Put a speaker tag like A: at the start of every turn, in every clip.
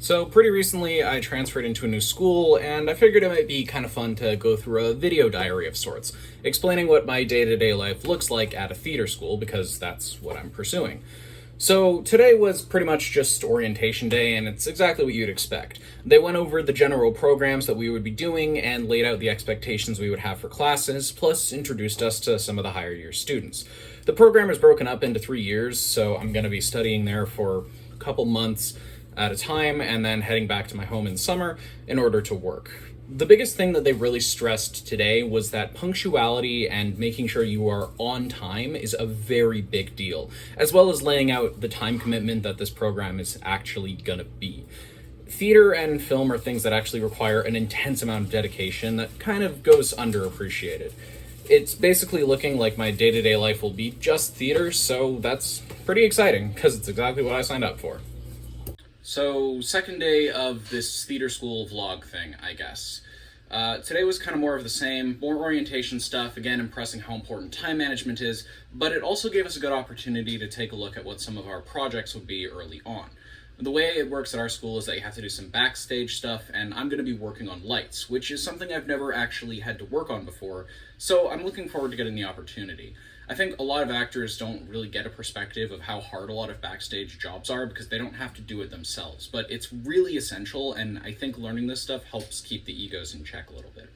A: So pretty recently I transferred into a new school and I figured it might be kind of fun to go through a video diary of sorts, explaining what my day-to-day life looks like at a theater school because that's what I'm pursuing. So today was pretty much just orientation day and it's exactly what you'd expect. They went over the general programs that we would be doing and laid out the expectations we would have for classes, plus introduced us to some of the higher year students. The program is broken up into 3 years, so I'm going to be studying there for a couple months at a time and then heading back to my home in summer in order to work. The biggest thing that they really stressed today was that punctuality and making sure you are on time is a very big deal, as well as laying out the time commitment that this program is actually gonna be. Theater and film are things that actually require an intense amount of dedication that kind of goes underappreciated. It's basically looking like my day-to-day life will be just theater, so that's pretty exciting because it's exactly what I signed up for. So, second day of this theater school vlog thing, I guess. Today was kind of more of the same, more orientation stuff, again impressing how important time management is, but it also gave us a good opportunity to take a look at what some of our projects would be early on. The way it works at our school is that you have to do some backstage stuff, and I'm going to be working on lights, which is something I've never actually had to work on before, so I'm looking forward to getting the opportunity. I think a lot of actors don't really get a perspective of how hard a lot of backstage jobs are because they don't have to do it themselves, but it's really essential, and I think learning this stuff helps keep the egos in check a little bit.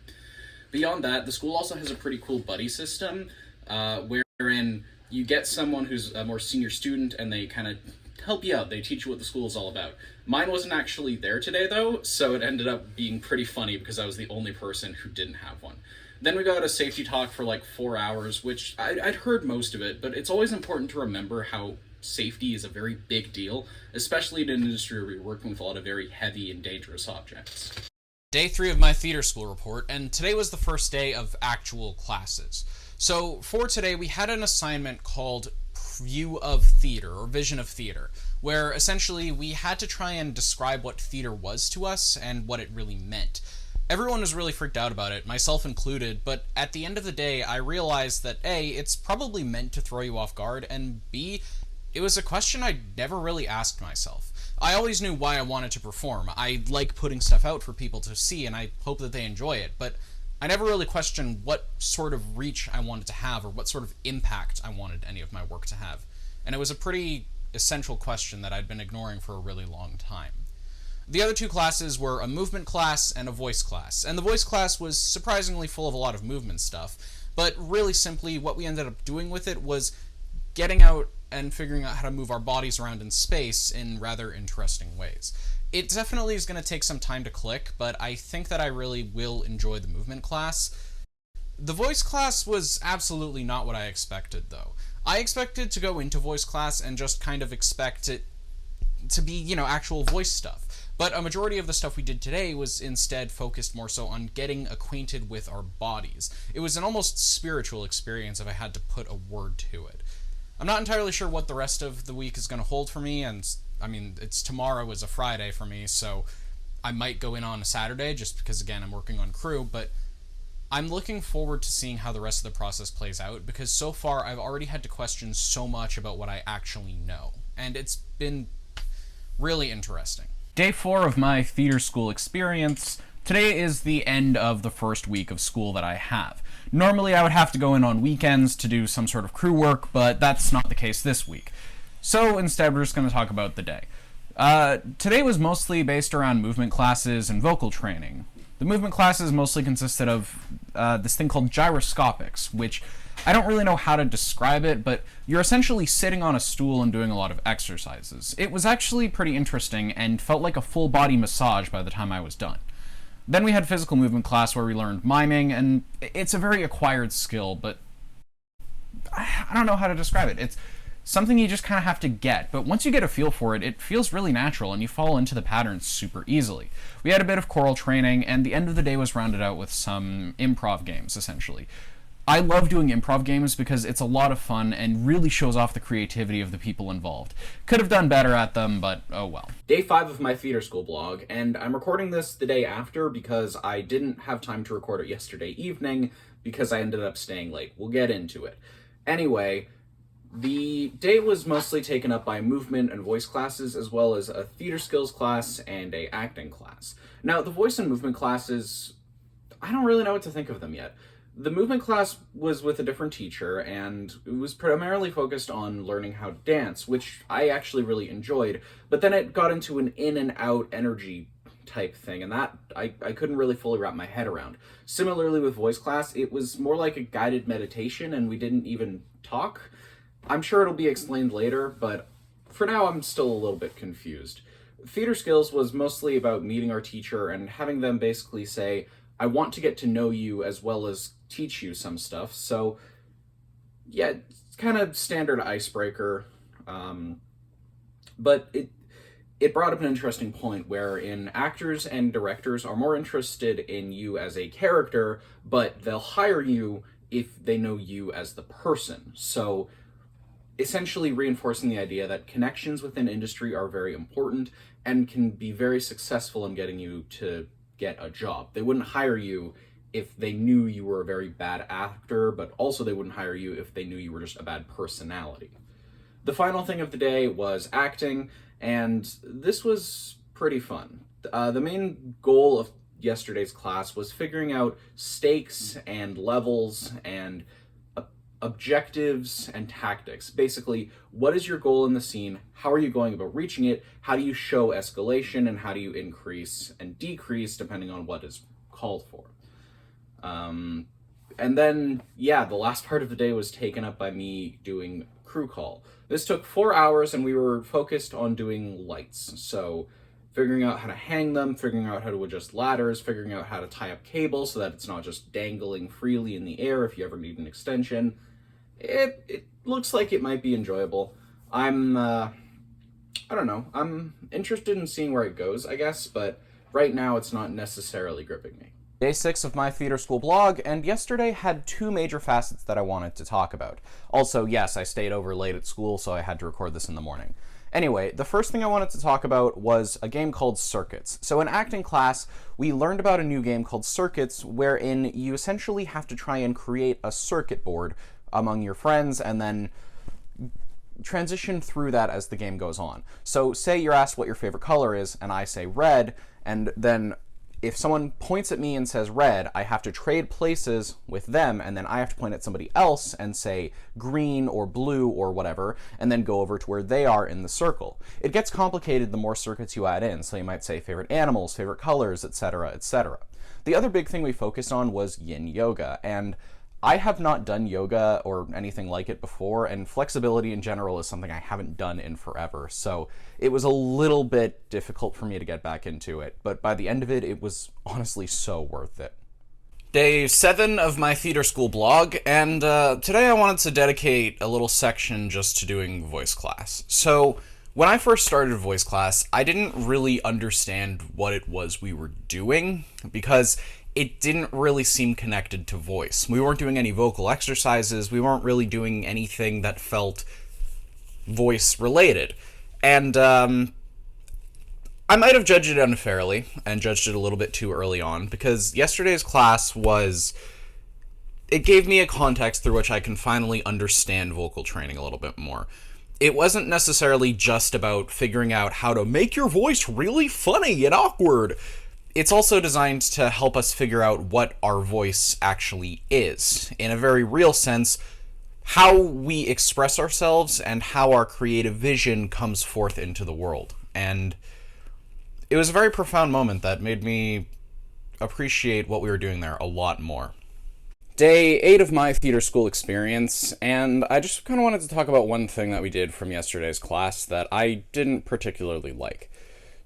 A: Beyond that, the school also has a pretty cool buddy system, wherein you get someone who's a more senior student and they kind of help you out. They teach you what the school is all about. Mine wasn't actually there today, though, so it ended up being pretty funny because I was the only person who didn't have one. Then we got a safety talk for like 4 hours, which I'd heard most of it, but it's always important to remember how safety is a very big deal, especially in an industry where you're working with a lot of very heavy and dangerous objects.
B: Day 3 of my theater school report, and today was the first day of actual classes. So for today, we had an assignment called View of Theater, or Vision of Theater, where essentially we had to try and describe what theater was to us and what it really meant. Everyone was really freaked out about it, myself included, but at the end of the day, I realized that A, it's probably meant to throw you off guard, and B, it was a question I'd never really asked myself. I always knew why I wanted to perform. I like putting stuff out for people to see, and I hope that they enjoy it, but I never really questioned what sort of reach I wanted to have or what sort of impact I wanted any of my work to have. And it was a pretty essential question that I'd been ignoring for a really long time. The other two classes were a movement class and a voice class, and the voice class was surprisingly full of a lot of movement stuff, but really simply what we ended up doing with it was getting out and figuring out how to move our bodies around in space in rather interesting ways. It definitely is going to take some time to click, but I think that I really will enjoy the movement class. The voice class was absolutely not what I expected, though. I expected to go into voice class and just kind of expect it to be, actual voice stuff. But a majority of the stuff we did today was instead focused more so on getting acquainted with our bodies. It was an almost spiritual experience if I had to put a word to it. I'm not entirely sure what the rest of the week is going to hold for me, and it's tomorrow is a Friday for me, so I might go in on a Saturday just because, again, I'm working on crew, but I'm looking forward to seeing how the rest of the process plays out because so far I've already had to question so much about what I actually know, and it's been really interesting. Day 4 of my theater school experience. Today is the end of the first week of school that I have. Normally I would have to go in on weekends to do some sort of crew work, but that's not the case this week. So instead we're just going to talk about the day. Today was mostly based around movement classes and vocal training. The movement classes mostly consisted of this thing called gyroscopics, which I don't really know how to describe it, but you're essentially sitting on a stool and doing a lot of exercises. It was actually pretty interesting and felt like a full body massage by the time I was done. Then we had physical movement class where we learned miming, and it's a very acquired skill, but I don't know how to describe it. It's something you just kind of have to get, but once you get a feel for it, it feels really natural and you fall into the patterns super easily. We had a bit of choral training, and the end of the day was rounded out with some improv games, essentially. I love doing improv games because it's a lot of fun and really shows off the creativity of the people involved. Could have done better at them, but oh well.
A: Day 5 of my theater school blog, and I'm recording this the day after because I didn't have time to record it yesterday evening because I ended up staying late. We'll get into it. Anyway, The day was mostly taken up by movement and voice classes, as well as a theater skills class and a acting class. Now, the voice and movement classes, I don't really know what to think of them yet. The movement class was with a different teacher, and it was primarily focused on learning how to dance, which I actually really enjoyed, but then it got into an in and out energy type thing, and that I couldn't really fully wrap my head around. Similarly with voice class, it was more like a guided meditation, and we didn't even talk. I'm sure it'll be explained later, but for now I'm still a little bit confused. Theater skills was mostly about meeting our teacher and having them basically say, I want to get to know you as well as teach you some stuff. So, yeah, it's kind of standard icebreaker. But it brought up an interesting point wherein actors and directors are more interested in you as a character, but they'll hire you if they know you as the person. So, essentially reinforcing the idea that connections within industry are very important and can be very successful in getting you to get a job. They wouldn't hire you if they knew you were a very bad actor, but also they wouldn't hire you if they knew you were just a bad personality. The final thing of the day was acting, and this was pretty fun. The main goal of yesterday's class was figuring out stakes and levels and objectives and tactics. Basically, what is your goal in the scene? How are you going about reaching it? How do you show escalation? And how do you increase and decrease depending on what is called for? And then, yeah, the last part of the day was taken up by me doing crew call. This took 4 hours, and we were focused on doing lights. So figuring out how to hang them, figuring out how to adjust ladders, figuring out how to tie up cables so that it's not just dangling freely in the air if you ever need an extension. It looks like it might be enjoyable. I don't know. I'm interested in seeing where it goes, I guess, but right now it's not necessarily gripping me. Day 6 of my theater school blog, and yesterday had 2 major facets that I wanted to talk about. Also, yes, I stayed over late at school, so I had to record this in the morning. Anyway, the first thing I wanted to talk about was a game called Circuits. So in acting class, we learned about a new game called Circuits, wherein you essentially have to try and create a circuit board among your friends, and then transition through that as the game goes on. So say you're asked what your favorite color is, and I say red, and then if someone points at me and says red, I have to trade places with them, and then I have to point at somebody else and say green or blue or whatever, and then go over to where they are in the circle. It gets complicated the more circuits you add in, so you might say favorite animals, favorite colors, etc., etc. The other big thing we focused on was yin yoga, and I have not done yoga or anything like it before, and flexibility in general is something I haven't done in forever, so it was a little bit difficult for me to get back into it, but by the end of it, it was honestly so worth it. Day 7 of my theater school blog, and today I wanted to dedicate a little section just to doing voice class. So, when I first started voice class, I didn't really understand what it was we were doing, because it didn't really seem connected to voice. We weren't doing any vocal exercises, we weren't really doing anything that felt voice-related. And, I might have judged it unfairly, and judged it a little bit too early on, because yesterday's class it gave me a context through which I can finally understand vocal training a little bit more. It wasn't necessarily just about figuring out how to make your voice really funny and awkward. It's also designed to help us figure out what our voice actually is. In a very real sense, how we express ourselves and how our creative vision comes forth into the world. And it was a very profound moment that made me appreciate what we were doing there a lot more. Day 8 of my theater school experience, and I just kind of wanted to talk about one thing that we did from yesterday's class that I didn't particularly like.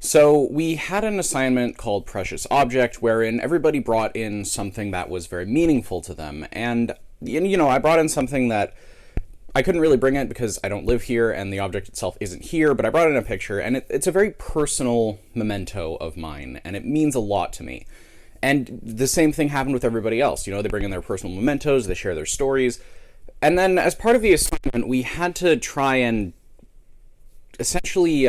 A: So we had an assignment called Precious Object, wherein everybody brought in something that was very meaningful to them. And, I brought in something that I couldn't really bring it because I don't live here and the object itself isn't here, but I brought in a picture, and it's a very personal memento of mine, and it means a lot to me. And the same thing happened with everybody else. They bring in their personal mementos, they share their stories. And then as part of the assignment, we had to try and essentially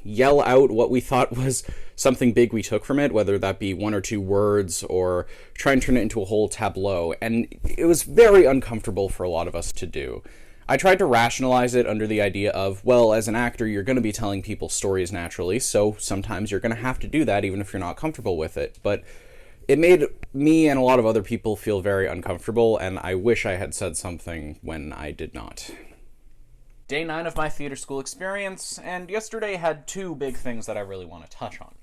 A: yell out what we thought was something big we took from it, whether that be 1 or 2 words or try and turn it into a whole tableau. And it was very uncomfortable for a lot of us to do. I tried to rationalize it under the idea of, well, as an actor, you're going to be telling people stories naturally, so sometimes you're going to have to do that even if you're not comfortable with it. But it made me and a lot of other people feel very uncomfortable, and I wish I had said something when I did not. Day 9 of my theater school experience, and yesterday had two big things that I really want to touch on.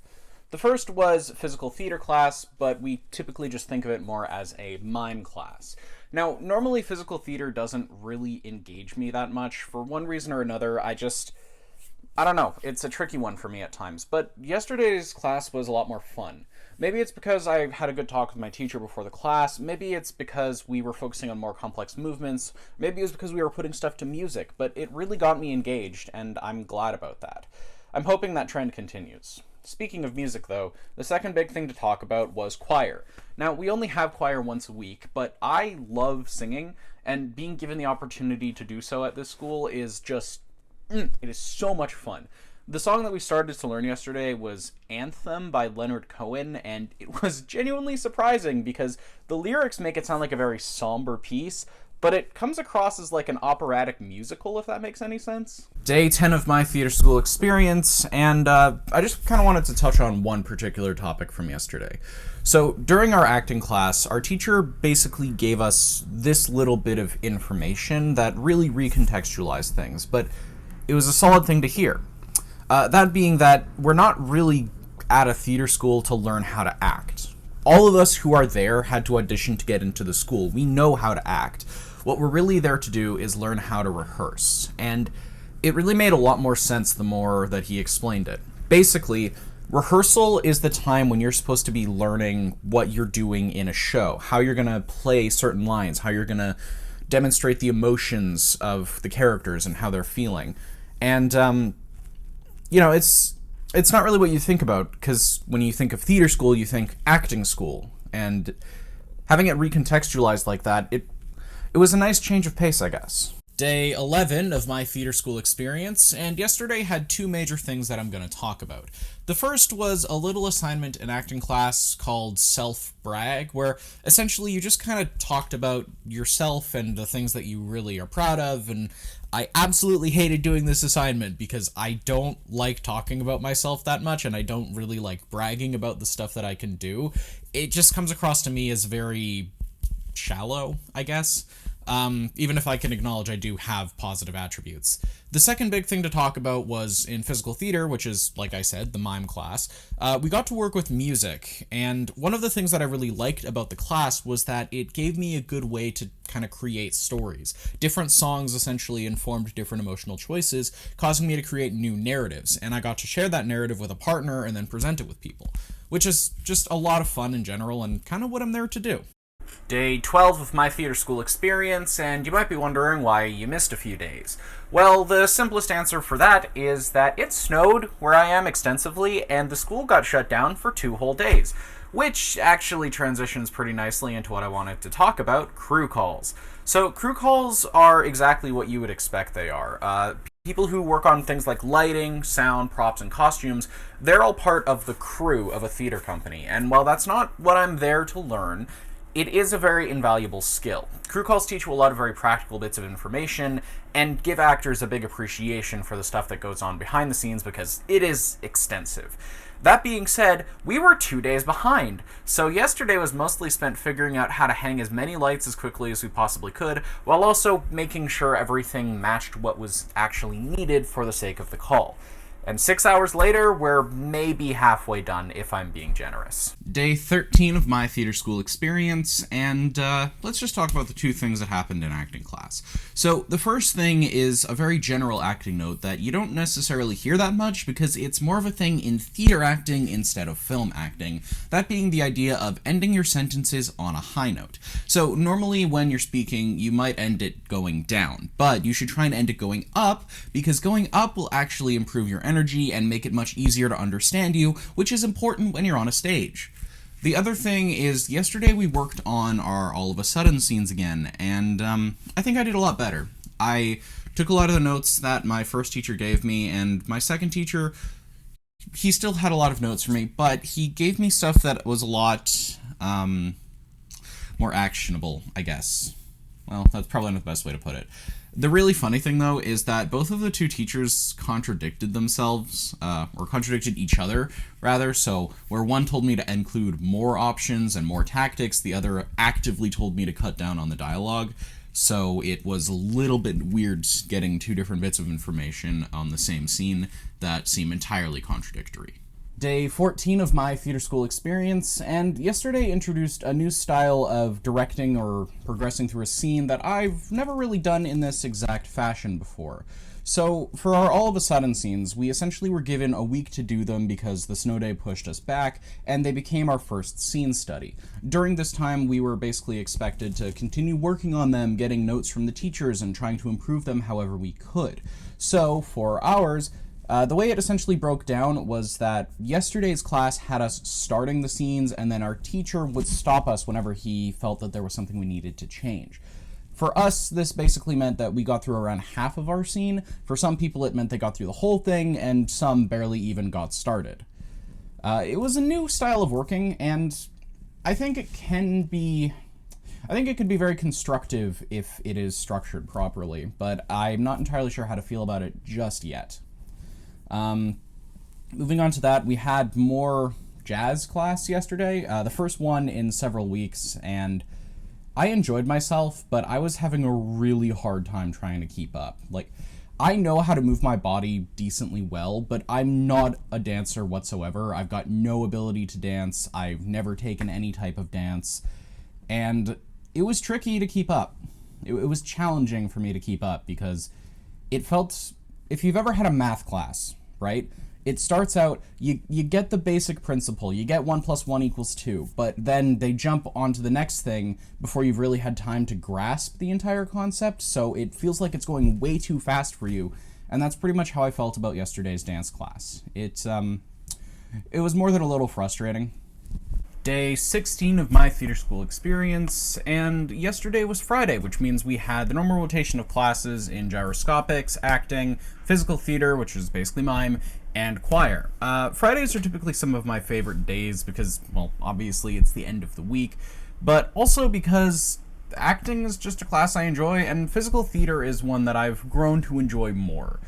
A: The first was physical theater class, but we typically just think of it more as a mime class. Now, normally physical theater doesn't really engage me that much. For one reason or another, I don't know, it's a tricky one for me at times. But yesterday's class was a lot more fun. Maybe it's because I had a good talk with my teacher before the class. Maybe it's because we were focusing on more complex movements. Maybe it was because we were putting stuff to music. But it really got me engaged, and I'm glad about that. I'm hoping that trend continues. Speaking of music, though, the second big thing to talk about was choir. Now, we only have choir once a week, but I love singing, and being given the opportunity to do so at this school is just, it is so much fun. The song that we started to learn yesterday was Anthem by Leonard Cohen, and it was genuinely surprising because the lyrics make it sound like a very somber piece, but it comes across as like an operatic musical, if that makes any sense. Day 10 of my theater school experience, and I just kind of wanted to touch on one particular topic from yesterday. So during our acting class, our teacher basically gave us this little bit of information that really recontextualized things, but it was a solid thing to hear. That being that we're not really at a theater school to learn how to act. All of us who are there had to audition to get into the school. We know how to act. What we're really there to do is learn how to rehearse. And it really made a lot more sense the more that he explained it. Basically, rehearsal is the time when you're supposed to be learning what you're doing in a show, how you're going to play certain lines, how you're going to demonstrate the emotions of the characters and how they're feeling. And, it's not really what you think about, because when you think of theater school, you think acting school. And having it recontextualized like that, it was a nice change of pace, I guess. Day 11 of my theater school experience, and yesterday had two major things that I'm going to talk about. The first was a little assignment in acting class called Self-Brag, where essentially you just kind of talked about yourself and the things that you really are proud of, and I absolutely hated doing this assignment because I don't like talking about myself that much, and I don't really like bragging about the stuff that I can do. It just comes across to me as very shallow, I guess. Even if I can acknowledge I do have positive attributes. The second big thing to talk about was in physical theater, which is, like I said, the mime class. We got to work with music, and one of the things that I really liked about the class was that it gave me a good way to kind of create stories. Different songs essentially informed different emotional choices, causing me to create new narratives, and I got to share that narrative with a partner and then present it with people, which is just a lot of fun in general and kind of what I'm there to do. Day 12 of my theater school experience, and you might be wondering why you missed a few days. Well, the simplest answer for that is that it snowed where I am extensively, and the school got shut down for 2 whole days, which actually transitions pretty nicely into what I wanted to talk about, crew calls. So crew calls are exactly what you would expect they are. People who work on things like lighting, sound, props, and costumes, they're all part of the crew of a theater company, and while that's not what I'm there to learn, it is a very invaluable skill. Crew calls teach you a lot of very practical bits of information and give actors a big appreciation for the stuff that goes on behind the scenes because it is extensive. That being said, we were 2 days behind, so yesterday was mostly spent figuring out how to hang as many lights as quickly as we possibly could, while also making sure everything matched what was actually needed for the sake of the call. And 6 hours later, we're maybe halfway done, if I'm being generous. Day 13 of my theater school experience, and let's just talk about the two things that happened in acting class. So the first thing is a very general acting note that you don't necessarily hear that much because it's more of a thing in theater acting instead of film acting, that being the idea of ending your sentences on a high note. So normally when you're speaking, you might end it going down, but you should try and end it going up, because going up will actually improve your energy and make it much easier to understand you, which is important when you're on a stage. The other thing is, yesterday we worked on our all of a sudden scenes again, and I think I did a lot better. I took a lot of the notes that my first teacher gave me, and my second teacher, he still had a lot of notes for me, but he gave me stuff that was a lot more actionable, I guess. Well, that's probably not the best way to put it. The really funny thing, though, is that both of the two teachers contradicted themselves, or contradicted each other, rather. So, where one told me to include more options and more tactics, the other actively told me to cut down on the dialogue. So, it was a little bit weird getting two different bits of information on the same scene that seem entirely contradictory. Day 14 of my theater school experience, and yesterday introduced a new style of directing or progressing through a scene that I've never really done in this exact fashion before. So, for our all of a sudden scenes, we essentially were given a week to do them because the snow day pushed us back, and they became our first scene study. During this time, we were basically expected to continue working on them, getting notes from the teachers, and trying to improve them however we could. So, for ours, the way it essentially broke down was that yesterday's class had us starting the scenes, and then our teacher would stop us whenever he felt that there was something we needed to change. For us, this basically meant that we got through around half of our scene. For some people, it meant they got through the whole thing, and some barely even got started. It was a new style of working, and I think it could be very constructive if it is structured properly, but I'm not entirely sure how to feel about it just yet. Moving on to that, we had more jazz class yesterday, the first one in several weeks, and I enjoyed myself, but I was having a really hard time trying to keep up. Like, I know how to move my body decently well, but I'm not a dancer whatsoever. I've got no ability to dance. I've never taken any type of dance, and it was tricky to keep up. It was challenging for me to keep up because it felt, if you've ever had a math class, right? It starts out, you get the basic principle, you get 1 + 1 = 2, but then they jump onto the next thing before you've really had time to grasp the entire concept, so it feels like it's going way too fast for you, and that's pretty much how I felt about yesterday's dance class. It was more than a little frustrating. Day 16 of my theater school experience, and yesterday was Friday, which means we had the normal rotation of classes in gyroscopics, acting, physical theater, which is basically mime, and choir. Fridays are typically some of my favorite days because, well, obviously it's the end of the week, but also because acting is just a class I enjoy, and physical theater is one that I've grown to enjoy more.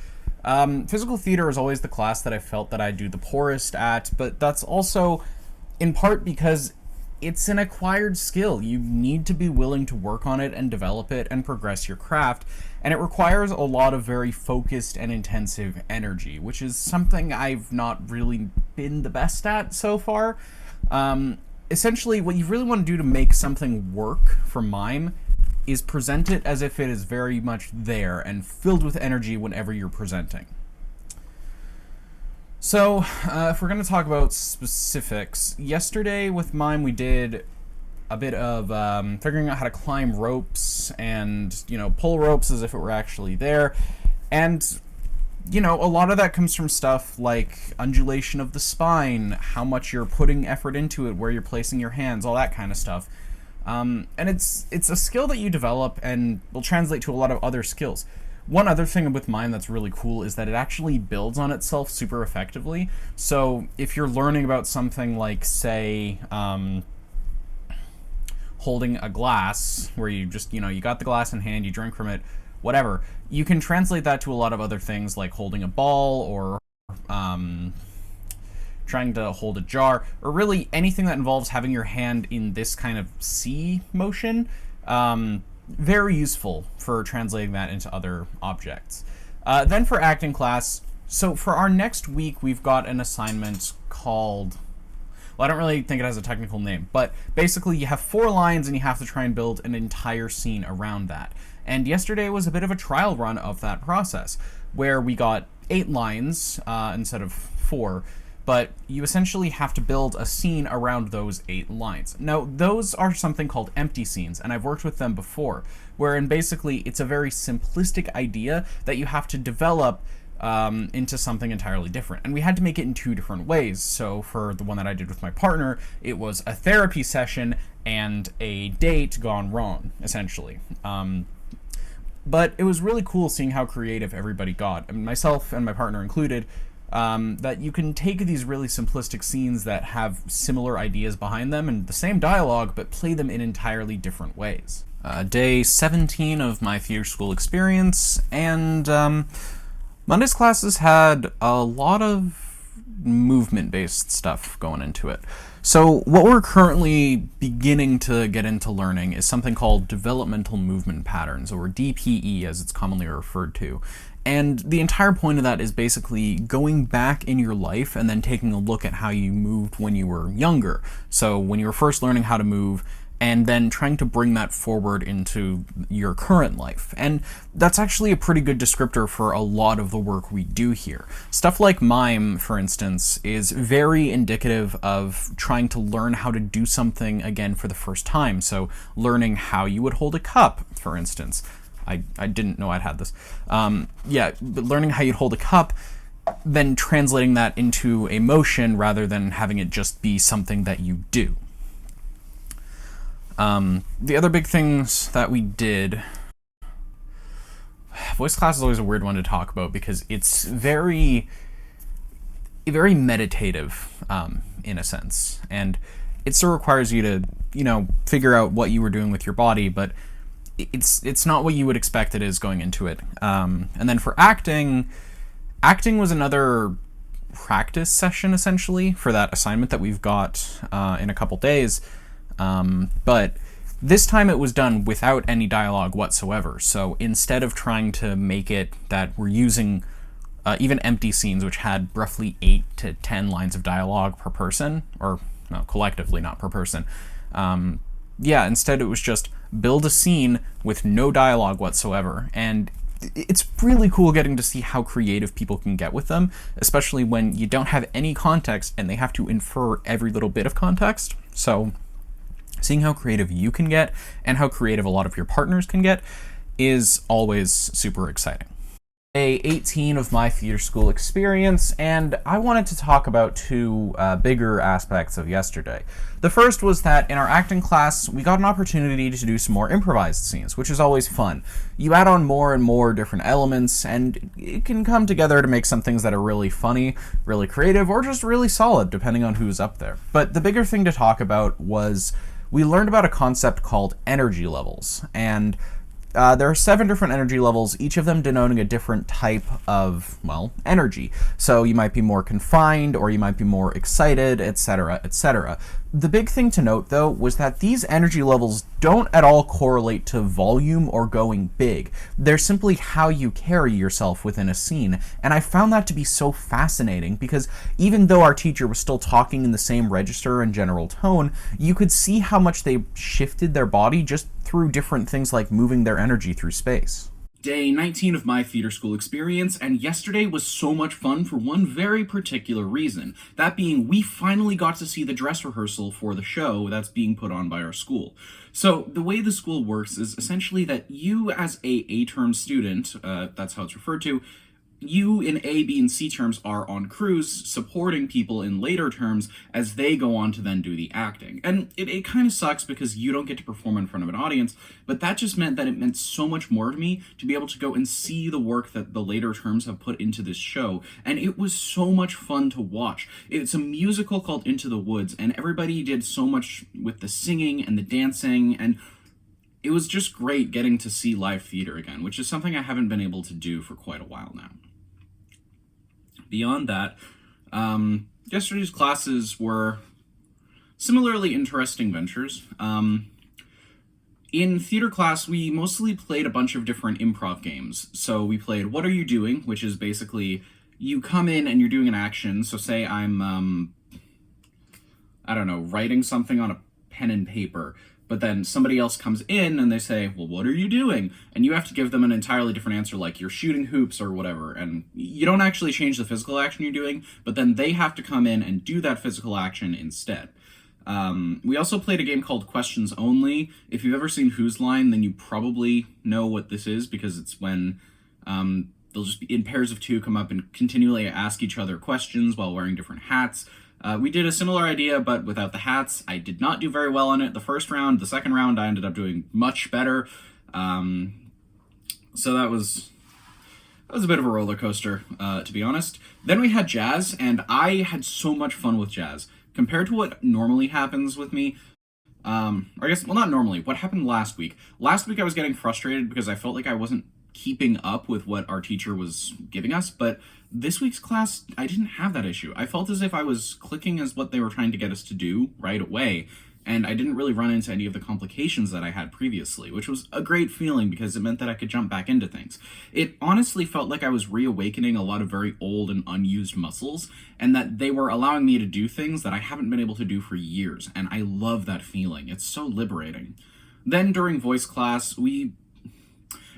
A: Physical theater is always the class that I felt that I do the poorest at, but that's also in part because it's an acquired skill. You need to be willing to work on it and develop it and progress your craft, and it requires a lot of very focused and intensive energy, which is something I've not really been the best at so far. Essentially, what you really want to do to make something work for mime is present it as if it is very much there and filled with energy whenever you're presenting. So, if we're going to talk about specifics, yesterday with mime we did a bit of figuring out how to climb ropes and, pull ropes as if it were actually there. And, a lot of that comes from stuff like undulation of the spine, how much you're putting effort into it, where you're placing your hands, all that kind of stuff. And it's a skill that you develop and will translate to a lot of other skills. One other thing with mime that's really cool is that it actually builds on itself super effectively. So if you're learning about something like, say, holding a glass, where you just, you got the glass in hand, you drink from it, whatever, you can translate that to a lot of other things like holding a ball or trying to hold a jar, or really anything that involves having your hand in this kind of C motion. Very useful for translating that into other objects. Then for acting class, so for our next week, we've got an assignment called, well, I don't really think it has a technical name, but basically you have 4 lines and you have to try and build an entire scene around that. And yesterday was a bit of a trial run of that process, where we got 8 lines instead of 4, but you essentially have to build a scene around those 8 lines. Now, those are something called empty scenes, and I've worked with them before, wherein basically it's a very simplistic idea that you have to develop into something entirely different. And we had to make it in 2 different ways. So for the one that I did with my partner, it was a therapy session and a date gone wrong, essentially. But it was really cool seeing how creative everybody got. I mean, myself and my partner included.
C: that you can take these really simplistic scenes that have similar ideas behind them and the same dialogue, but play them in entirely different ways. Day 17 of my theater school experience, and Monday's classes had a lot of movement-based stuff going into it. So what we're currently beginning to get into learning is something called developmental movement patterns, or DPE as it's commonly referred to. And the entire point of that is basically going back in your life and then taking a look at how you moved when you were younger. So when you were first learning how to move, and then trying to bring that forward into your current life. And that's actually a pretty good descriptor for a lot of the work we do here. Stuff like mime, for instance, is very indicative of trying to learn how to do something again for the first time. So learning how you would hold a cup, for instance. I didn't know I'd had this. But learning how you'd hold a cup, then translating that into a motion rather than having it just be something that you do. The other big things that we did... Voice class is always a weird one to talk about because it's very meditative, in a sense. And it still requires you to, figure out what you were doing with your body, but it's not what you would expect it is going into it. And then for acting was another practice session, essentially, for that assignment that we've got in a couple days. But this time it was done without any dialogue whatsoever. So instead of trying to make it that we're using even empty scenes, which had roughly 8 to 10 lines of dialogue per person, or no, collectively, not per person. Instead it was just build a scene with no dialogue whatsoever. And it's really cool getting to see how creative people can get with them, especially when you don't have any context and they have to infer every little bit of context. So seeing how creative you can get and how creative a lot of your partners can get is always super exciting. Day 18 of my theater school experience, and I wanted to talk about two bigger aspects of yesterday. The first was that in our acting class, we got an opportunity to do some more improvised scenes, which is always fun. You add on more and more different elements, and it can come together to make some things that are really funny, really creative, or just really solid, depending on who's up there. But the bigger thing to talk about was we learned about a concept called energy levels, and there are 7 different energy levels, each of them denoting a different type of, energy. So you might be more confined, or you might be more excited, etc., etc. The big thing to note, though, was that these energy levels don't at all correlate to volume or going big. They're simply how you carry yourself within a scene, and I found that to be so fascinating because even though our teacher was still talking in the same register and general tone, you could see how much they shifted their body just through different things like moving their energy through space.
A: Day 19 of my theater school experience, and yesterday was so much fun for one very particular reason. That being, we finally got to see the dress rehearsal for the show that's being put on by our school. So the way the school works is essentially that you as a term student, that's how it's referred to, you in A, B, and C terms are on crews supporting people in later terms as they go on to then do the acting. And it kind of sucks because you don't get to perform in front of an audience, but that just meant that it meant so much more to me to be able to go and see the work that the later terms have put into this show. And it was so much fun to watch. It's a musical called Into the Woods, and everybody did so much with the singing and the dancing, and it was just great getting to see live theater again, which is something I haven't been able to do for quite a while now. Beyond that, yesterday's classes were similarly interesting ventures. In theater class, we mostly played a bunch of different improv games. So we played What Are You Doing?, which is basically you come in and you're doing an action. So say I'm, writing something on a pen and paper. But then somebody else comes in and they say, well, what are you doing? And you have to give them an entirely different answer, like you're shooting hoops or whatever. And you don't actually change the physical action you're doing, but then they have to come in and do that physical action instead. We also played a game called Questions Only. If you've ever seen Whose Line, then you probably know what this is, because it's when they'll just be in pairs of 2 come up and continually ask each other questions while wearing different hats. We did a similar idea, but without the hats. I did not do very well on it the first round. The second round, I ended up doing much better. So that was
D: That was a bit of a roller coaster, to be honest. Then we had jazz, and I had so much fun with jazz. Compared to what normally happens with me, or I guess, well, not normally, what happened last week? Last week I was getting frustrated because I felt like I wasn't keeping up with what our teacher was giving us, but this week's class, I didn't have that issue. I felt as if I was clicking as what they were trying to get us to do right away, and I didn't really run into any of the complications that I had previously, which was a great feeling because it meant that I could jump back into things. It honestly felt like I was reawakening a lot of very old and unused muscles, and that they were allowing me to do things that I haven't been able to do for years, and I love that feeling. It's so liberating. Then during voice class,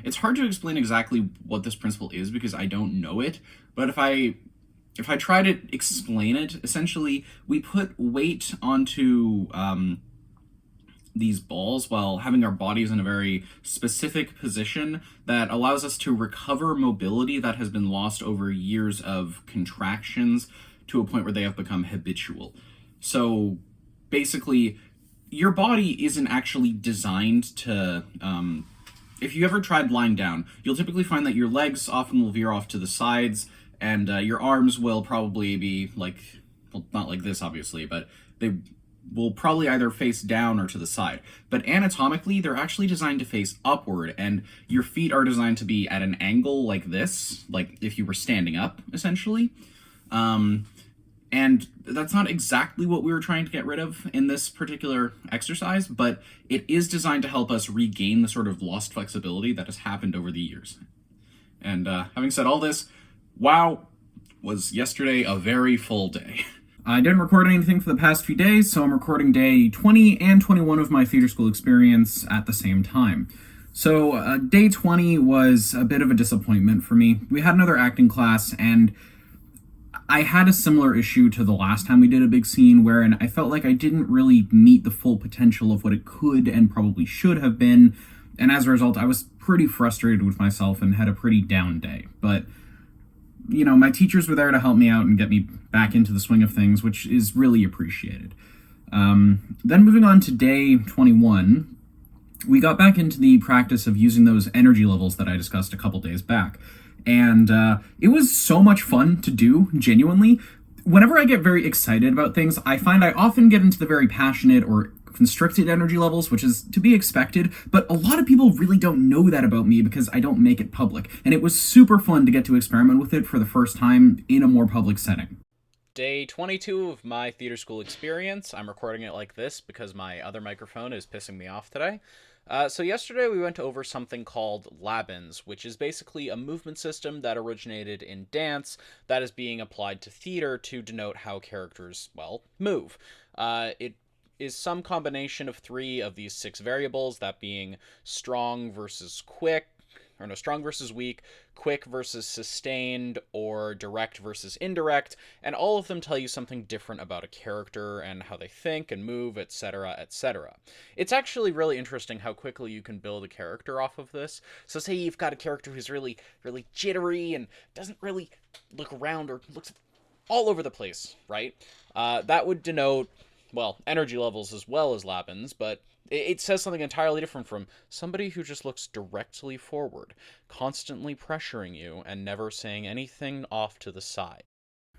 D: it's hard to explain exactly what this principle is because I don't know it, but if I try to explain it, essentially, we put weight onto these balls while having our bodies in a very specific position that allows us to recover mobility that has been lost over years of contractions to a point where they have become habitual. So basically, your body isn't actually designed to. If you ever tried lying down, you'll typically find that your legs often will veer off to the sides, and your arms will probably be like, well, not like this, obviously, but they will probably either face down or to the side. But anatomically, they're actually designed to face upward, and your feet are designed to be at an angle like this, like if you were standing up, essentially. And that's not exactly what we were trying to get rid of in this particular exercise, but it is designed to help us regain the sort of lost flexibility that has happened over the years. And having said all this, wow, was yesterday a very full day. I didn't record anything for the past few days, so I'm recording day 20 and 21 of my theater school experience at the same time. So day 20 was a bit of a disappointment for me. We had another acting class, and I had a similar issue to the last time we did a big scene, wherein I felt like I didn't really meet the full potential of what it could and probably should have been, and as a result, I was pretty frustrated with myself and had a pretty down day. But, you know, my teachers were there to help me out and get me back into the swing of things, which is really appreciated. Then moving on to day 21, we got back into the practice of using those energy levels that I discussed a couple days back. And it was so much fun to do, genuinely. Whenever I get very excited about things, I find I often get into the very passionate or constricted energy levels, which is to be expected, but a lot of people really don't know that about me because I don't make it public. And it was super fun to get to experiment with it for the first time in a more public setting.
B: Day 22 of my theater school experience. I'm recording it like this because my other microphone is pissing me off today. So yesterday we went over something called Labins, which is basically a movement system that originated in dance that is being applied to theater to denote how characters, well, move. It is some combination of 3 of these 6 variables, that being strong versus quick, or no, strong versus weak, quick versus sustained, or direct versus indirect, and all of them tell you something different about a character and how they think and move, etc., etc. It's actually really interesting how quickly you can build a character off of this. So say you've got a character who's really, really jittery and doesn't really look around or looks all over the place, right? That would denote, well, energy levels as well as Labins, but it says something entirely different from somebody who just looks directly forward, constantly pressuring you and never saying anything off to the side.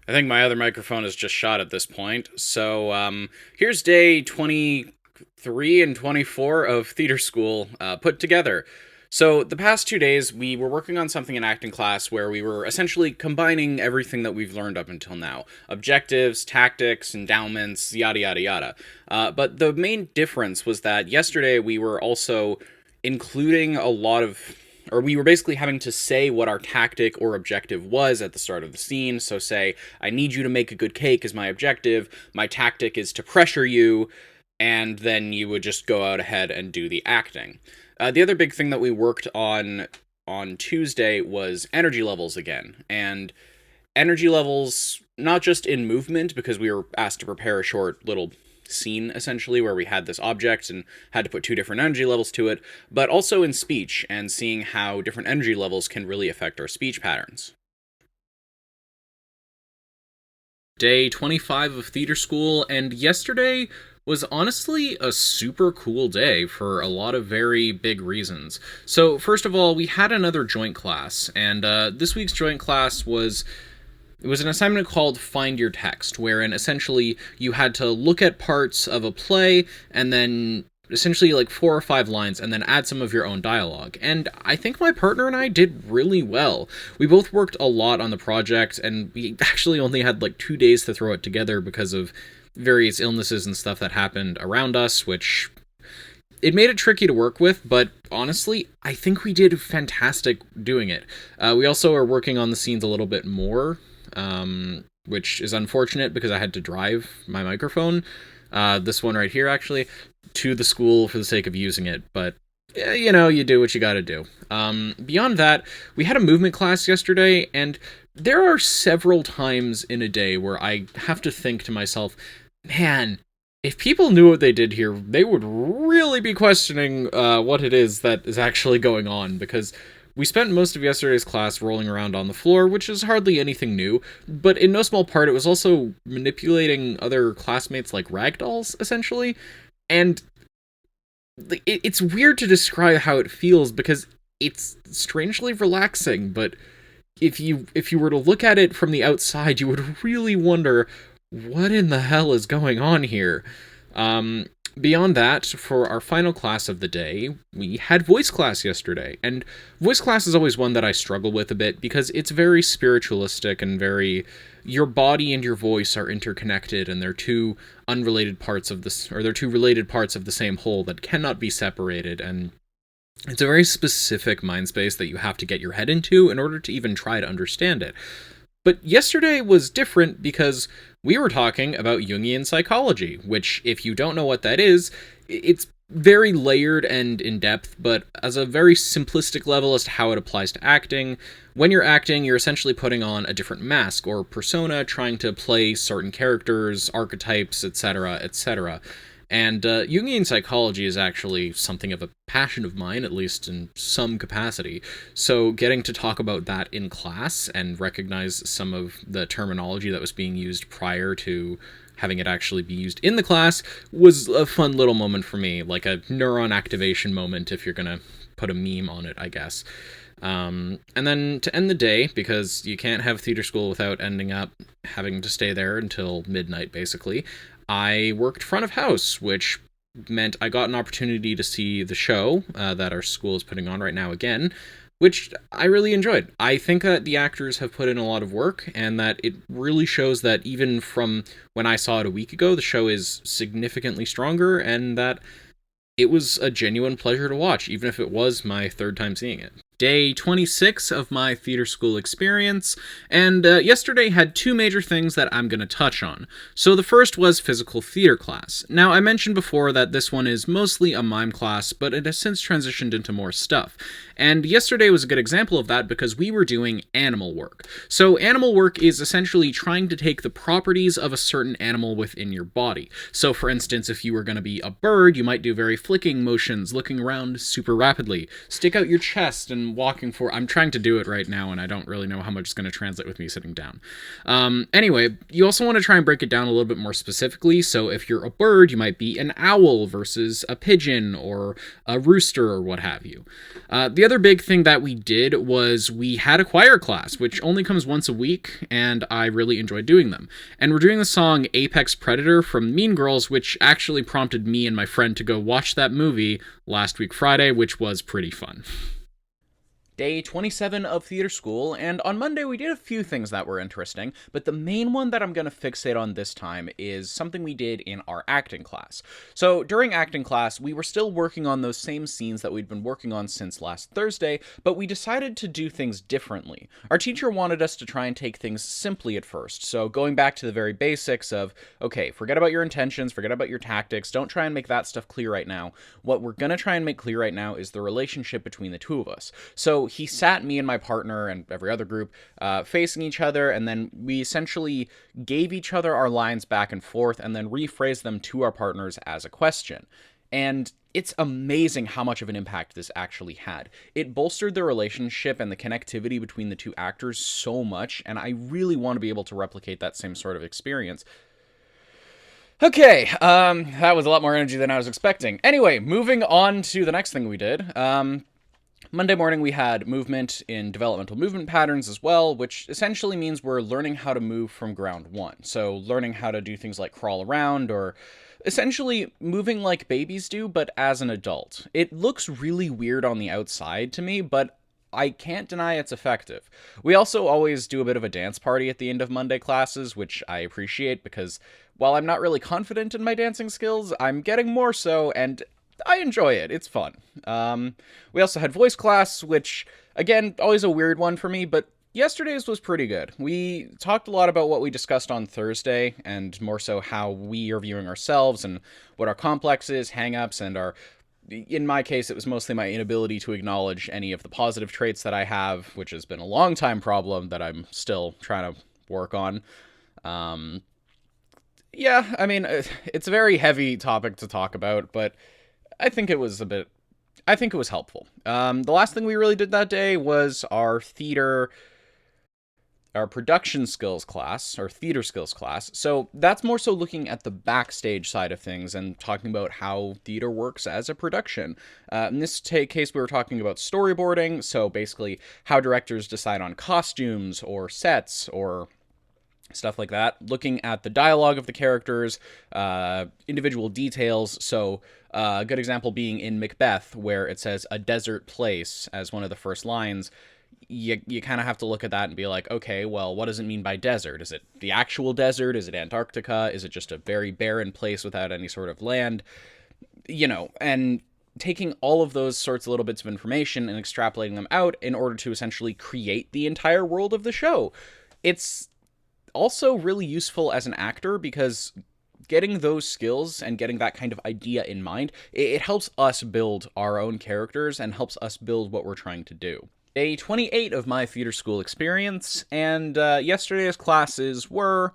B: I think my other microphone is just shot at this point, so here's day 23 and 24 of theater school put together. So the past 2 days, we were working on something in acting class where we were essentially combining everything that we've learned up until now. Objectives, tactics, endowments, yada yada yada. But the main difference was that yesterday we were also including a lot of, or we were basically having to say what our tactic or objective was at the start of the scene. So say, I need you to make a good cake is my objective, my tactic is to pressure you, and then you would just go out ahead and do the acting. The other big thing that we worked on Tuesday was energy levels again. And energy levels, not just in movement, because we were asked to prepare a short little scene, essentially, where we had this object and had to put 2 different energy levels to it, but also in speech, and seeing how different energy levels can really affect our speech patterns. Day 25 of theater school, and yesterday
A: was honestly a super cool day for a lot of very big reasons. So, first of all, we had another joint class, and this week's joint class was it was an assignment called Find Your Text, wherein essentially you had to look at parts of a play and then essentially like 4 or 5 lines and then add some of your own dialogue. And I think my partner and I did really well. We both worked a lot on the project, and we actually only had like 2 days to throw it together because of various illnesses and stuff that happened around us, which it made it tricky to work with, but honestly, I think we did fantastic doing it. We also are working on the scenes a little bit more, which is unfortunate because I had to drive my microphone, this one right here actually, to the school for the sake of using it, but yeah, you do what you gotta do. Beyond that, we had a movement class yesterday, and there are several times in a day where I have to think to myself, man, if people knew what they did here, they would really be questioning what it is that is actually going on, because we spent most of yesterday's class rolling around on the floor, which is hardly anything new, but in no small part it was also manipulating other classmates like ragdolls, essentially, and it's weird to describe how it feels because it's strangely relaxing, but if you were to look at it from the outside, you would really wonder what in the hell is going on here. Beyond that, for our final class of the day, we had voice class yesterday, and voice class is always one that I struggle with a bit because it's very spiritualistic and very, your body and your voice are interconnected, and they're two unrelated parts of this, or they're two related parts of the same whole that cannot be separated, and it's a very specific mind space that you have to get your head into in order to even try to understand it. But yesterday was different because we were talking about Jungian psychology, which, if you don't know what that is, it's very layered and in-depth, but as a very simplistic level as to how it applies to acting. When you're acting, you're essentially putting on a different mask or persona, trying to play certain characters, archetypes, etc., etc. And Jungian psychology is actually something of a passion of mine, at least in some capacity. So getting to talk about that in class and recognize some of the terminology that was being used prior to having it actually be used in the class was a fun little moment for me, like a neuron activation moment, if you're gonna put a meme on it, I guess. And then to end the day, because you can't have theater school without ending up having to stay there until midnight, basically, I worked front of house, which meant I got an opportunity to see the show that our school is putting on right now again, which I really enjoyed. I think that the actors have put in a lot of work, and that it really shows that even from when I saw it a week ago, the show is significantly stronger, and that it was a genuine pleasure to watch, even if it was my third time seeing it. Day 26 of my theater school experience, and yesterday had two major things that I'm going to touch on. So the first was physical theater class. Now, I mentioned before that this one is mostly a mime class, but it has since transitioned into more stuff. And yesterday was a good example of that because we were doing animal work. So animal work is essentially trying to take the properties of a certain animal within your body. So for instance, if you were going to be a bird, you might do very flicking motions, looking around super rapidly, stick out your chest and walking for. I'm trying to do it right now, and I don't really know how much it's going to translate with me sitting down. Anyway, you also want to try and break it down a little bit more specifically. So if you're a bird, you might be an owl versus a pigeon or a rooster or what have you. The other big thing that we did was we had a choir class, which only comes once a week, and I really enjoyed doing them. And we're doing the song Apex Predator from Mean Girls, which actually prompted me and my friend to go watch that movie last week Friday, which was pretty fun. Day 27 of theater school, and on Monday we did a few things that were interesting, but the main one that I'm going to fixate on this time is something we did in our acting class. So during acting class, we were still working on those same scenes that we'd been working on since last Thursday, but we decided to do things differently. Our teacher wanted us to try and take things simply at first, so going back to the very basics of, okay, forget about your intentions, forget about your tactics, don't try and make that stuff clear right now. What we're going to try and make clear right now is the relationship between the two of us. So he sat me and my partner and every other group facing each other, and then we essentially gave each other our lines back and forth and then rephrased them to our partners as a question. And it's amazing how much of an impact this actually had. It bolstered the relationship and the connectivity between the two actors so much, and I really want to be able to replicate that same sort of experience. Okay, that was a lot more energy than I was expecting. Anyway, moving on to the next thing we did. Monday morning we had movement in developmental movement patterns as well, which essentially means we're learning how to move from ground one. So learning how to do things like crawl around, or essentially moving like babies do, but as an adult. It looks really weird on the outside to me, but I can't deny it's effective. We also always do a bit of a dance party at the end of Monday classes, which I appreciate because while I'm not really confident in my dancing skills, I'm getting more so, and I enjoy it. It's fun. We also had voice class, which, again, always a weird one for me, but yesterday's was pretty good. We talked a lot about what we discussed on Thursday, and more so how we are viewing ourselves and what our complexes, hang-ups, and our... In my case, it was mostly my inability to acknowledge any of the positive traits that I have, which has been a long time problem that I'm still trying to work on. Yeah, I mean, it's a very heavy topic to talk about, but I think it was helpful. The last thing we really did that day was our production skills class, or theater skills class. So that's more so looking at the backstage side of things and talking about how theater works as a production. In this case, we were talking about storyboarding, so basically how directors decide on costumes or sets or stuff like that. Looking at the dialogue of the characters, individual details. So a good example being in Macbeth, where it says a desert place as one of the first lines. You kind of have to look at that and be like, okay, well, what does it mean by desert? Is it the actual desert? Is it Antarctica? Is it just a very barren place without any sort of land? And taking all of those sorts of little bits of information and extrapolating them out in order to essentially create the entire world of the show. It's also really useful as an actor because getting those skills and getting that kind of idea in mind, it helps us build our own characters and helps us build what we're trying to do. Day 28 of my theater school experience, and yesterday's classes were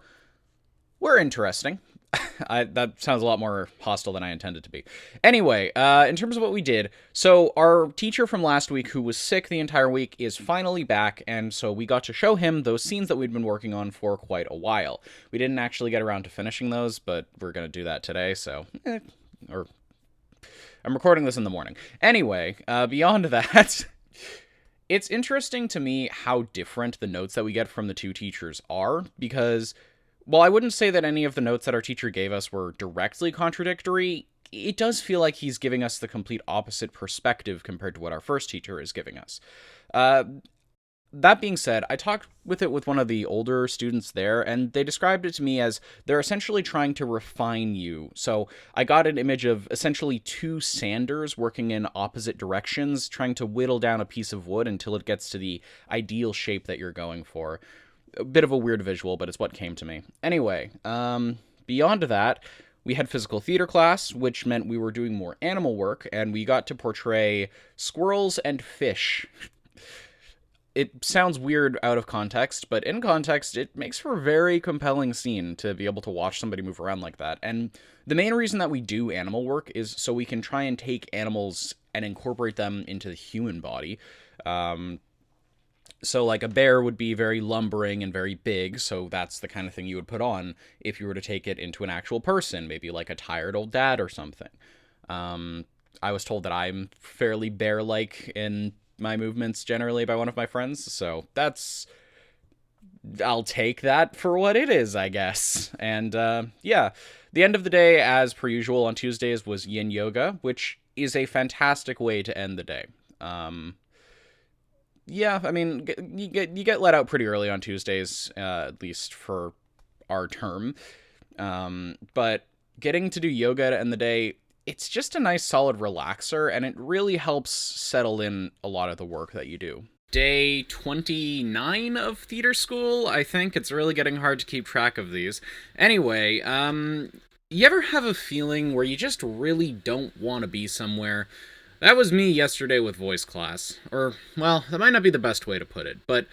A: interesting. That sounds a lot more hostile than I intended to be. Anyway, in terms of what we did, so our teacher from last week, who was sick the entire week, is finally back, and so we got to show him those scenes that we'd been working on for quite a while. We didn't actually get around to finishing those, but we're going to do that today, so... I'm recording this in the morning. Anyway, beyond that... It's interesting to me how different the notes that we get from the two teachers are, because while I wouldn't say that any of the notes that our teacher gave us were directly contradictory, it does feel like he's giving us the complete opposite perspective compared to what our first teacher is giving us. That being said, I talked with one of the older students there, and they described it to me as they're essentially trying to refine you. So I got an image of essentially two sanders working in opposite directions, trying to whittle down a piece of wood until it gets to the ideal shape that you're going for. A bit of a weird visual, but it's what came to me. Anyway, beyond that, we had physical theater class, which meant we were doing more animal work, and we got to portray squirrels and fish. It sounds weird out of context, but in context, it makes for a very compelling scene to be able to watch somebody move around like that. And the main reason that we do animal work is so we can try and take animals and incorporate them into the human body. So like a bear would be very lumbering and very big, so that's the kind of thing you would put on if you were to take it into an actual person, maybe like a tired old dad or something. I was told that I'm fairly bear-like in my movements generally by one of my friends, so I'll take that for what it is, I guess. And yeah, the end of the day, as per usual on Tuesdays, was yin yoga, which is a fantastic way to end the day. Yeah, I mean, you get let out pretty early on Tuesdays, at least for our term. But getting to do yoga to end the day, it's just a nice solid relaxer, and it really helps settle in a lot of the work that you do. Day 29 of theater school, I think. It's really getting hard to keep track of these. Anyway, you ever have a feeling where you just really don't want to be somewhere? That was me yesterday with voice class. Or, well, that might not be the best way to put it, but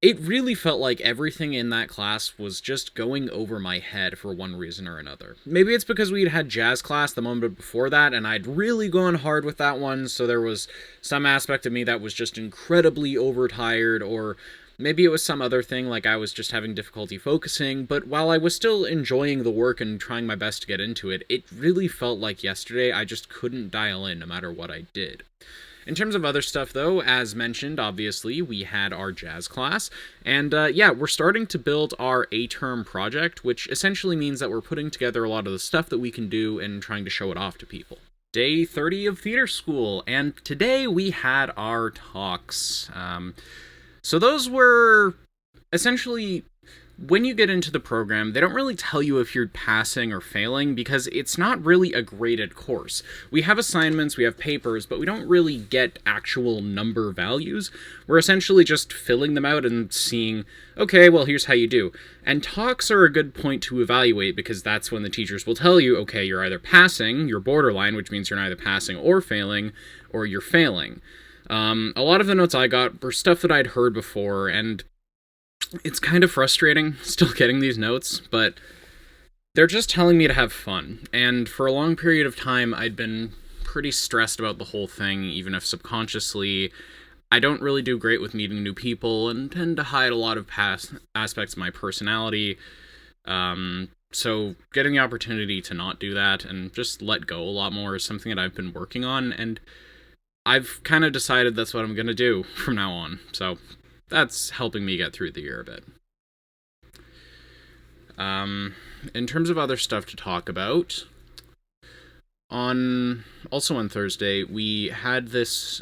A: it really felt like everything in that class was just going over my head for one reason or another. Maybe it's because we'd had jazz class the moment before that, and I'd really gone hard with that one, so there was some aspect of me that was just incredibly overtired, or
B: Maybe it was some other thing, like I was just having difficulty focusing, but while I was still enjoying the work and trying my best to get into it, it really felt like yesterday I just couldn't dial in no matter what I did. In terms of other stuff, though, as mentioned, obviously, we had our jazz class, and yeah, we're starting to build our A-term project, which essentially means that we're putting together a lot of the stuff that we can do and trying to show it off to people. Day 30 of theater school, and today we had our talks. So those were essentially, when you get into the program, they don't really tell you if you're passing or failing because it's not really a graded course. We have assignments, we have papers, but we don't really get actual number values. We're essentially just filling them out and seeing, okay, well, here's how you do. And talks are a good point to evaluate because that's when the teachers will tell you, okay, you're either passing, you're borderline, which means you're neither passing or you're failing. A lot of the notes I got were stuff that I'd heard before, and it's kind of frustrating still getting these notes, but they're just telling me to have fun. And for a long period of time, I'd been pretty stressed about the whole thing, even if subconsciously I don't really do great with meeting new people and tend to hide a lot of past aspects of my personality. So getting the opportunity to not do that and just let go a lot more is something that I've been working on, and I've kind of decided that's what I'm going to do from now on, so that's helping me get through the year a bit. In terms of other stuff to talk about, on Thursday, we had this,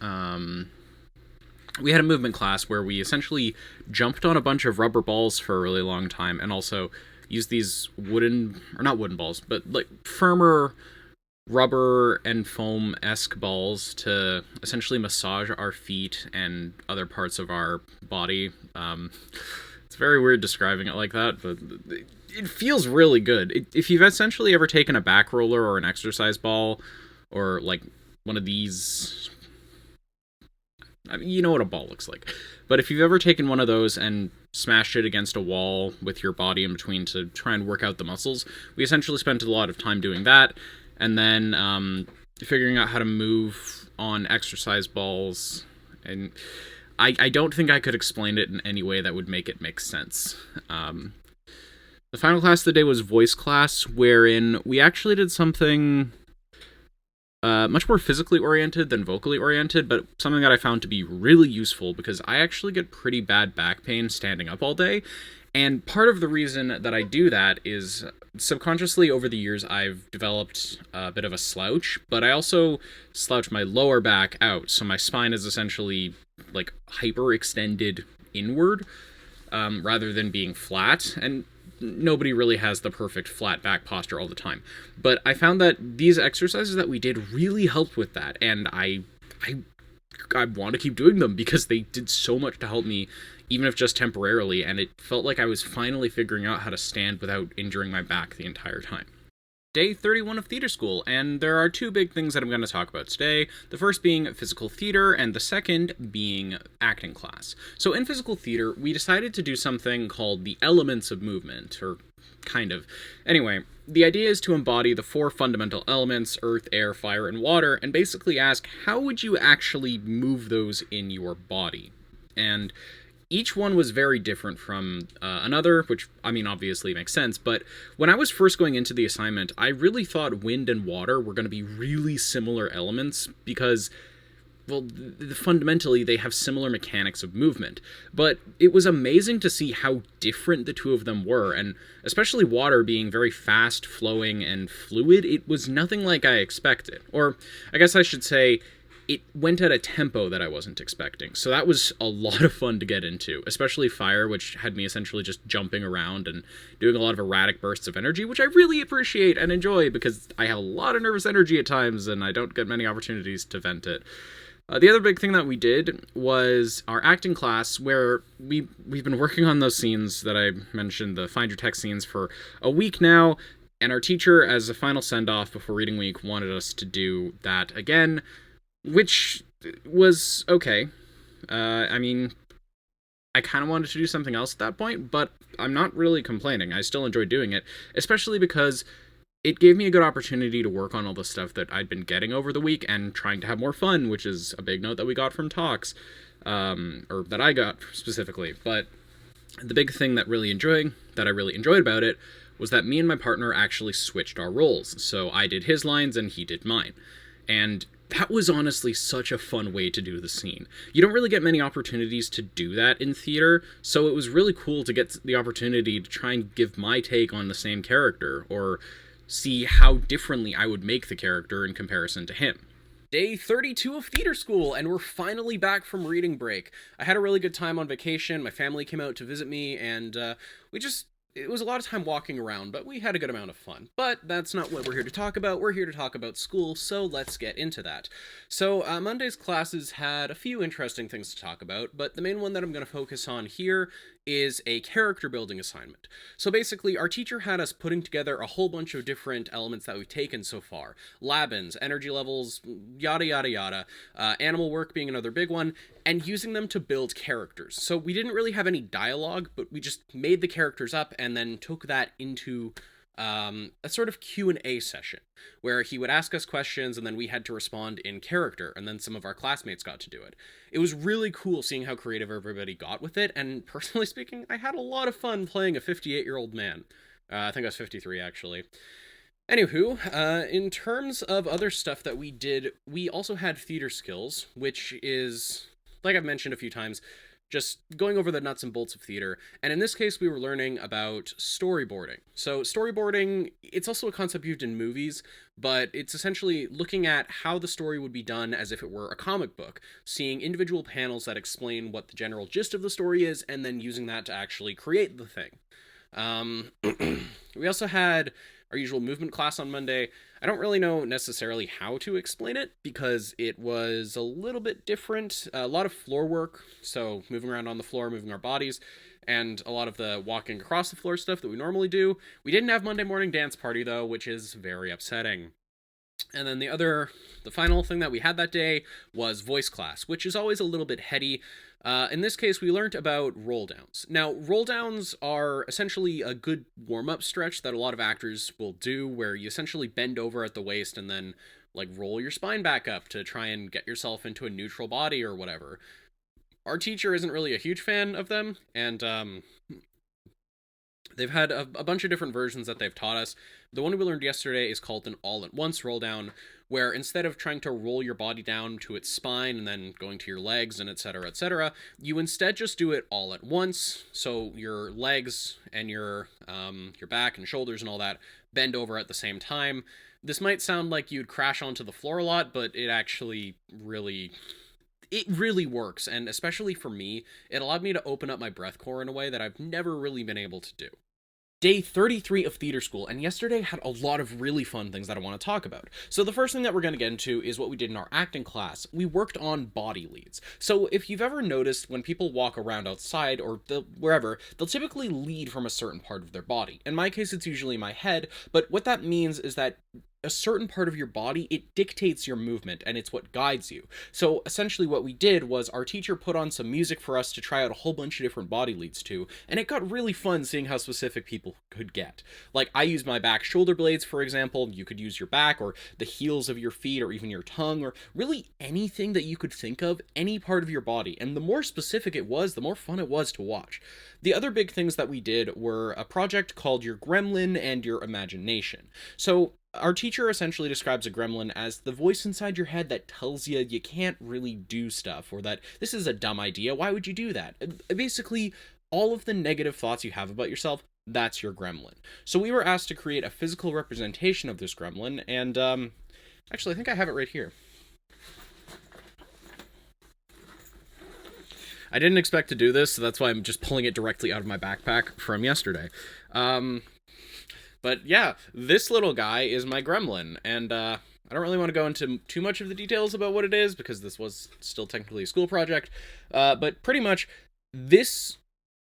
B: we had a movement class where we essentially jumped on a bunch of rubber balls for a really long time, and also used these not wooden balls, but like firmer rubber and foam-esque balls to essentially massage our feet and other parts of our body. It's very weird describing it like that, but it feels really good. If you've essentially ever taken a back roller or an exercise ball, or like one of these, I mean, you know what a ball looks like. But if you've ever taken one of those and smashed it against a wall with your body in between to try and work out the muscles, we essentially spent a lot of time doing that. And then figuring out how to move on exercise balls. And I don't think I could explain it in any way that would make it make sense. The final class of the day was voice class, wherein we actually did something much more physically oriented than vocally oriented, but something that I found to be really useful because I actually get pretty bad back pain standing up all day. And part of the reason that I do that is subconsciously over the years I've developed a bit of a slouch, but I also slouch my lower back out, so my spine is essentially like hyperextended inward rather than being flat, and nobody really has the perfect flat back posture all the time. But I found that these exercises that we did really helped with that, and I want to keep doing them because they did so much to help me, even if just temporarily, and it felt like I was finally figuring out how to stand without injuring my back the entire time. Day 31 of theater school, and there are two big things that I'm going to talk about today. The first being physical theater, and the second being acting class. So in physical theater, we decided to do something called the elements of movement, or kind of. Anyway, the idea is to embody the four fundamental elements, earth, air, fire, and water, and basically ask, how would you actually move those in your body? And each one was very different from another, which, I mean, obviously makes sense, but when I was first going into the assignment, I really thought wind and water were going to be really similar elements because, well, fundamentally, they have similar mechanics of movement. But it was amazing to see how different the two of them were, and especially water being very fast-flowing and fluid, it was nothing like I expected. Or, I guess I should say, it went at a tempo that I wasn't expecting. So that was a lot of fun to get into, especially fire, which had me essentially just jumping around and doing a lot of erratic bursts of energy, which I really appreciate and enjoy because I have a lot of nervous energy at times and I don't get many opportunities to vent it. The other big thing that we did was our acting class, where we've been working on those scenes that I mentioned, the Find Your Text scenes, for a week now, and our teacher, as a final send-off before reading week, wanted us to do that again, which was okay. I mean, I kind of wanted to do something else at that point, but I'm not really complaining. I still enjoyed doing it, especially because it gave me a good opportunity to work on all the stuff that I'd been getting over the week and trying to have more fun, which is a big note that we got from talks.
A: or that I got specifically. But the big thing that I really enjoyed about it was that me and my partner actually switched our roles. So I did his lines and he did mine. And that was honestly such a fun way to do the scene. You don't really get many opportunities to do that in theater, so it was really cool to get the opportunity to try and give my take on the same character, or see how differently I would make the character in comparison to him. Day 32 of theater school, and we're finally back from reading break. I had a really good time on vacation. My family came out to visit me, and it was a lot of time walking around, but we had a good amount of fun. But that's not what we're here to talk about. We're here to talk about school, so let's get into that. So, Monday's classes had a few interesting things to talk about, but the main one that I'm going to focus on here is a character building assignment. So basically, our teacher had us putting together a whole bunch of different elements that we've taken so far. Labins, energy levels, yada yada yada, animal work being another big one, and using them to build characters. So we didn't really have any dialogue, but we just made the characters up and then took that into a sort of Q&A session where he would ask us questions and then we had to respond in character, and then some of our classmates got to do it. It was really cool seeing how creative everybody got with it, and personally speaking, I had a lot of fun playing a 58-year-old man. I think I was 53 actually. Anywho, in terms of other stuff that we did, we also had theater skills, which is, like I've mentioned a few times, just going over the nuts and bolts of theater. And in this case, we were learning about storyboarding. So storyboarding, it's also a concept used in movies, but it's essentially looking at how the story would be done as if it were a comic book, seeing individual panels that explain what the general gist of the story is, and then using that to actually create the thing. We also had our usual movement class on Monday. I don't really know necessarily how to explain it because it was a little bit different. A lot of floor work, so moving around on the floor, moving our bodies, and a lot of the walking across the floor stuff that we normally do. We didn't have Monday morning dance party though, which is very upsetting. And then the final thing that we had that day was voice class, which is always a little bit heady. In this case, we learned about roll downs. Now, roll downs are essentially a good warm-up stretch that a lot of actors will do, where you essentially bend over at the waist and then like roll your spine back up to try and get yourself into a neutral body or whatever. Our teacher isn't really a huge fan of them, and they've had a bunch of different versions that they've taught us. The one we learned yesterday is called an all-at-once roll down, where instead of trying to roll your body down to its spine and then going to your legs and etc., you instead just do it all at once. So your legs and your back and shoulders and all that bend over at the same time. This might sound like you'd crash onto the floor a lot, but it actually really works, and especially for me, it allowed me to open up my breath core in a way that I've never really been able to do. Day 33 of theater school, and yesterday had a lot of really fun things that I want to talk about. So the first thing that we're going to get into is what we did in our acting class. We worked on body leads. So if you've ever noticed when people walk around outside or wherever, they'll typically lead from a certain part of their body. In my case, it's usually my head, but what that means is that a certain part of your body, it dictates your movement, and it's what guides you. So essentially what we did was our teacher put on some music for us to try out a whole bunch of different body leads to, and it got really fun seeing how specific people could get. Like, I used my back shoulder blades, for example. You could use your back, or the heels of your feet, or even your tongue, or really anything that you could think of, any part of your body. And the more specific it was, the more fun it was to watch. The other big things that we did were a project called Your Gremlin and Your Imagination. So our teacher essentially describes a gremlin as the voice inside your head that tells you you can't really do stuff, or that this is a dumb idea, why would you do that? Basically, all of the negative thoughts you have about yourself, that's your gremlin. So we were asked to create a physical representation of this gremlin, and actually I think I have it right here. I didn't expect to do this, so that's why I'm just pulling it directly out of my backpack from yesterday. But yeah, this little guy is my gremlin, and I don't really want to go into too much of the details about what it is, because this was still technically a school project, but pretty much this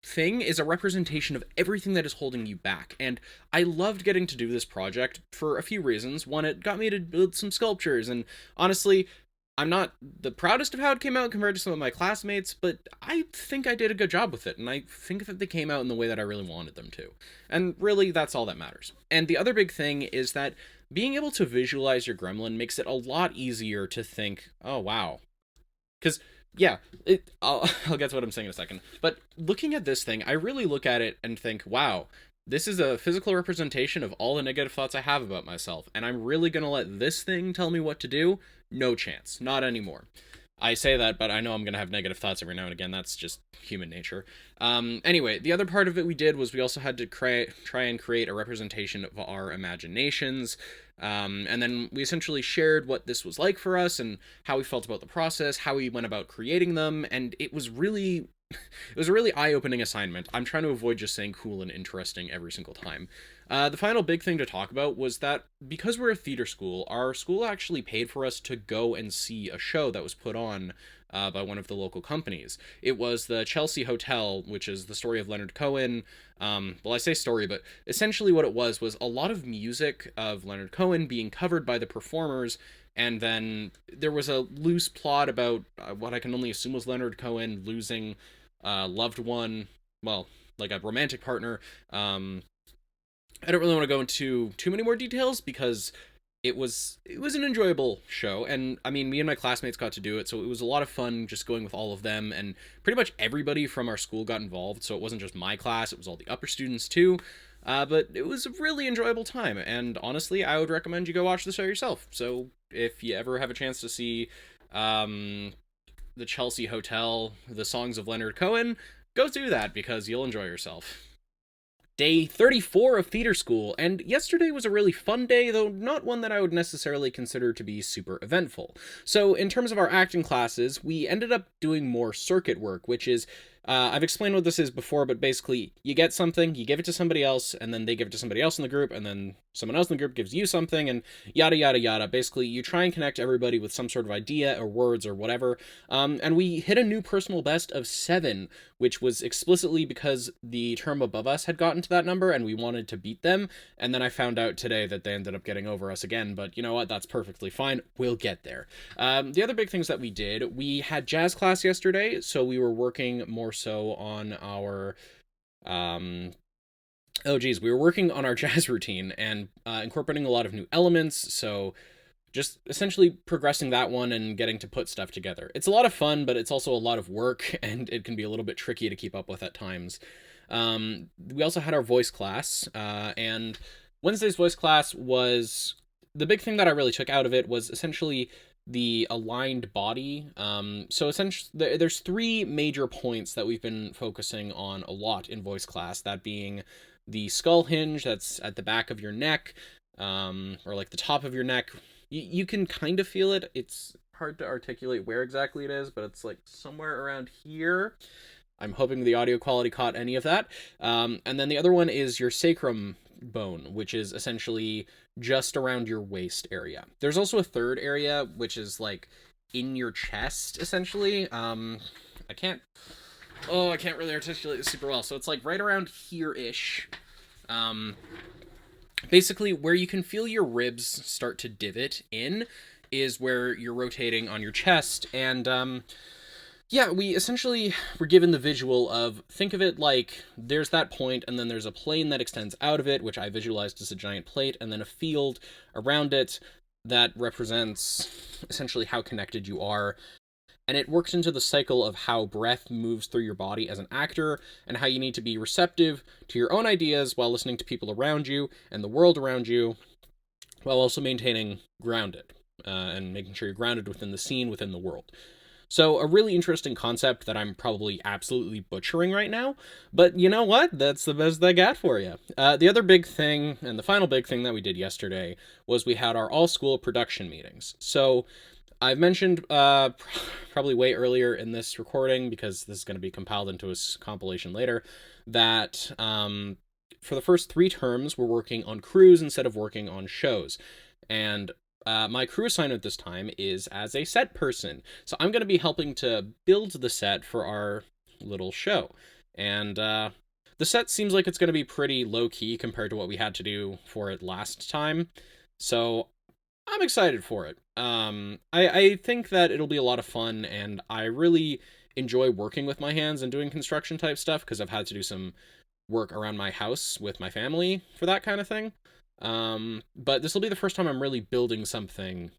A: thing is a representation of everything that is holding you back, and I loved getting to do this project for a few reasons. One, it got me to build some sculptures, and honestly, I'm not the proudest of how it came out compared to some of my classmates, but I think I did a good job with it, and I think that they came out in the way that I really wanted them to. And really, that's all that matters. And the other big thing is that being able to visualize your gremlin makes it a lot easier to think, oh wow. Because
E: yeah, I'll get to what I'm saying in a second. But looking at this thing, I really look at it and think, wow, this is a physical representation of all the negative thoughts I have about myself, and I'm really gonna let this thing tell me what to do? No chance, not anymore. I say that, but I know I'm gonna have negative thoughts every now and again. That's just human nature. Anyway, the other part of it we did was we also had to try and create a representation of our imaginations. And then we essentially shared what this was like for us and how we felt about the process, how we went about creating them, and it was really it was a really eye-opening assignment. I'm trying to avoid just saying cool and interesting every single time. The final big thing to talk about was that because we're a theater school, our school actually paid for us to go and see a show that was put on by one of the local companies. It was the Chelsea Hotel, which is the story of Leonard Cohen. Well, I say story, but essentially what it was a lot of music of Leonard Cohen being covered by the performers, and then there was a loose plot about what I can only assume was Leonard Cohen losing loved one, well, like a romantic partner. I don't really want to go into too many more details because it was an enjoyable show, and I mean, me and my classmates got to do it, so it was a lot of fun just going with all of them, and pretty much everybody from our school got involved. So it wasn't just my class; it was all the upper students too. But it was a really enjoyable time, and honestly, I would recommend you go watch the show yourself. So if you ever have a chance to see um, the Chelsea Hotel, the songs of Leonard Cohen, go do that because you'll enjoy yourself. Day 34 of theater school, and yesterday was a really fun day, though not one that I would necessarily consider to be super eventful. So, in terms of our acting classes, we ended up doing more circuit work, which is I've explained what this is before, but basically, you get something, you give it to somebody else, and then they give it to somebody else in the group, and then someone else in the group gives you something, and yada yada yada. Basically, you try and connect everybody with some sort of idea or words or whatever. And we hit a new personal best of 7, which was explicitly because the term above us had gotten to that number, and we wanted to beat them. And then I found out today that they ended up getting over us again, but you know what? That's perfectly fine. We'll get there. The other big things that we did, we had jazz class yesterday, so we were working more so on our we were working on our jazz routine and incorporating a lot of new elements, so just essentially progressing that one and getting to put stuff together. It's a lot of fun, but it's also a lot of work, and it can be a little bit tricky to keep up with at times. We also had our voice class, and Wednesday's voice class was the big thing that I really took out of it was essentially the aligned body. So essentially, there's 3 major points that we've been focusing on a lot in voice class. That being the skull hinge that's at the back of your neck, or like the top of your neck. You can kind of feel it. It's hard to articulate where exactly it is, but it's like somewhere around here. I'm hoping the audio quality caught any of that. And then the other one is your sacrum bone, which is essentially just around your waist area. There's also a third area, which is like in your chest, essentially. I can't really articulate this super well. So it's like right around here-ish. Basically, where you can feel your ribs start to divot in is where you're rotating on your chest, and we essentially were given the visual of, think of it like there's that point, and then there's a plane that extends out of it, which I visualized as a giant plate, and then a field around it that represents essentially how connected you are. And it works into the cycle of how breath moves through your body as an actor, and how you need to be receptive to your own ideas while listening to people around you and the world around you, while also maintaining grounded, and making sure you're grounded within the scene, within the world. So a really interesting concept that I'm probably absolutely butchering right now, but you know what? That's the best I got for you. The other big thing, and the final big thing that we did yesterday, was we had our all-school production meetings. So I've mentioned probably way earlier in this recording, because this is going to be compiled into a compilation later, that for the first 3 terms we're working on crews instead of working on shows. And my crew assignment this time is as a set person. So I'm going to be helping to build the set for our little show. And the set seems like it's going to be pretty low-key compared to what we had to do for it last time. So I'm excited for it. I think that it'll be a lot of fun, and I really enjoy working with my hands and doing construction type stuff, because I've had to do some work around my house with my family for that kind of thing. But this will be the first time I'm really building something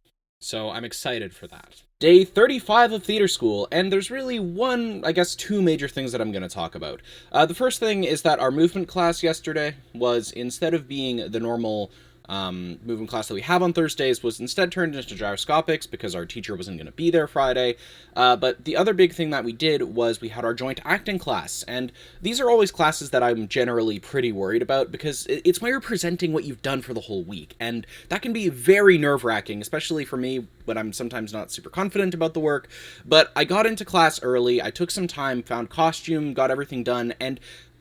E: So I'm excited for that. Day 35 of theater school, and there's really two major things that I'm going to talk about. The first thing is that our movement class yesterday was, instead of being the normal movement class that we have on Thursdays, was instead turned into gyroscopics because our teacher wasn't going to be there Friday. But the other big thing that we did was we had our joint acting class, and these are always classes that I'm generally pretty worried about because it's where you're presenting what you've done for the whole week, and that can be very nerve-wracking, especially for me when I'm sometimes not super confident about the work. But I got into class early, I took some time, found costume, got everything done, and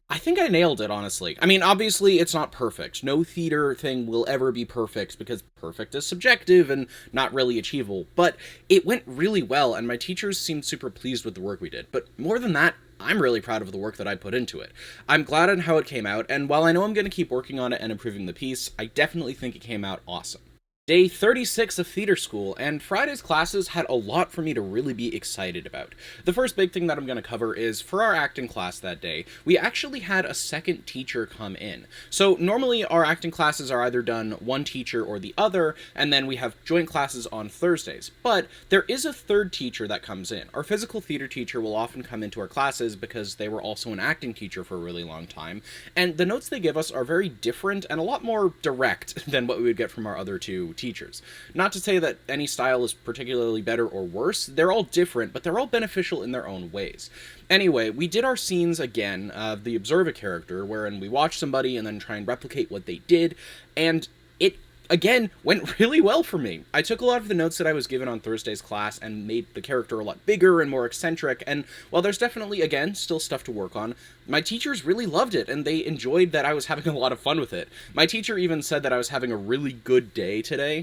E: I think I nailed it, honestly. I mean, obviously, it's not perfect. No theater thing will ever be perfect, because perfect is subjective and not really achievable. But it went really well, and my teachers seemed super pleased with the work we did. But more than that, I'm really proud of the work that I put into it. I'm glad on how it came out, and while I know I'm going to keep working on it and improving the piece, I definitely think it came out awesome. Day 36 of theater school, and Friday's classes had a lot for me to really be excited about. The first big thing that I'm going to cover is, for our acting class that day, we actually had a second teacher come in. So normally our acting classes are either done one teacher or the other, and then we have joint classes on Thursdays. But there is a third teacher that comes in. Our physical theater teacher will often come into our classes because they were also an acting teacher for a really long time, and the notes they give us are very different and a lot more direct than what we would get from our other two teachers. Not to say that any style is particularly better or worse, they're all different, but they're all beneficial in their own ways. Anyway, we did our scenes again of the Observe a character, wherein we watch somebody and then try and replicate what they did, and it again went really well for me. I took a lot of the notes that I was given on Thursday's class and made the character a lot bigger and more eccentric, and while there's definitely, again, still stuff to work on, my teachers really loved it, and they enjoyed that I was having a lot of fun with it. My teacher even said that I was having a really good day today,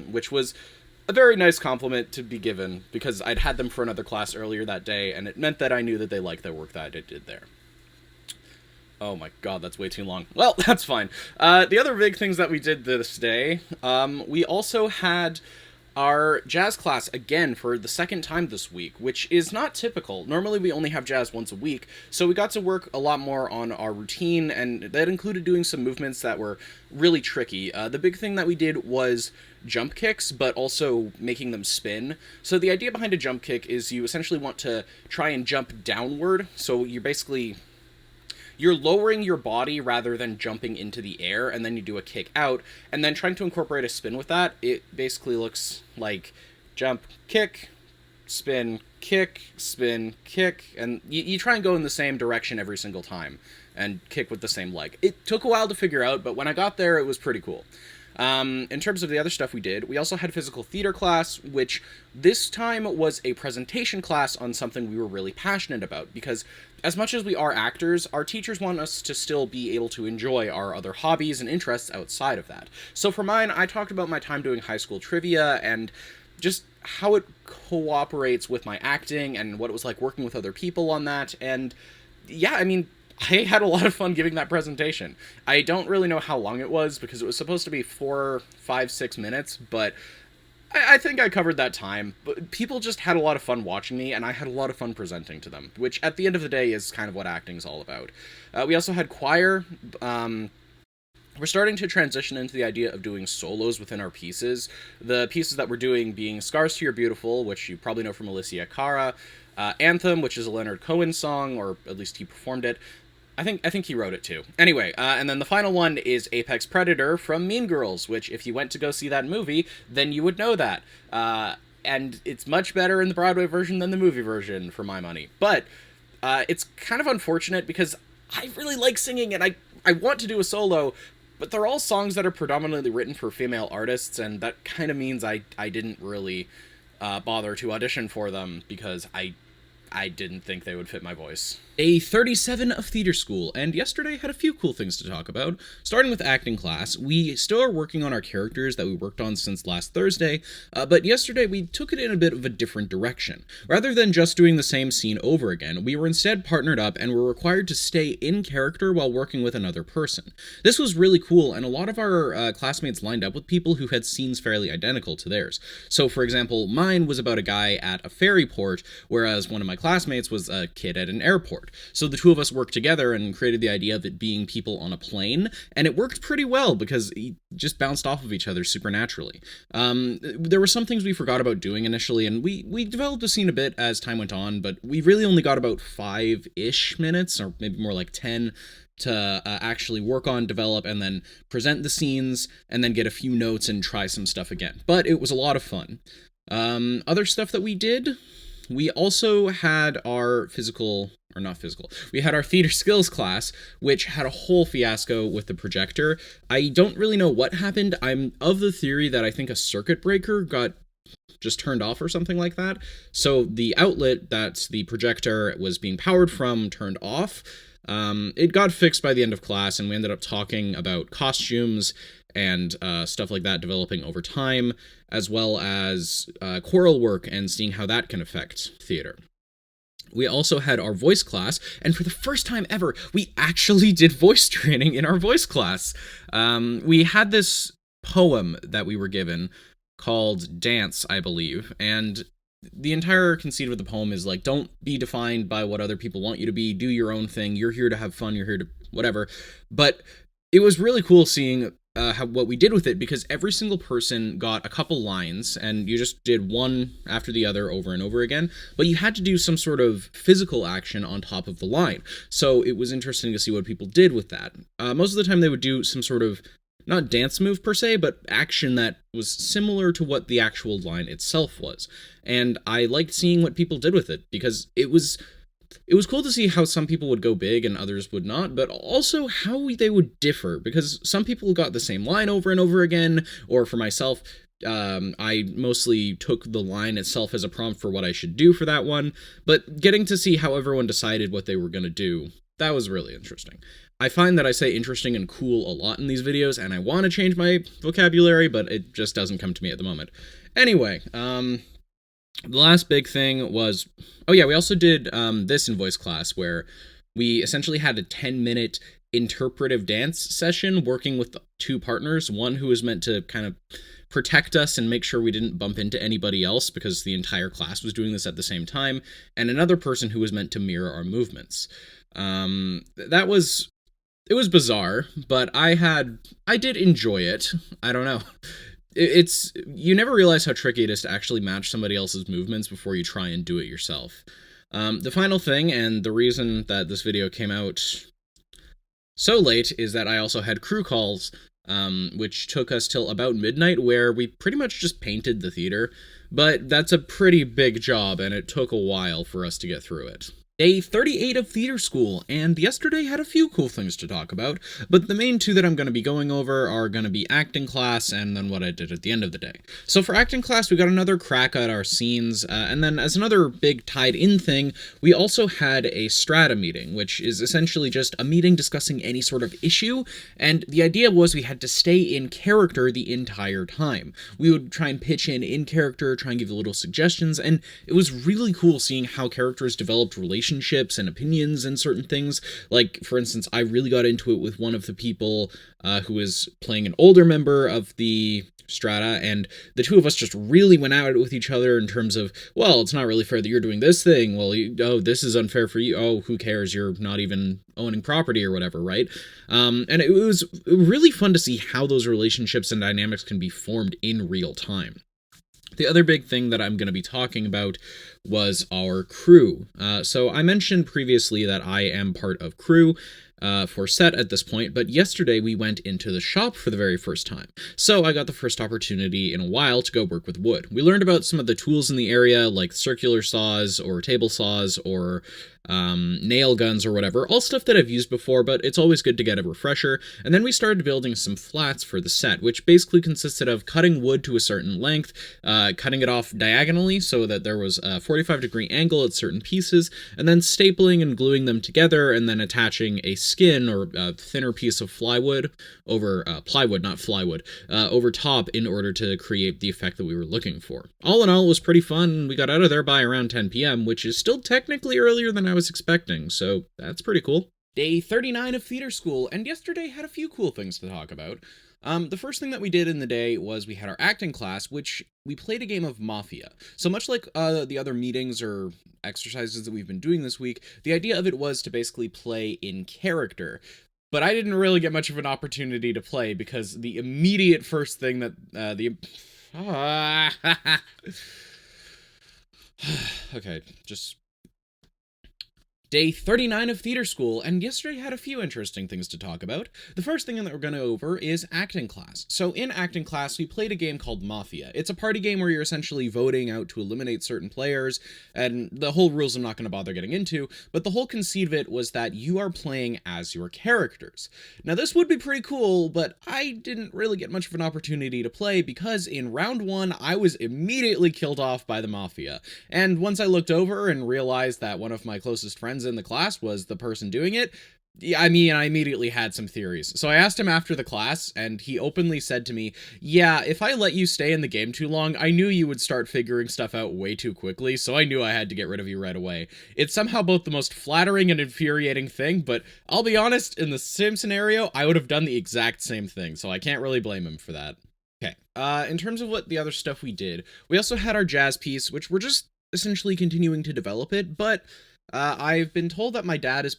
E: which was a very nice compliment to be given, because I'd had them for another class earlier that day, and it meant that I knew that they liked the work that I did there. Oh my god, that's way too long. Well, that's fine. The other big things that we did this day, we also had our jazz class again for the second time this week, which is not typical. Normally we only have jazz once a week, so we got to work a lot more on our routine, and that included doing some movements that were really tricky. The big thing that we did was jump kicks, but also making them spin. So the idea behind a jump kick is you essentially want to try and jump downward, so you're lowering your body rather than jumping into the air, and then you do a kick out, and then trying to incorporate a spin with that. It basically looks like jump, kick, spin, kick, and you try and go in the same direction every single time, and kick with the same leg. It took a while to figure out, but when I got there, it was pretty cool. In terms of the other stuff we did, we also had physical theater class, which this time was a presentation class on something we were really passionate about, because as much as we are actors, our teachers want us to still be able to enjoy our other hobbies and interests outside of that. So for mine, I talked about my time doing high school trivia and just how it cooperates with my acting and what it was like working with other people on that, and yeah, I mean, I had a lot of fun giving that presentation. I don't really know how long it was, because it was supposed to be 4, 5, 6 minutes, but I think I covered that time. But people just had a lot of fun watching me, and I had a lot of fun presenting to them, which at the end of the day is kind of what acting's all about. We also had choir. We're starting to transition into the idea of doing solos within our pieces. The pieces that we're doing being Scars to Your Beautiful, which you probably know from Alicia Cara, Anthem, which is a Leonard Cohen song, or at least he performed it. I think he wrote it too. Anyway, and then the final one is Apex Predator from Mean Girls, which if you went to go see that movie, then you would know that. And it's much better in the Broadway version than the movie version, for my money. But it's kind of unfortunate, because I really like singing, and I want to do a solo, but they're all songs that are predominantly written for female artists, and that kind of means I didn't really bother to audition for them, because I didn't think they would fit my voice. Day 37 of theater school, and yesterday had a few cool things to talk about. Starting with acting class, we still are working on our characters that we worked on since last Thursday, but yesterday we took it in a bit of a different direction. Rather than just doing the same scene over again, we were instead partnered up and were required to stay in character while working with another person. This was really cool, and a lot of our classmates lined up with people who had scenes fairly identical to theirs. So, for example, mine was about a guy at a ferry port, whereas one of my classmates was a kid at an airport. So the two of us worked together and created the idea of it being people on a plane, and it worked pretty well because it just bounced off of each other supernaturally. There were some things we forgot about doing initially, and we developed the scene a bit as time went on, but we really only got about 5-ish minutes, or maybe more like 10, to actually work on, develop, and then present the scenes, and then get a few notes and try some stuff again. But it was a lot of fun. Other stuff that we did, we also had our we had our theater skills class, which had a whole fiasco with the projector. I don't really know what happened. I'm of the theory that I think a circuit breaker got just turned off or something like that. So the outlet that the projector was being powered from turned off. It got fixed by the end of class, and we ended up talking about costumes and stuff like that developing over time, as well as choral work and seeing how that can affect theater. We also had our voice class, and for the first time ever, we actually did voice training in our voice class. We had this poem that we were given called Dance, I believe, and the entire conceit of the poem is like, don't be defined by what other people want you to be, do your own thing, you're here to have fun, you're here to whatever. But it was really cool seeing what we did with it, because every single person got a couple lines, and you just did one after the other over and over again, but you had to do some sort of physical action on top of the line. So it was interesting to see what people did with that. Most of the time they would do some sort of, not dance move per se, but action that was similar to what the actual line itself was. And I liked seeing what people did with it, because it was cool to see how some people would go big and others would not, but also how they would differ, because some people got the same line over and over again, or for myself, I mostly took the line itself as a prompt for what I should do for that one, but getting to see how everyone decided what they were going to do, that was really interesting. I find that I say interesting and cool a lot in these videos, and I want to change my vocabulary, but it just doesn't come to me at the moment. Anyway, the last big thing was, we also did this in voice class, where we essentially had a 10-minute interpretive dance session working with two partners, one who was meant to kind of protect us and make sure we didn't bump into anybody else because the entire class was doing this at the same time, and another person who was meant to mirror our movements. It was bizarre, but I did enjoy it. I don't know. It's you never realize how tricky it is to actually match somebody else's movements before you try and do it yourself. The final thing, and the reason that this video came out so late, is that I also had crew calls, which took us till about midnight, where we pretty much just painted the theater, but that's a pretty big job, and it took a while for us to get through it. Day 38 of theater school, and yesterday had a few cool things to talk about, but the main two that I'm going to be going over are going to be acting class and then what I did at the end of the day. So for acting class, we got another crack at our scenes, and then as another big tied-in thing, we also had a strata meeting, which is essentially just a meeting discussing any sort of issue, and the idea was we had to stay in character the entire time. We would try and pitch in character, try and give little suggestions, and it was really cool seeing how characters developed relationships and opinions and certain things. Like, for instance, I really got into it with one of the people who was playing an older member of the strata, and the two of us just really went at it with each other in terms of, well, it's not really fair that you're doing this thing, well, this is unfair for you, oh, who cares, you're not even owning property or whatever, right? And it was really fun to see how those relationships and dynamics can be formed in real time. The other big thing that I'm going to be talking about was our crew. So I mentioned previously that I am part of crew for set at this point, but yesterday we went into the shop for the very first time. So I got the first opportunity in a while to go work with wood. We learned about some of the tools in the area, like circular saws or table saws or nail guns or whatever, all stuff that I've used before, but it's always good to get a refresher. And then we started building some flats for the set, which basically consisted of cutting wood to a certain length, cutting it off diagonally so that there was a 45-degree angle at certain pieces, and then stapling and gluing them together, and then attaching a skin or a thinner piece of plywood over plywood, not flywood, over top in order to create the effect that we were looking for. All in all, it was pretty fun. We got out of there by around 10 p.m., which is still technically earlier than I was expecting, so that's pretty cool. Day 39 of theater school, and yesterday had a few cool things to talk about. The first thing that we did in the day was we had our acting class, which we played a game of Mafia. So much like the other meetings or exercises that we've been doing this week, the idea of it was to basically play in character. But I didn't really get much of an opportunity to play because the immediate first thing that okay, just Day 39 of theater school, and yesterday had a few interesting things to talk about. The first thing that we're going to go over is acting class. So in acting class, we played a game called Mafia. It's a party game where you're essentially voting out to eliminate certain players, and the whole rules I'm not going to bother getting into, but the whole conceit of it was that you are playing as your characters. Now this would be pretty cool, but I didn't really get much of an opportunity to play because in round 1, I was immediately killed off by the Mafia. And once I looked over and realized that one of my closest friends in the class was the person doing it, I immediately had some theories. So I asked him after the class, and he openly said to me, yeah, if I let you stay in the game too long, I knew you would start figuring stuff out way too quickly, so I knew I had to get rid of you right away. It's somehow both the most flattering and infuriating thing, but I'll be honest, in the same scenario, I would have done the exact same thing, so I can't really blame him for that. Okay, in terms of what the other stuff we did, we also had our jazz piece, which we're just essentially continuing to develop it, but I've been told that my dad is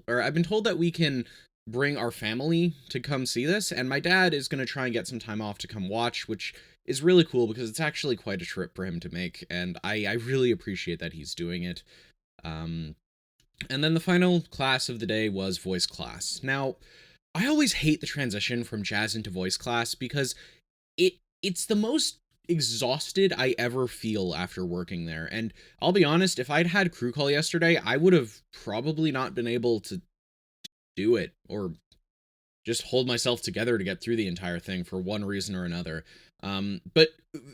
E: I've been told that we can bring our family to come see this, and my dad is going to try and get some time off to come watch, which is really cool because it's actually quite a trip for him to make, and I really appreciate that he's doing it. And then the final class of the day was voice class. Now, I always hate the transition from jazz into voice class because it's the most exhausted I ever feel after working there. And I'll be honest, if I'd had crew call yesterday, I would have probably not been able to do it or just hold myself together to get through the entire thing for one reason or another. But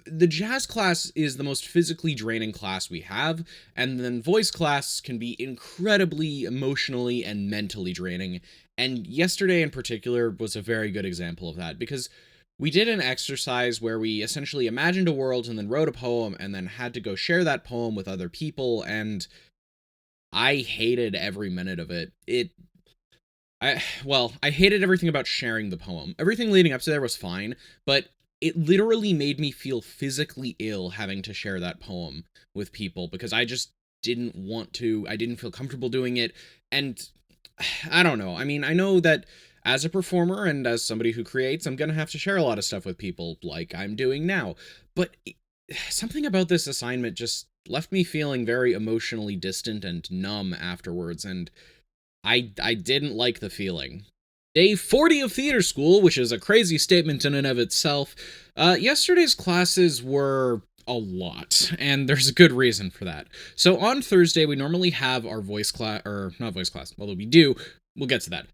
E: the jazz class is the most physically draining class we have, and then voice class can be incredibly emotionally and mentally draining. And yesterday in particular was a very good example of that because we did an exercise where we essentially imagined a world and then wrote a poem and then had to go share that poem with other people, and I hated every minute of it. I hated everything about sharing the poem. Everything leading up to there was fine, but it literally made me feel physically ill having to share that poem with people because I just didn't want to. I didn't feel comfortable doing it, and I don't know. I mean, I know that as a performer and as somebody who creates, I'm going to have to share a lot of stuff with people like I'm doing now. But something about this assignment just left me feeling very emotionally distant and numb afterwards, and I didn't like the feeling. Day 40 of theater school, which is a crazy statement in and of itself. Yesterday's classes were a lot, and there's a good reason for that. So on Thursday, we normally have our voice class, or not voice class, although we do. We'll get to that.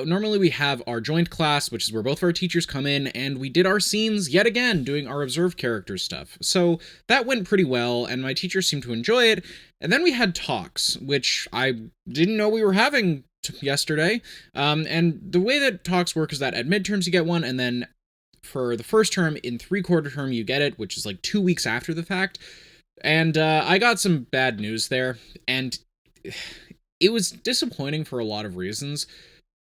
E: Normally we have our joint class, which is where both of our teachers come in, and we did our scenes yet again, doing our observed characters stuff. So that went pretty well, and my teachers seemed to enjoy it. And then we had talks, which I didn't know we were having yesterday. And the way that talks work is that at midterms you get one, and then for the first term, in 3/4 term you get it, which is like 2 weeks after the fact. And I got some bad news there, and it was disappointing for a lot of reasons.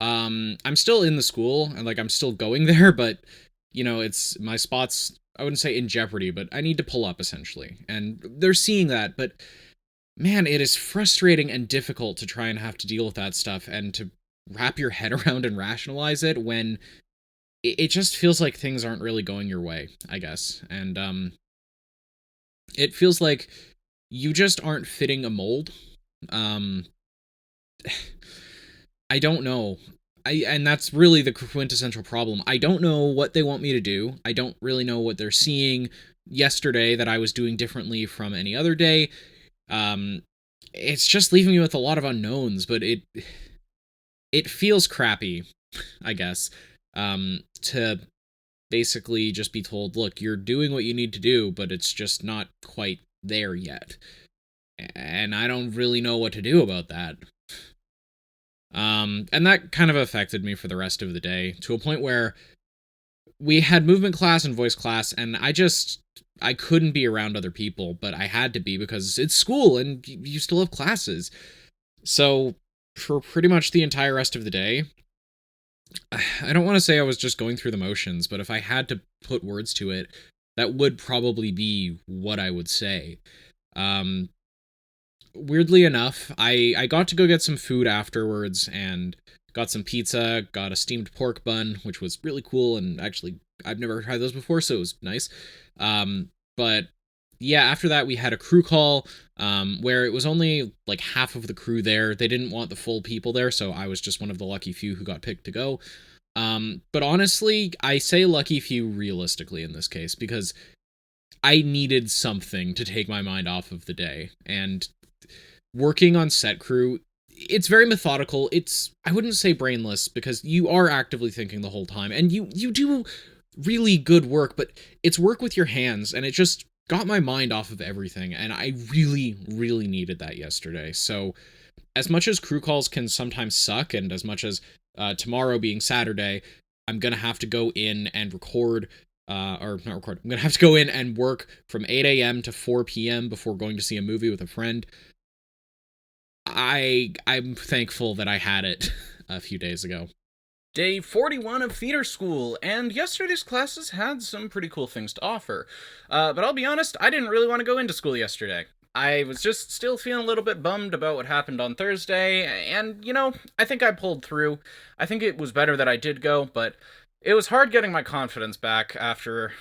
E: I'm still in the school, and I'm still going there, but it's my spot's, I wouldn't say in jeopardy, but I need to pull up essentially. And they're seeing that, but man, it is frustrating and difficult to try and have to deal with that stuff and to wrap your head around and rationalize it when it just feels like things aren't really going your way, I guess. And it feels like you just aren't fitting a mold. I don't know. And that's really the quintessential problem. I don't know what they want me to do. I don't really know what they're seeing yesterday that I was doing differently from any other day. It's just leaving me with a lot of unknowns, but it feels crappy, I guess, to basically just be told, look, you're doing what you need to do, but it's just not quite there yet. And I don't really know what to do about that. And that kind of affected me for the rest of the day, to a point where we had movement class and voice class, and I couldn't be around other people, but I had to be because it's school and you still have classes. So for pretty much the entire rest of the day, I don't want to say I was just going through the motions, but if I had to put words to it, that would probably be what I would say. Um, Weirdly enough, I got to go get some food afterwards and got some pizza, got a steamed pork bun, which was really cool, and actually I've never tried those before, so it was nice. But yeah, after that we had a crew call, where it was only like half of the crew there. They didn't want the full people there, so I was just one of the lucky few who got picked to go. But honestly, I say lucky few realistically in this case, because I needed something to take my mind off of the day, and working on set crew, it's very methodical. It's, I wouldn't say brainless, because you are actively thinking the whole time, and you do really good work, but it's work with your hands, and it just got my mind off of everything, and I really, really needed that yesterday. So as much as crew calls can sometimes suck, and as much as tomorrow being Saturday, I'm gonna have to go in and record, or not record, I'm gonna have to go in and work from 8 a.m. to 4 p.m. before going to see a movie with a friend. I'm thankful that I had it a few days ago.
A: Day 41 of theater school, and yesterday's classes had some pretty cool things to offer. But I'll be honest, I didn't really want to go into school yesterday. I was just still feeling a little bit bummed about what happened on Thursday, and, I think I pulled through. I think it was better that I did go, but it was hard getting my confidence back after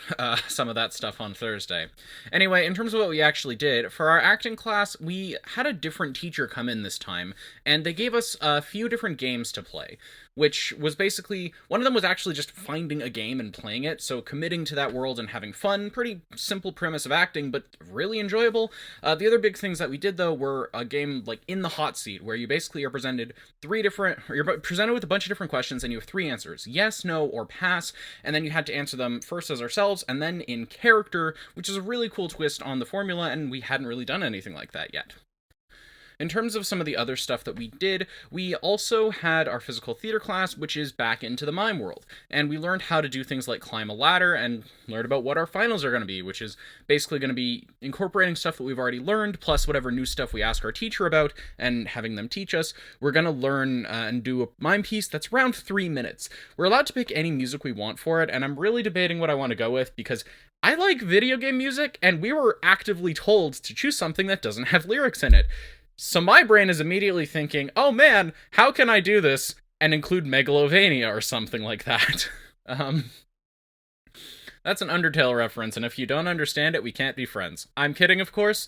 A: some of that stuff on Thursday. Anyway, in terms of what we actually did, for our acting class, we had a different teacher come in this time, and they gave us a few different games to play, which was basically, one of them was actually just finding a game and playing it, so committing to that world and having fun. Pretty simple premise of acting, but really enjoyable. The other big things that we did, though, were a game like In the Hot Seat, where you basically are presented you're presented with a bunch of different questions, and you have three answers: yes, no, or pass, and then you had to answer them first as ourselves, and then in character, which is a really cool twist on the formula, and we hadn't really done anything like that yet. In terms of some of the other stuff that we did, we also had our physical theater class, which is back into the mime world, and we learned how to do things like climb a ladder, and learned about what our finals are going to be, which is basically going to be incorporating stuff that we've already learned, plus whatever new stuff we ask our teacher about, and having them teach us. We're going to learn and do a mime piece that's around 3 minutes. We're allowed to pick any music we want for it, and I'm really debating what I want to go with, because I like video game music, and we were actively told to choose something that doesn't have lyrics in it. So my brain is immediately thinking, oh man, how can I do this and include Megalovania or something like that? That's an Undertale reference, and if you don't understand it, we can't be friends. I'm kidding, of course,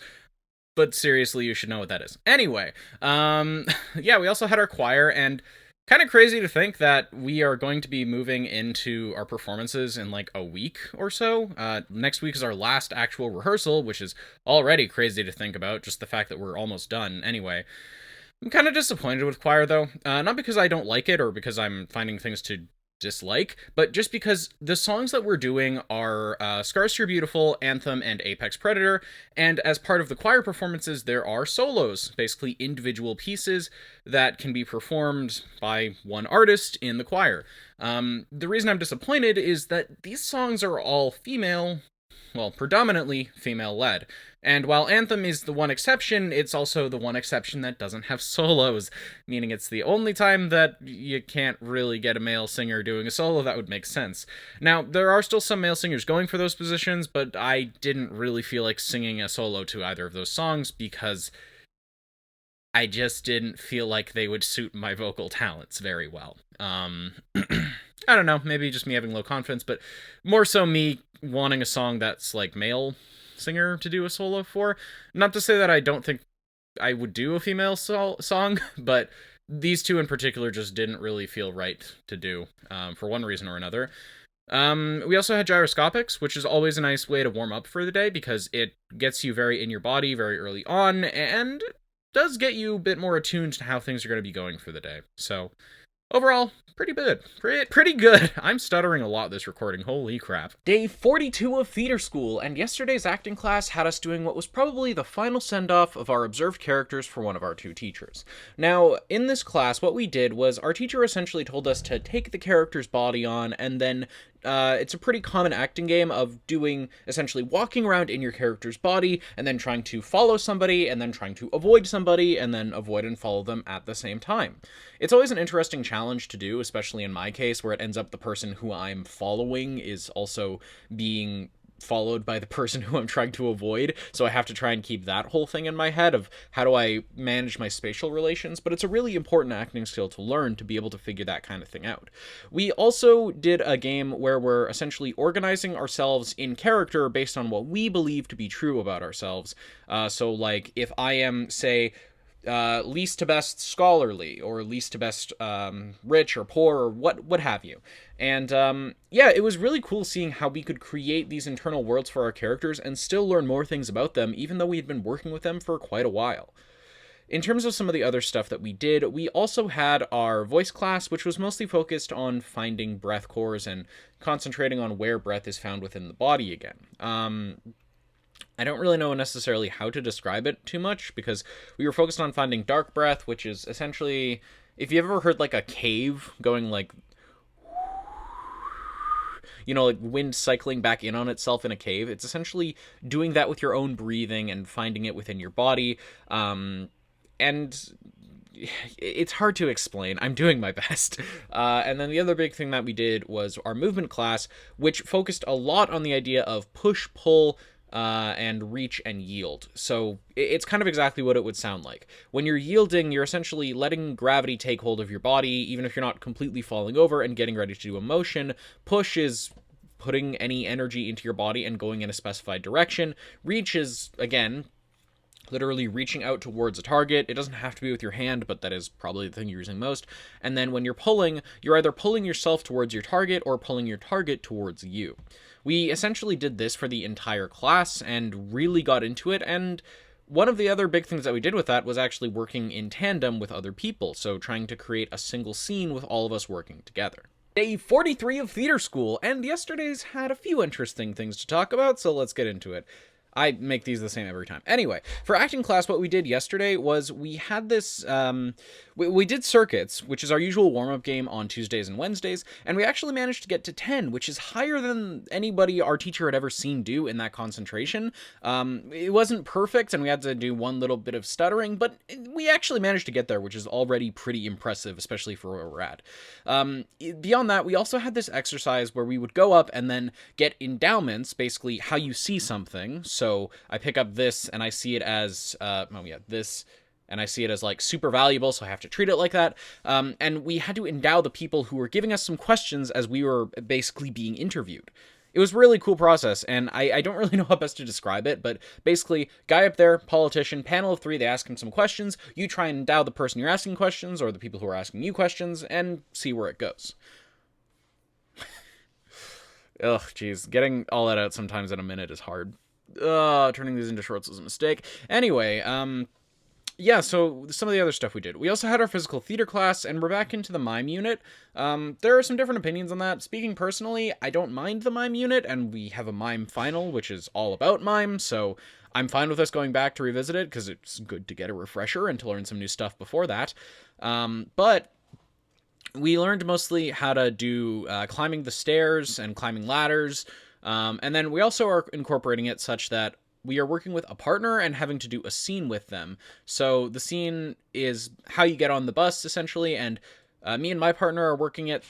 A: but seriously, you should know what that is. Anyway, yeah, we also had our choir, and kind of crazy to think that we are going to be moving into our performances in like a week or so. Next week is our last actual rehearsal, which is already crazy to think about, just the fact that we're almost done. Anyway, I'm kind of disappointed with choir, though. Not because I don't like it or because I'm finding things to dislike, but just because the songs that we're doing are Scars to Your Beautiful, Anthem, and Apex Predator, and as part of the choir performances, there are solos, basically individual pieces that can be performed by one artist in the choir. The reason I'm disappointed is that these songs are all female, well, predominantly female-led. And while Anthem is the one exception, it's also the one exception that doesn't have solos, meaning it's the only time that you can't really get a male singer doing a solo that would make sense. Now, there are still some male singers going for those positions, but I didn't really feel like singing a solo to either of those songs because I just didn't feel like they would suit my vocal talents very well. I don't know, maybe just me having low confidence, but more so me wanting a song that's like male singer to do a solo for. Not to say that I don't think I would do a female song, but these two in particular just didn't really feel right to do, for one reason or another. We also had gyroscopics, which is always a nice way to warm up for the day because it gets you very in your body very early on and does get you a bit more attuned to how things are going to be going for the day. So overall, pretty good. Pretty good. I'm stuttering a lot this recording. Holy crap. Day 42 of theater school, and yesterday's acting class had us doing what was probably the final send-off of our observed characters for one of our two teachers. Now, in this class, what we did was our teacher essentially told us to take the character's body on and then it's a pretty common acting game of doing, essentially walking around in your character's body, and then trying to follow somebody, and then trying to avoid somebody, and then avoid and follow them at the same time. It's always an interesting challenge challenge to do, especially in my case, where it ends up the person who I'm following is also being followed by the person who I'm trying to avoid, so I have to try and keep that whole thing in my head of how do I manage my spatial relations, but it's a really important acting skill to learn to be able to figure that kind of thing out. We also did a game where we're essentially organizing ourselves in character based on what we believe to be true about ourselves. So like if I am, say, least to best scholarly, or least to best rich or poor, or what have you. And yeah, it was really cool seeing how we could create these internal worlds for our characters and still learn more things about them, even though we had been working with them for quite a while. In terms of some of the other stuff that we did, we also had our voice class, which was mostly focused on finding breath cores and concentrating on where breath is found within the body again. I don't really know necessarily how to describe it too much, because we were focused on finding dark breath, which is essentially, if you've ever heard like a cave going like, you know, like wind cycling back in on itself in a cave, it's essentially doing that with your own breathing and finding it within your body. And it's hard to explain. I'm doing my best. And then the other big thing that we did was our movement class, which focused a lot on the idea of push, pull, and reach and yield. So it's kind of exactly what it would sound like. When you're yielding, you're essentially letting gravity take hold of your body, even if you're not completely falling over and getting ready to do a motion. Push is putting any energy into your body and going in a specified direction. Reach is, again, literally reaching out towards a target. It doesn't have to be with your hand, but that is probably the thing you're using most. And then when you're pulling, you're either pulling yourself towards your target or pulling your target towards you. We essentially did this for the entire class and really got into it, and one of the other big things that we did with that was actually working in tandem with other people, so trying to create a single scene with all of us working together. Day 43 of theater school, and yesterday's had a few interesting things to talk about, so let's get into it. I make these the same every time. Anyway, for acting class, what we did yesterday was we had this, we did circuits, which is our usual warm-up game on Tuesdays and Wednesdays, and we actually managed to get to 10, which is higher than anybody our teacher had ever seen do in that concentration. It wasn't perfect, and we had to do one little bit of stuttering, but we actually managed to get there, which is already pretty impressive, especially for where we're at. Beyond that, we also had this exercise where we would go up and then get endowments, basically how you see something. So I pick up this and I see it as, this, and I see it as like super valuable, so I have to treat it like that. And we had to endow the people who were giving us some questions as we were basically being interviewed. It was a really cool process, and I don't really know how best to describe it, but basically, guy up there, politician, panel of 3, they ask him some questions, you try and endow the person you're asking questions, or the people who are asking you questions, and see where it goes. Ugh, jeez, getting all that out sometimes in a minute is hard. Turning these into shorts was a mistake. Anyway, yeah, so some of the other stuff we did. We also had our physical theater class, and we're back into the mime unit. There are some different opinions on that. Speaking personally, I don't mind the mime unit, and we have a mime final, which is all about mime, so I'm fine with us going back to revisit it, because it's good to get a refresher and to learn some new stuff before that. But we learned mostly how to do climbing the stairs and climbing ladders, and then we also are incorporating it such that we are working with a partner and having to do a scene with them. So the scene is how you get on the bus, essentially, and me and my partner are working it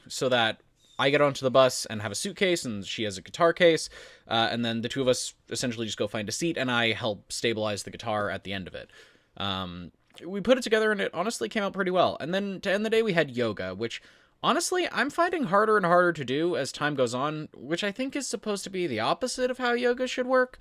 A: so that I get onto the bus and have a suitcase, and she has a guitar case, and then the two of us essentially just go find a seat, and I help stabilize the guitar at the end of it. We put it together, and it honestly came out pretty well. And then to end the day, we had yoga, which honestly, I'm finding harder and harder to do as time goes on, which I think is supposed to be the opposite of how yoga should work.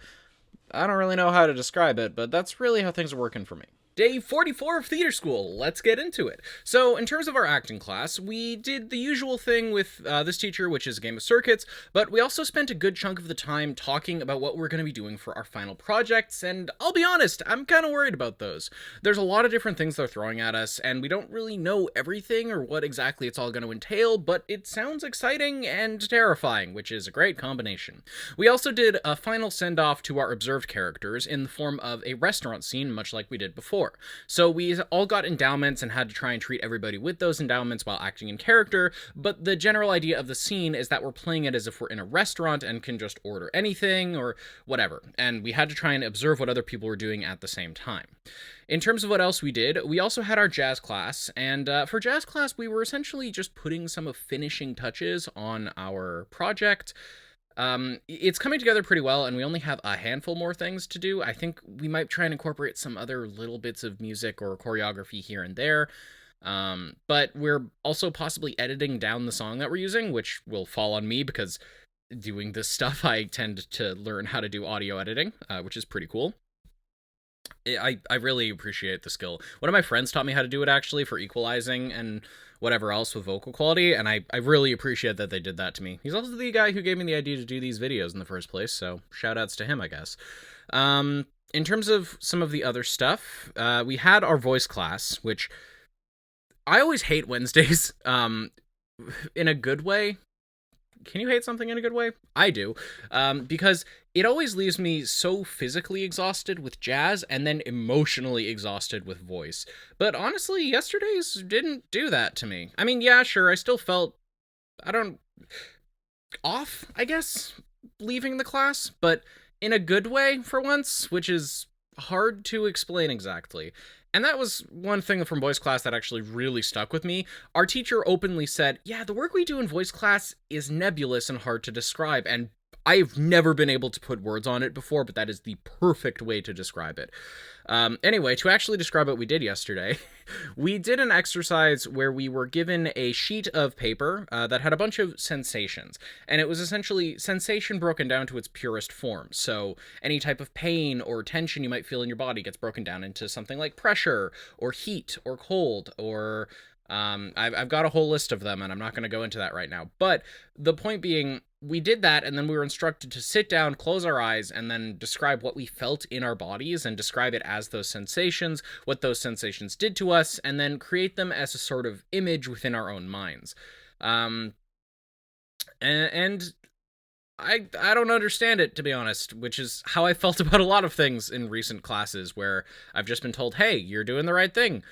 A: I don't really know how to describe it, but that's really how things are working for me. Day 44 of theater school. Let's get into it. So, in terms of our acting class, we did the usual thing with this teacher, which is a game of circuits, but we also spent a good chunk of the time talking about what we're going to be doing for our final projects, and I'll be honest, I'm kind of worried about those. There's a lot of different things they're throwing at us, and we don't really know everything or what exactly it's all going to entail, but it sounds exciting and terrifying, which is a great combination. We also did a final send-off to our observed characters in the form of a restaurant scene, much like we did before.
E: before. So we all got endowments and had to try and treat everybody with those endowments while acting in character, but the general idea of the scene is that we're playing it as if we're in a restaurant and can just order anything or whatever, and we had to try and observe what other people were doing at the same time. In terms of what else we did, we also had our jazz class, and for jazz class, we were essentially just putting some of finishing touches on our project. It's coming together pretty well, and we only have a handful more things to do. I think we might try and incorporate some other little bits of music or choreography here and there. But we're also possibly editing down the song that we're using, which will fall on me because doing this stuff, I tend to learn how to do audio editing, which is pretty cool. I really appreciate the skill. One of my friends taught me how to do it, actually, for equalizing and whatever else with vocal quality, and I really appreciate that they did that to me. He's also the guy who gave me the idea to do these videos in the first place, so shoutouts to him, I guess. In terms of some of the other stuff, we had our voice class, which I always hate Wednesdays, in a good way. Can you hate something in a good way? I do, because it always leaves me so physically exhausted with jazz and then emotionally exhausted with voice. But honestly, yesterday's didn't do that to me. I mean, yeah, sure, I still felt, off, I guess, leaving the class, but in a good way for once, which is hard to explain exactly. And that was one thing from voice class that actually really stuck with me. Our teacher openly said, yeah, the work we do in voice class is nebulous and hard to describe, and I've never been able to put words on it before, but that is the perfect way to describe it. Anyway, to actually describe what we did yesterday, we did an exercise where we were given a sheet of paper that had a bunch of sensations, and it was essentially sensation broken down to its purest form. So any type of pain or tension you might feel in your body gets broken down into something like pressure or heat or cold or I've got a whole list of them, and I'm not going to go into that right now. But the point being, we did that, and then we were instructed to sit down, close our eyes, and then describe what we felt in our bodies, and describe it as those sensations, what those sensations did to us, and then create them as a sort of image within our own minds. And I don't understand it, to be honest, which is how I felt about a lot of things in recent classes, where I've just been told, hey, you're doing the right thing.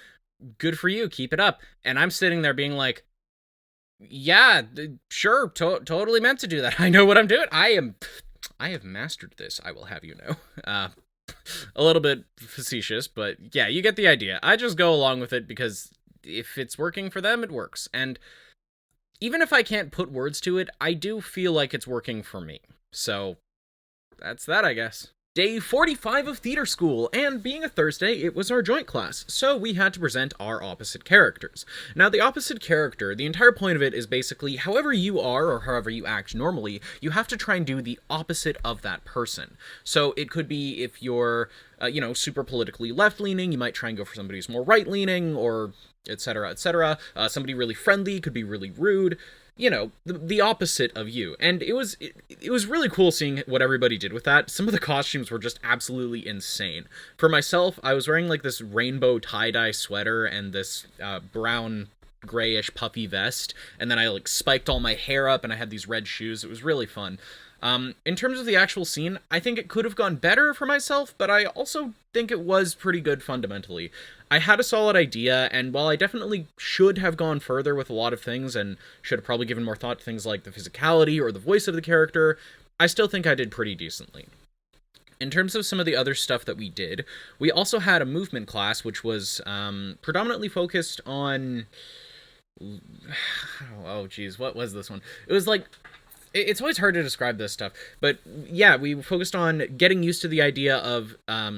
E: Good for you, keep it up. And I'm sitting there being like, yeah, sure, totally meant to do that. I know what I'm doing. I have mastered this, I will have you know. A little bit facetious, but yeah, you get the idea. I just go along with it because if it's working for them, it works. And even if I can't put words to it, I do feel like it's working for me. So that's that, I guess. Day 45 of theater school, and being a Thursday, it was our joint class, so we had to present our opposite characters. Now, the opposite character, the entire point of it is basically, however you are, or however you act normally, you have to try and do the opposite of that person. So it could be if you're, super politically left-leaning, you might try and go for somebody who's more right-leaning, or etc., etc. Somebody really friendly could be really rude. The opposite of you. And it was really cool seeing what everybody did with that. Some of the costumes were just absolutely insane. For myself, I was wearing like this rainbow tie-dye sweater and this brown grayish puffy vest, and then I like spiked all my hair up and I had these red shoes. It was really fun. In terms of the actual scene, I think it could have gone better for myself, but I also think it was pretty good fundamentally. I had a solid idea, and while I definitely should have gone further with a lot of things, and should have probably given more thought to things like the physicality or the voice of the character, I still think I did pretty decently. In terms of some of the other stuff that we did, we also had a movement class, which was predominantly focused on... Oh, geez, what was this one? It was like... It's always hard to describe this stuff, but yeah, we focused on getting used to the idea of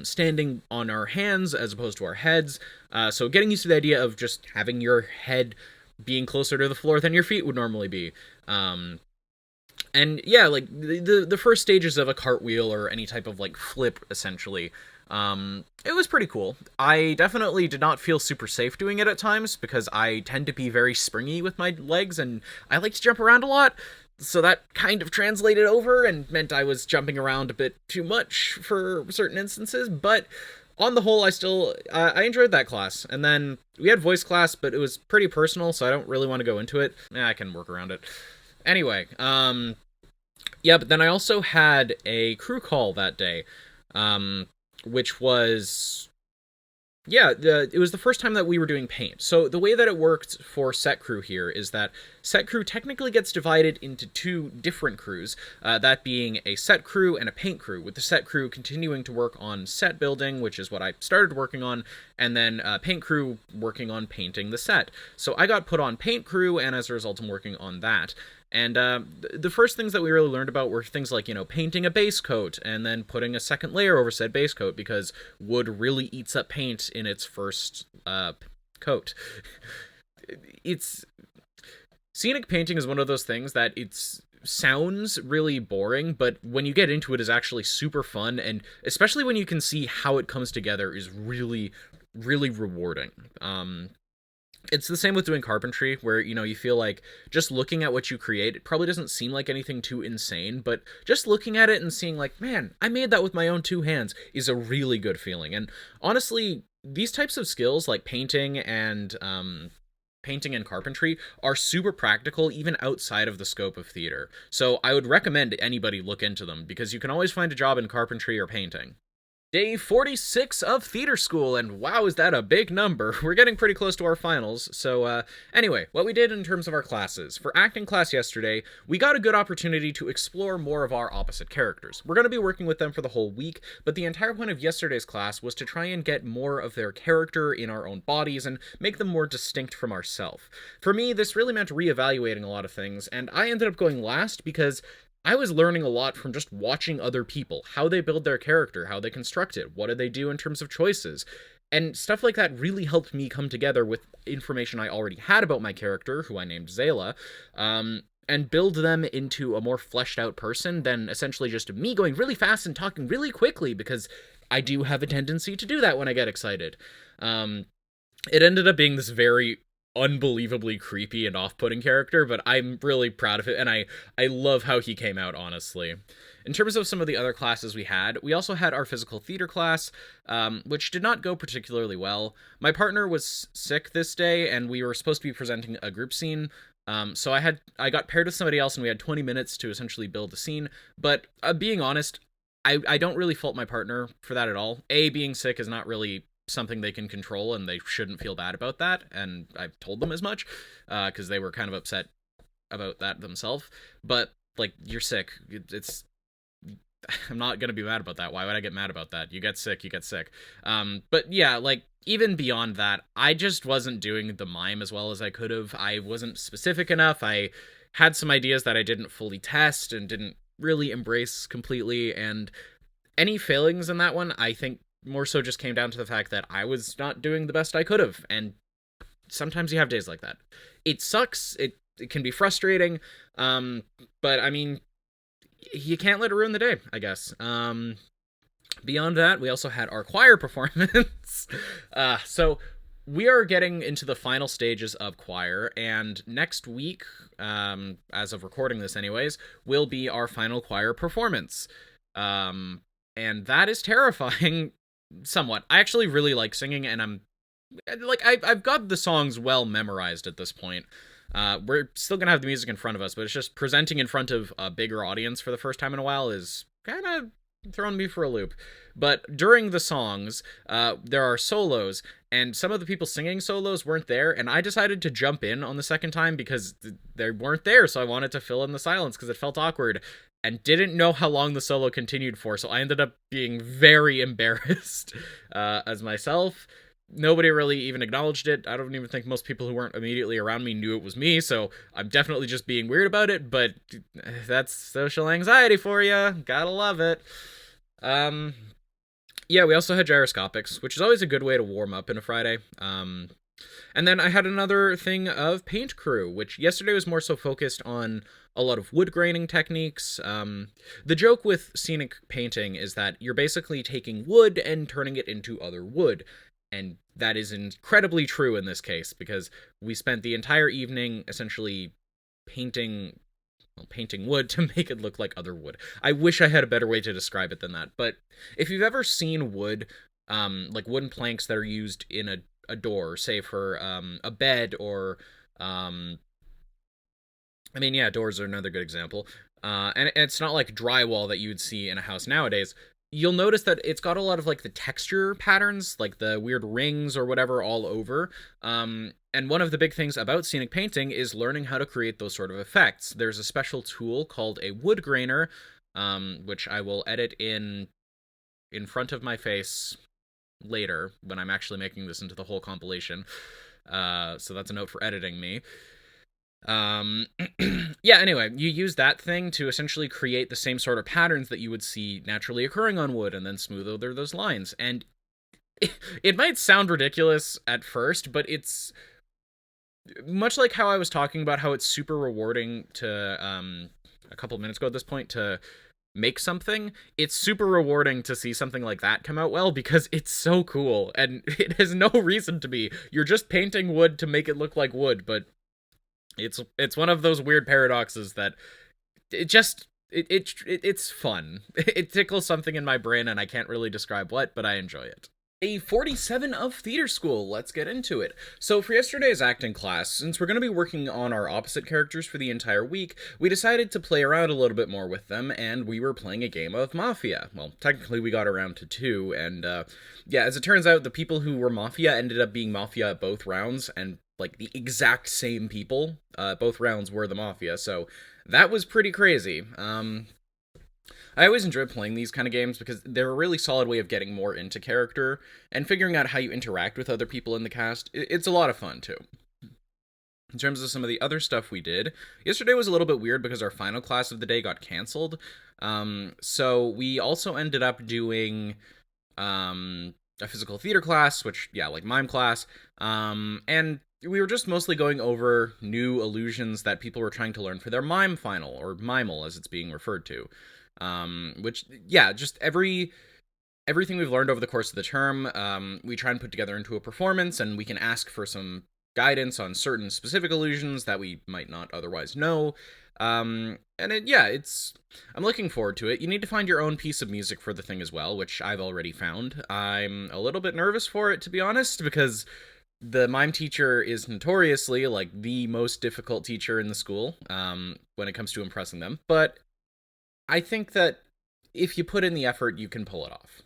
E: standing on our hands as opposed to our heads. So getting used to the idea of just having your head being closer to the floor than your feet would normally be. And yeah, like the first stages of a cartwheel or any type of like flip, essentially. It was pretty cool. I definitely did not feel super safe doing it at times because I tend to be very springy with my legs and I like to jump around a lot. So that kind of translated over and meant I was jumping around a bit too much for certain instances, but on the whole, I enjoyed that class. And then we had voice class, but it was pretty personal, so I don't really want to go into it. I can work around it. Anyway, yeah, but then I also had a crew call that day, which was Yeah, it was the first time that we were doing paint. So the way that it worked for set crew here is that set crew technically gets divided into two different crews, that being a set crew and a paint crew, with the set crew continuing to work on set building, which is what I started working on, and then paint crew working on painting the set. So I got put on paint crew, and as a result, I'm working on that. And the first things that we really learned about were things like, painting a base coat and then putting a second layer over said base coat because wood really eats up paint in its first coat. It's scenic painting is one of those things that it's sounds really boring, but when you get into it is actually super fun, and especially when you can see how it comes together is really, really rewarding. It's the same with doing carpentry, where, you feel like just looking at what you create, it probably doesn't seem like anything too insane, but just looking at it and seeing like, man, I made that with my own two hands is a really good feeling. And honestly, these types of skills like painting and carpentry are super practical even outside of the scope of theater. So I would recommend anybody look into them because you can always find a job in carpentry or painting. Day 46 of theater school, and wow, is that a big number. We're getting pretty close to our finals. So anyway, what we did in terms of our classes. For acting class yesterday, we got a good opportunity to explore more of our opposite characters. We're going to be working with them for the whole week, but the entire point of yesterday's class was to try and get more of their character in our own bodies and make them more distinct from ourselves. For me, this really meant reevaluating a lot of things, and I ended up going last because I was learning a lot from just watching other people, how they build their character, how they construct it, what do they do in terms of choices. And stuff like that really helped me come together with information I already had about my character, who I named Zayla, and build them into a more fleshed out person than essentially just me going really fast and talking really quickly, because I do have a tendency to do that when I get excited. It ended up being this very unbelievably creepy and off-putting character, but I'm really proud of it, and I love how he came out, honestly. In terms of some of the other classes we also had our physical theater class, which did not go particularly well. My partner was sick this day, and we were supposed to be presenting a group scene, so I got paired with somebody else, and we had 20 minutes to essentially build a scene, but being honest, I don't really fault my partner for that at all. Being sick is not really something they can control, and they shouldn't feel bad about that, and I've told them as much because they were kind of upset about that themselves. But like, you're sick, it's I'm not gonna be mad about that. Why would I get mad about that? You get sick, you get sick. But yeah, like, even beyond that, I just wasn't doing the mime as well as I could have. I wasn't specific enough. I had some ideas that I didn't fully test and didn't really embrace completely, and any failings in that one, I think, more so just came down to the fact that I was not doing the best I could have, and sometimes you have days like that. It sucks, it can be frustrating, but I mean, you can't let it ruin the day, I guess. Beyond that, we also had our choir performance. So we are getting into the final stages of choir, and next week, as of recording this anyways, will be our final choir performance. And that is terrifying. Somewhat. I actually really like singing, and I've got the songs well memorized at this point. We're still gonna have the music in front of us, but it's just presenting in front of a bigger audience for the first time in a while is kind of throwing me for a loop. But during the songs, there are solos, and some of the people singing solos weren't there, and I decided to jump in on the second time because they weren't there, so I wanted to fill in the silence because it felt awkward, and didn't know how long the solo continued for, so I ended up being very embarrassed as myself. Nobody really even acknowledged it. I don't even think most people who weren't immediately around me knew it was me, so I'm definitely just being weird about it, but that's social anxiety for you. Gotta love it. Yeah, we also had gyroscopics, which is always a good way to warm up in a Friday. And then I had another thing of paint crew, which yesterday was more so focused on a lot of wood graining techniques. The joke with scenic painting is that you're basically taking wood and turning it into other wood. And that is incredibly true in this case, because we spent the entire evening essentially painting wood to make it look like other wood. I wish I had a better way to describe it than that, but if you've ever seen wood, like wooden planks that are used in a door, say for a bed, or I mean, yeah, doors are another good example. And it's not like drywall that you would see in a house nowadays. you'll notice that it's got a lot of like the texture patterns, like the weird rings or whatever all over. And one of the big things about scenic painting is learning how to create those sort of effects. There's a special tool called a wood grainer, which I will edit in front of my face later when I'm actually making this into the whole compilation. So that's a note for editing me. Yeah, anyway, you use that thing to essentially create the same sort of patterns that you would see naturally occurring on wood and then smooth over those lines. And it might sound ridiculous at first, but it's much like how I was talking about how it's super rewarding to, a couple minutes ago at this point, to make something. It's super rewarding to see something like that come out well because it's so cool and it has no reason to be. You're just painting wood to make it look like wood, but it's one of those weird paradoxes that it's fun. It tickles something in my brain and I can't really describe what, but I enjoy it. Day 47 of theater school. Let's get into it. So for yesterday's acting class, since we're going to be working on our opposite characters for the entire week, we decided to play around a little bit more with them, and we were playing a game of Mafia. Well, technically we got around to 2, and yeah, as it turns out, the people who were Mafia ended up being Mafia at both rounds, and like the exact same people. Both rounds were the Mafia, so that was pretty crazy. I always enjoy playing these kind of games because they're a really solid way of getting more into character and figuring out how you interact with other people in the cast. It's a lot of fun, too. In terms of some of the other stuff we did, yesterday was a little bit weird because our final class of the day got canceled. So we also ended up doing a physical theater class, which, yeah, like mime class, and we were just mostly going over new illusions that people were trying to learn for their mime final, or mimal as it's being referred to. Which, yeah, just everything we've learned over the course of the term, we try and put together into a performance, and we can ask for some guidance on certain specific illusions that we might not otherwise know. And I'm looking forward to it. You need to find your own piece of music for the thing as well, which I've already found. I'm a little bit nervous for it, to be honest, because the mime teacher is notoriously, like, the most difficult teacher in the school, when it comes to impressing them, but I think that if you put in the effort, you can pull it off.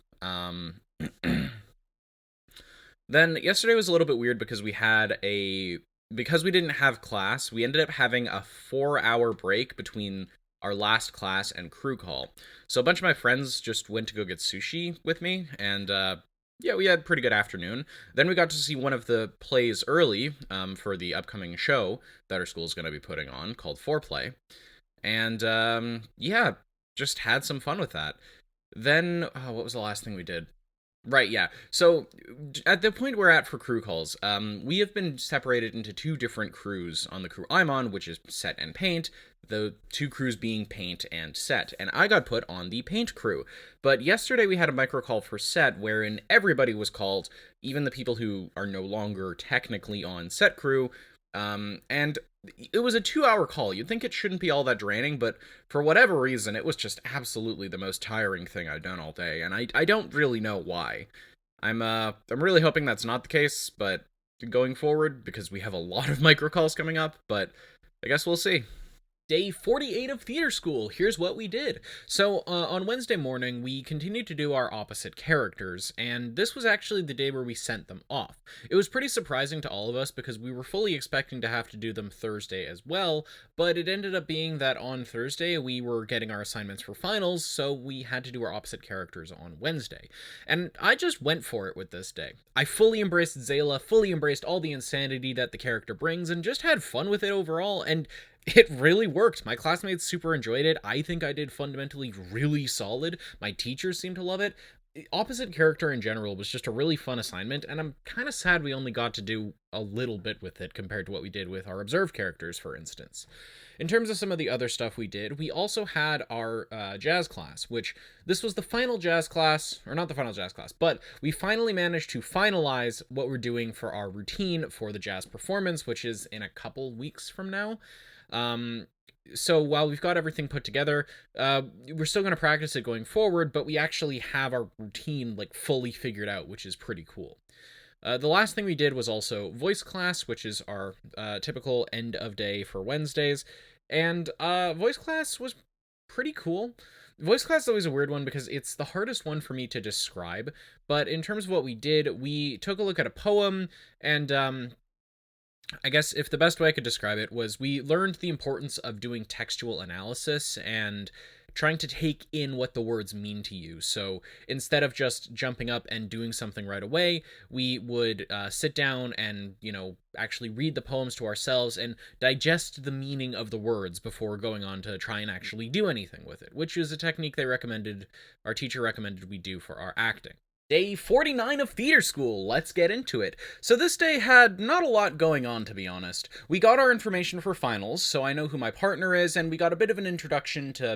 E: Then yesterday was a little bit weird because we didn't have class, we ended up having a 4-hour break between our last class and crew call. So a bunch of my friends just went to go get sushi with me, and yeah, we had a pretty good afternoon. Then we got to see one of the plays early for the upcoming show that our school is going to be putting on called Foreplay. And yeah, just had some fun with that. Then, what was the last thing we did? Right, yeah. So, at the point we're at for crew calls, we have been separated into 2 different crews on the crew I'm on, which is set and paint, the 2 crews being paint and set, and I got put on the paint crew. But yesterday we had a micro call for set, wherein everybody was called, even the people who are no longer technically on set crew, and it was a 2-hour call. You'd think it shouldn't be all that draining, but for whatever reason, it was just absolutely the most tiring thing I've done all day, and I don't really know why. I'm really hoping that's not the case, but going forward, because we have a lot of micro calls coming up, but I guess we'll see. Day 48 of theater school. Here's what we did. So on Wednesday morning, we continued to do our opposite characters, and this was actually the day where we sent them off. It was pretty surprising to all of us because we were fully expecting to have to do them Thursday as well, but it ended up being that on Thursday we were getting our assignments for finals, so we had to do our opposite characters on Wednesday. And I just went for it with this day. I fully embraced Zayla, fully embraced all the insanity that the character brings, and just had fun with it overall, and it really worked. My classmates super enjoyed it. I think I did fundamentally really solid. My teachers seemed to love it. Opposite character in general was just a really fun assignment, and I'm kind of sad we only got to do a little bit with it compared to what we did with our observed characters, for instance. In terms of some of the other stuff we did, we also had our jazz class, which this was the final jazz class, or not the final jazz class, but we finally managed to finalize what we're doing for our routine for the jazz performance, which is in a couple weeks from now. So while we've got everything put together, we're still going to practice it going forward, but we actually have our routine like fully figured out, which is pretty cool. The last thing we did was also voice class, which is our typical end of day for Wednesdays, and voice class was pretty cool. Voice class is always a weird one because it's the hardest one for me to describe. But in terms of what we did, we took a look at a poem, and I guess if the best way I could describe it was we learned the importance of doing textual analysis and trying to take in what the words mean to you. So instead of just jumping up and doing something right away, we would sit down and, actually read the poems to ourselves and digest the meaning of the words before going on to try and actually do anything with it, which is a technique our teacher recommended we do for our acting. Day 49 of theater school. Let's get into it. So this day had not a lot going on, to be honest. We got our information for finals, so I know who my partner is, and we got a bit of an introduction to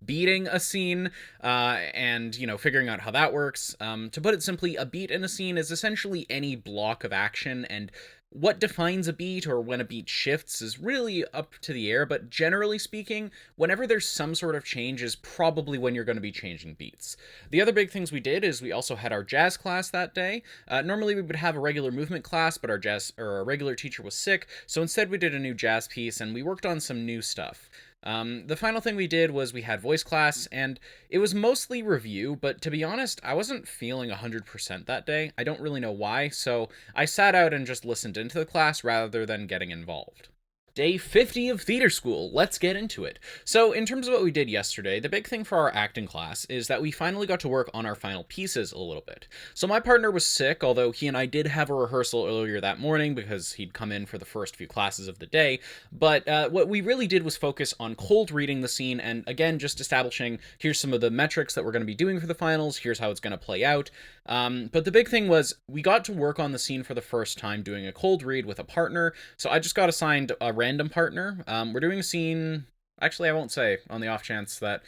E: beating a scene, and, figuring out how that works. To put it simply, a beat in a scene is essentially any block of action, and what defines a beat or when a beat shifts is really up to the air, but generally speaking, whenever there's some sort of change is probably when you're going to be changing beats. The other big things we did is we also had our jazz class that day. Normally we would have a regular movement class, but our regular teacher was sick, so instead we did a new jazz piece and we worked on some new stuff. The final thing we did was we had voice class, and it was mostly review, but to be honest, I wasn't feeling 100% that day. I don't really know why, so I sat out and just listened into the class rather than getting involved. Day 50 of theater school. Let's get into it. So, in terms of what we did yesterday, the big thing for our acting class is that we finally got to work on our final pieces a little bit. So my partner was sick, although he and I did have a rehearsal earlier that morning because he'd come in for the first few classes of the day, but what we really did was focus on cold reading the scene and, again, just establishing, here's some of the metrics that we're going to be doing for the finals, here's how it's going to play out. But the big thing was we got to work on the scene for the first time doing a cold read with a partner, so I just got assigned a random partner. We're doing a scene, actually I won't say on the off chance that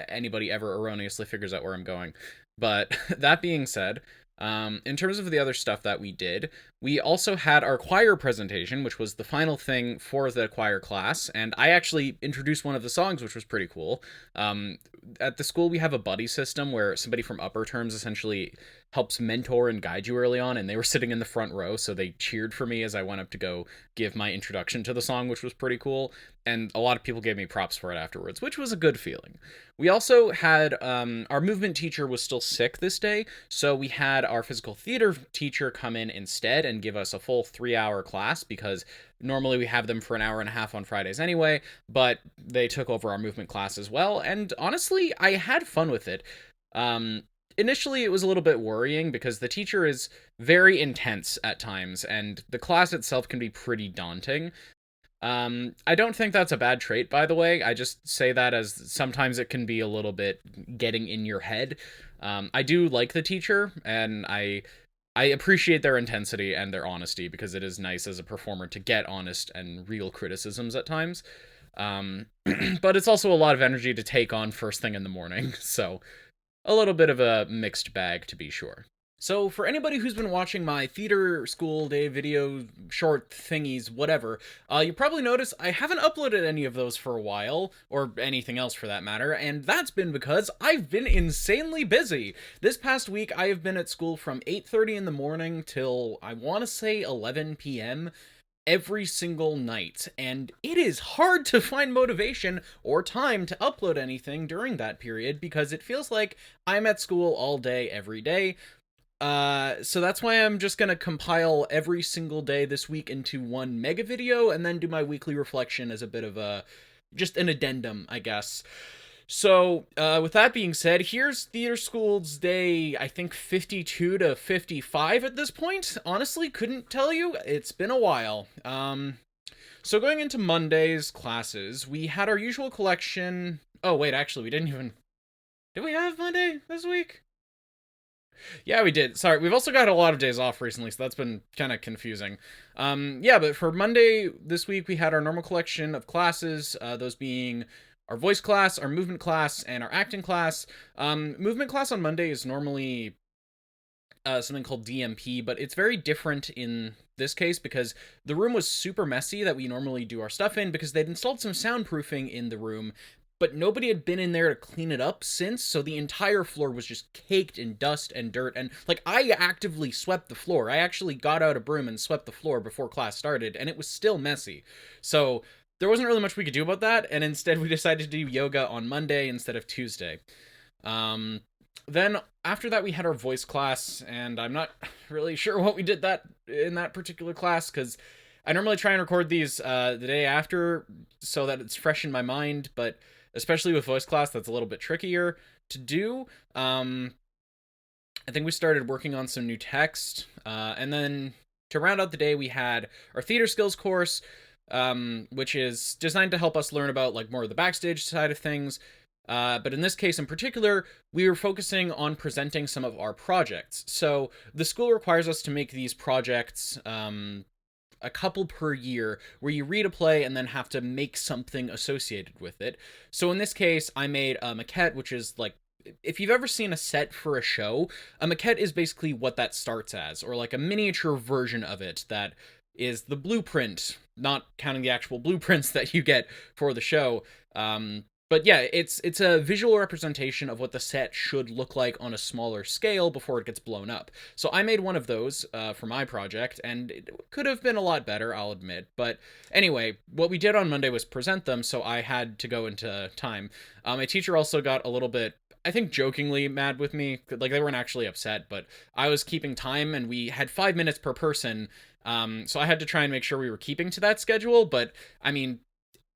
E: anybody ever erroneously figures out where I'm going, but that being said, in terms of the other stuff that we did, we also had our choir presentation, which was the final thing for the choir class, and I actually introduced one of the songs, which was pretty cool. At the school, we have a buddy system where somebody from upper terms essentially helps mentor and guide you early on, and they were sitting in the front row, so they cheered for me as I went up to go give my introduction to the song, which was pretty cool, and a lot of people gave me props for it afterwards, which was a good feeling. We also had, our movement teacher was still sick this day, so we had our physical theater teacher come in instead and give us a full 3-hour class, because normally we have them for an hour and a half on Fridays anyway, but they took over our movement class as well, and honestly, I had fun with it. Initially, it was a little bit worrying because the teacher is very intense at times, and the class itself can be pretty daunting. I don't think that's a bad trait, by the way. I just say that as sometimes it can be a little bit getting in your head. I do like the teacher, and I appreciate their intensity and their honesty, because it is nice as a performer to get honest and real criticisms at times. But it's also a lot of energy to take on first thing in the morning, so a little bit of a mixed bag, to be sure. So for anybody who's been watching my theater school day video, short thingies, whatever, you probably noticed I haven't uploaded any of those for a while, or anything else for that matter, and that's been because I've been insanely busy. This past week, I have been at school from 8:30 in the morning till, I want to say, 11 p.m., every single night, and it is hard to find motivation or time to upload anything during that period because it feels like I'm at school all day, every day. So that's why I'm just gonna compile every single day this week into one mega video and then do my weekly reflection as a bit of just an addendum, I guess. So, with that being said, here's theater school's day, I think 52 to 55 at this point. Honestly, couldn't tell you. It's been a while. So going into Monday's classes, we had our usual collection. Oh, wait, actually, we didn't even... Did we have Monday this week? Yeah, we did. Sorry, we've also got a lot of days off recently, so that's been kind of confusing. Yeah, but for Monday this week, we had our normal collection of classes, those being our voice class, our movement class, and our acting class. Movement class on Monday is normally something called DMP, but it's very different in this case because the room was super messy that we normally do our stuff in, because they'd installed some soundproofing in the room, but nobody had been in there to clean it up since, so the entire floor was just caked in dust and dirt, and, like, I actively swept the floor. I actually got out a broom and swept the floor before class started, and it was still messy. So there wasn't really much we could do about that, and instead we decided to do yoga on Monday instead of Tuesday. Um, then after that we had our voice class, and I'm not really sure what we did that in that particular class, because I normally try and record these the day after so that it's fresh in my mind, but especially with voice class, that's a little bit trickier to do. I think we started working on some new text, and then to round out the day, we had our theater skills course, which is designed to help us learn about like more of the backstage side of things. But in this case in particular, we were focusing on presenting some of our projects. So the school requires us to make these projects, a couple per year, where you read a play and then have to make something associated with it. So in this case, I made a maquette, which is like, if you've ever seen a set for a show, a maquette is basically what that starts as, or like a miniature version of it that is the blueprint, not counting the actual blueprints that you get for the show. But yeah, it's a visual representation of what the set should look like on a smaller scale before it gets blown up. So I made one of those for my project, and it could have been a lot better, I'll admit. But anyway, what we did on Monday was present them, so I had to go into time. My teacher also got a little bit, I think, jokingly mad with me. Like, they weren't actually upset, but I was keeping time, and we had 5 minutes per person. So I had to try and make sure we were keeping to that schedule. But I mean,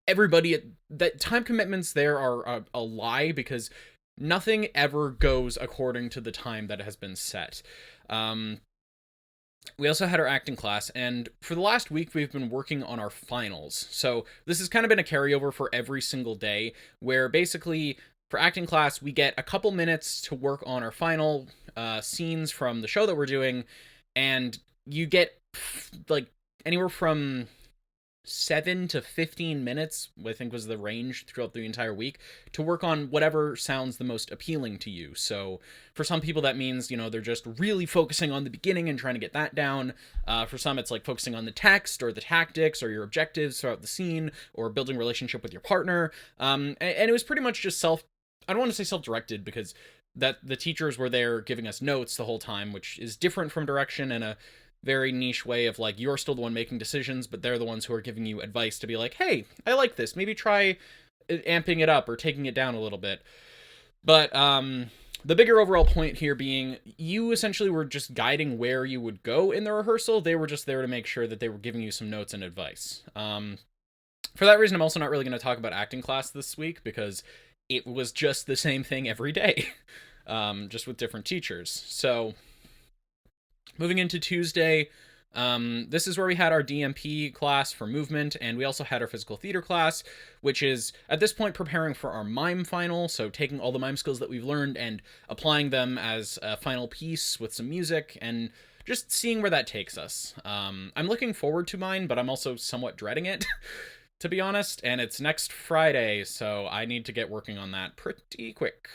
E: everybody, that time commitments there are a lie, because nothing ever goes according to the time that has been set. We also had our acting class, and for the last week we've been working on our finals. So this has kind of been a carryover for every single day, where basically for acting class we get a couple minutes to work on our final scenes from the show that we're doing, and you get like anywhere from 7 to 15 minutes, I think was the range throughout the entire week, to work on whatever sounds the most appealing to you. So for some people that means, they're just really focusing on the beginning and trying to get that down. For some it's like focusing on the text or the tactics or your objectives throughout the scene, or building a relationship with your partner. And it was pretty much just I don't want to say self-directed, because that the teachers were there giving us notes the whole time, which is different from direction in a very niche way of like, you're still the one making decisions, but they're the ones who are giving you advice to be like, hey, I like this, maybe try amping it up or taking it down a little bit. But the bigger overall point here being, you essentially were just guiding where you would go in the rehearsal. They were just there to make sure that they were giving you some notes and advice. For that reason, I'm also not really going to talk about acting class this week, because it was just the same thing every day, just with different teachers. So moving into Tuesday, this is where we had our DMP class for movement, and we also had our physical theater class, which is, at this point, preparing for our mime final, so taking all the mime skills that we've learned and applying them as a final piece with some music, and just seeing where that takes us. I'm looking forward to mine, but I'm also somewhat dreading it, to be honest, and it's next Friday, so I need to get working on that pretty quick.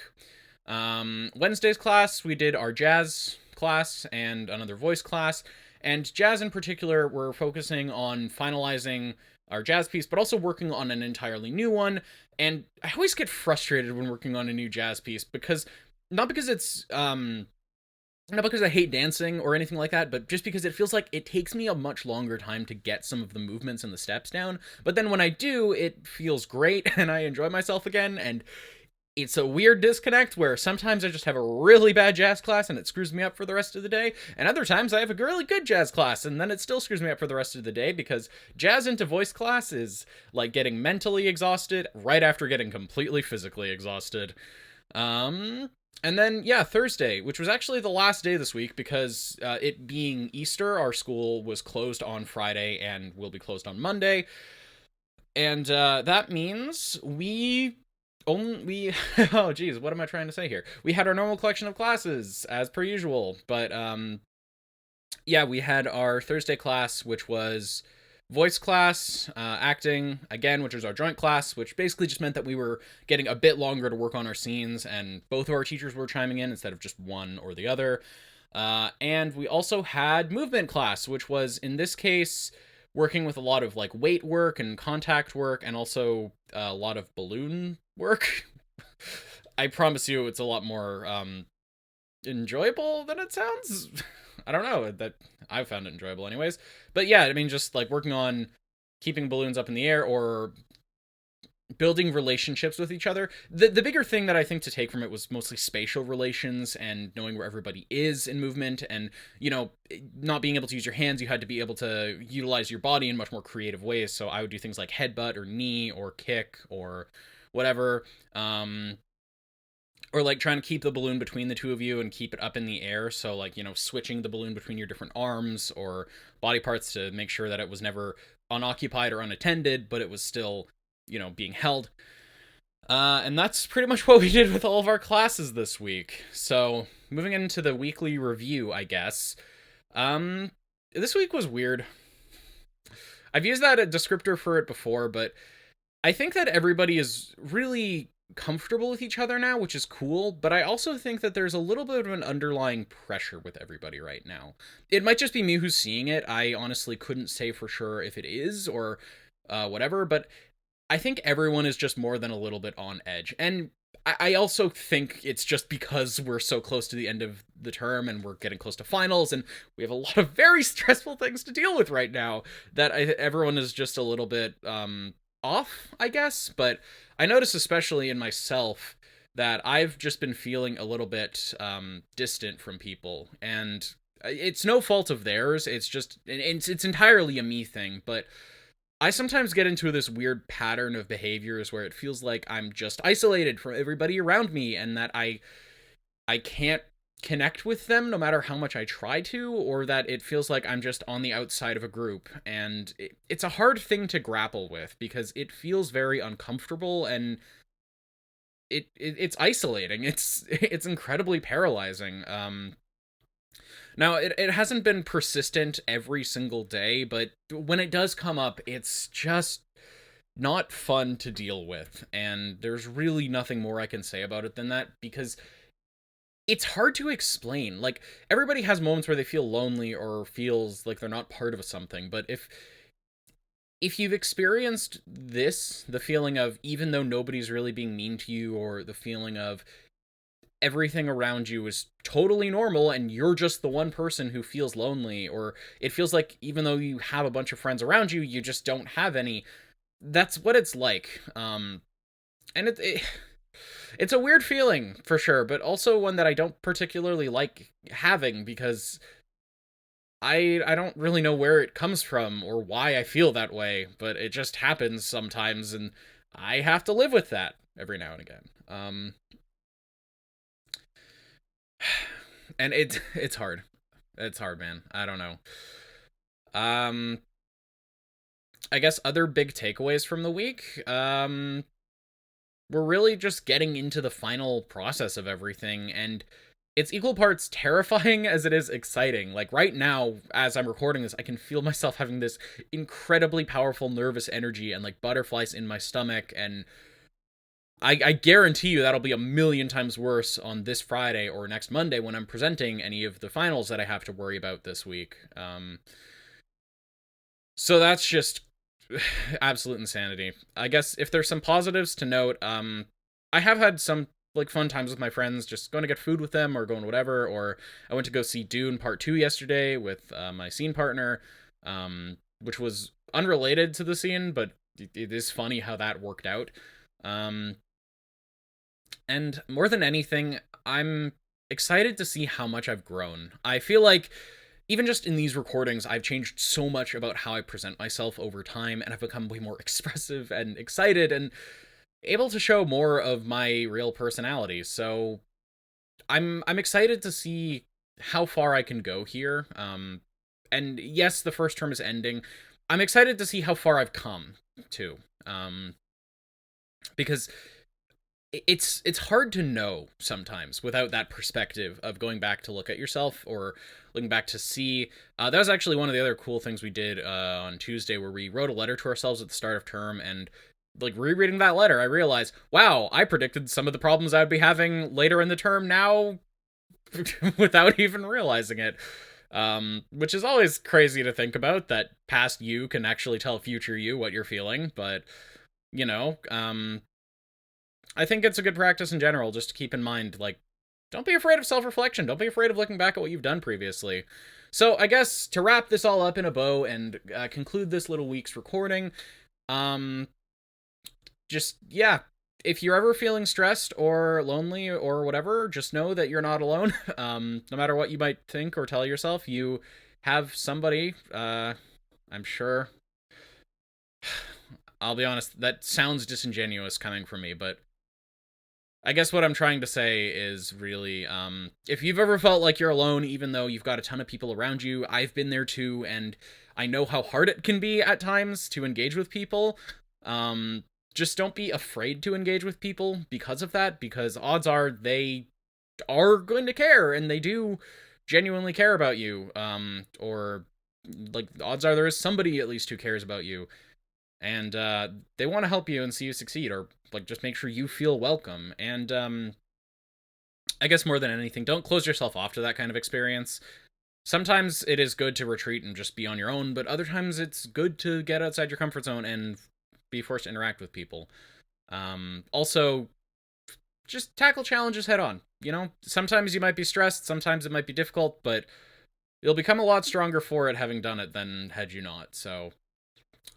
E: Wednesday's class, we did our jazz class and another voice class, and jazz in particular, we're focusing on finalizing our jazz piece, but also working on an entirely new one. And I always get frustrated when working on a new jazz piece, because not because I hate dancing or anything like that, but just because it feels like it takes me a much longer time to get some of the movements and the steps down. But then when I do, it feels great and I enjoy myself again. And it's a weird disconnect where sometimes I just have a really bad jazz class and it screws me up for the rest of the day, and other times I have a really good jazz class and then it still screws me up for the rest of the day, because jazz into voice class is like getting mentally exhausted right after getting completely physically exhausted. And then, yeah, Thursday, which was actually the last day this week, because it being Easter, our school was closed on Friday and will be closed on Monday. And that means oh geez, what am I trying to say here? We had our normal collection of classes as per usual, but yeah, we had our Thursday class, which was voice class, acting again, which was our joint class, which basically just meant that we were getting a bit longer to work on our scenes, and both of our teachers were chiming in instead of just one or the other. And we also had movement class, which was in this case working with a lot of like weight work and contact work, and also a lot of balloon work. I promise you it's a lot more enjoyable than it sounds. I don't know, that I found it enjoyable anyways. But yeah, I mean, just like working on
A: keeping balloons up in the air or building relationships with each other. The bigger thing that I think to take from it was mostly spatial relations and knowing where everybody is in movement, and not being able to use your hands, you had to be able to utilize your body in much more creative ways. So I would do things like headbutt or knee or kick or whatever, or like trying to keep the balloon between the two of you and keep it up in the air. So like, switching the balloon between your different arms or body parts to make sure that it was never unoccupied or unattended, but it was still being held. And that's pretty much what we did with all of our classes this week. So, moving into the weekly review, I guess. This week was weird. I've used that descriptor for it before, but I think that everybody is really comfortable with each other now, which is cool, but I also think that there's a little bit of an underlying pressure with everybody right now. It might just be me who's seeing it. I honestly couldn't say for sure if it is or whatever, but I think everyone is just more than a little bit on edge. And I also think it's just because we're so close to the end of the term and we're getting close to finals and we have a lot of very stressful things to deal with right now that everyone is just a little bit off, I guess. But I notice especially in myself that I've just been feeling a little bit distant from people. And it's no fault of theirs. It's entirely a me thing, but I sometimes get into this weird pattern of behaviors where it feels like I'm just isolated from everybody around me and that I can't connect with them no matter how much I try to, or that it feels like I'm just on the outside of a group. And it's a hard thing to grapple with because it feels very uncomfortable and it's isolating. It's incredibly paralyzing. Now, it hasn't been persistent every single day, but when it does come up, it's just not fun to deal with. And there's really nothing more I can say about it than that, because it's hard to explain. Like, everybody has moments where they feel lonely or feels like they're not part of something, but if you've experienced this, the feeling of even though nobody's really being mean to you, or the feeling of everything around you is totally normal and you're just the one person who feels lonely, or it feels like even though you have a bunch of friends around you, you just don't have any. That's what it's like. And it's a weird feeling for sure, but also one that I don't particularly like having, because I don't really know where it comes from or why I feel that way, but it just happens sometimes and I have to live with that every now and again. And it's hard. It's hard, man. I don't know. I guess other big takeaways from the week. We're really just getting into the final process of everything, and it's equal parts terrifying as it is exciting. Like right now, as I'm recording this, I can feel myself having this incredibly powerful nervous energy and like butterflies in my stomach, and I guarantee you that'll be a million times worse on this Friday or next Monday when I'm presenting any of the finals that I have to worry about this week. So that's just absolute insanity. I guess if there's some positives to note, I have had some like fun times with my friends, just going to get food with them or going whatever, or I went to go see Dune Part 2 yesterday with my scene partner, which was unrelated to the scene, but it is funny how that worked out. And more than anything, I'm excited to see how much I've grown. I feel like even just in these recordings, I've changed so much about how I present myself over time, and I've become way more expressive and excited and able to show more of my real personality. So I'm excited to see how far I can go here. And yes, the first term is ending. I'm excited to see how far I've come too. Because it's hard to know sometimes without that perspective of going back to look at yourself or looking back to see. That was actually one of the other cool things we did on Tuesday, where we wrote a letter to ourselves at the start of term, and like rereading that letter, I realized, wow, I predicted some of the problems I would be having later in the term now without even realizing it. Which is always crazy to think about, that past you can actually tell future you what you're feeling, but I think it's a good practice in general, just to keep in mind, like, don't be afraid of self-reflection. Don't be afraid of looking back at what you've done previously. So I guess to wrap this all up in a bow and conclude this little week's recording, um, yeah, if you're ever feeling stressed or lonely or whatever, just know that you're not alone. No matter what you might think or tell yourself, you have somebody. I'm sure. I'll be honest, that sounds disingenuous coming from me, but I guess what I'm trying to say is really, if you've ever felt like you're alone, even though you've got a ton of people around you, I've been there too, and I know how hard it can be at times to engage with people. Just don't be afraid to engage with people because of that, because odds are they are going to care, and they do genuinely care about you. Or, like, odds are there is somebody at least who cares about you, and they want to help you and see you succeed, or like just make sure you feel welcome. And I guess more than anything, don't close yourself off to that kind of experience. Sometimes it is good to retreat and just be on your own, but other times it's good to get outside your comfort zone and be forced to interact with people. Also, just tackle challenges head on. You know, sometimes you might be stressed, sometimes it might be difficult, but you'll become a lot stronger for it having done it than had you not. So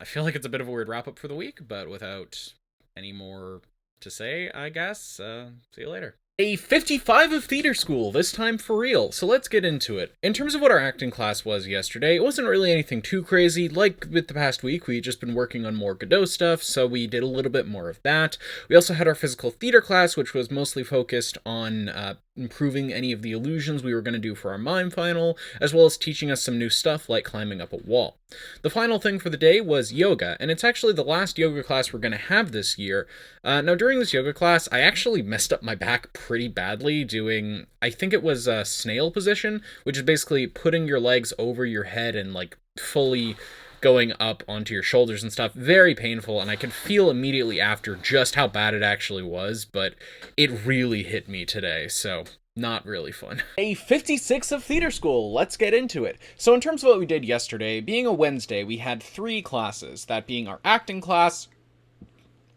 A: I feel like it's a bit of a weird wrap up for the week, but without any more to say, I guess, see you later. A 55 of theater school, this time for real, so let's get into it. In terms of what our acting class was yesterday, it wasn't really anything too crazy. Like with the past week, we'd just been working on more Godot stuff, so we did a little bit more of that. We also had our physical theater class, which was mostly focused on improving any of the illusions we were going to do for our mime final, as well as teaching us some new stuff like climbing up a wall. The final thing for the day was yoga, and it's actually the last yoga class we're going to have this year. Now, during this yoga class, I actually messed up my back pretty badly doing, I think it was a snail position, which is basically putting your legs over your head and like fully going up onto your shoulders and stuff. Very painful, and I could feel immediately after just how bad it actually was, but it really hit me today, so not really fun. A 56 of theater school, let's get into it. So in terms of what we did yesterday, being a Wednesday, we had 3 classes, that being our acting class,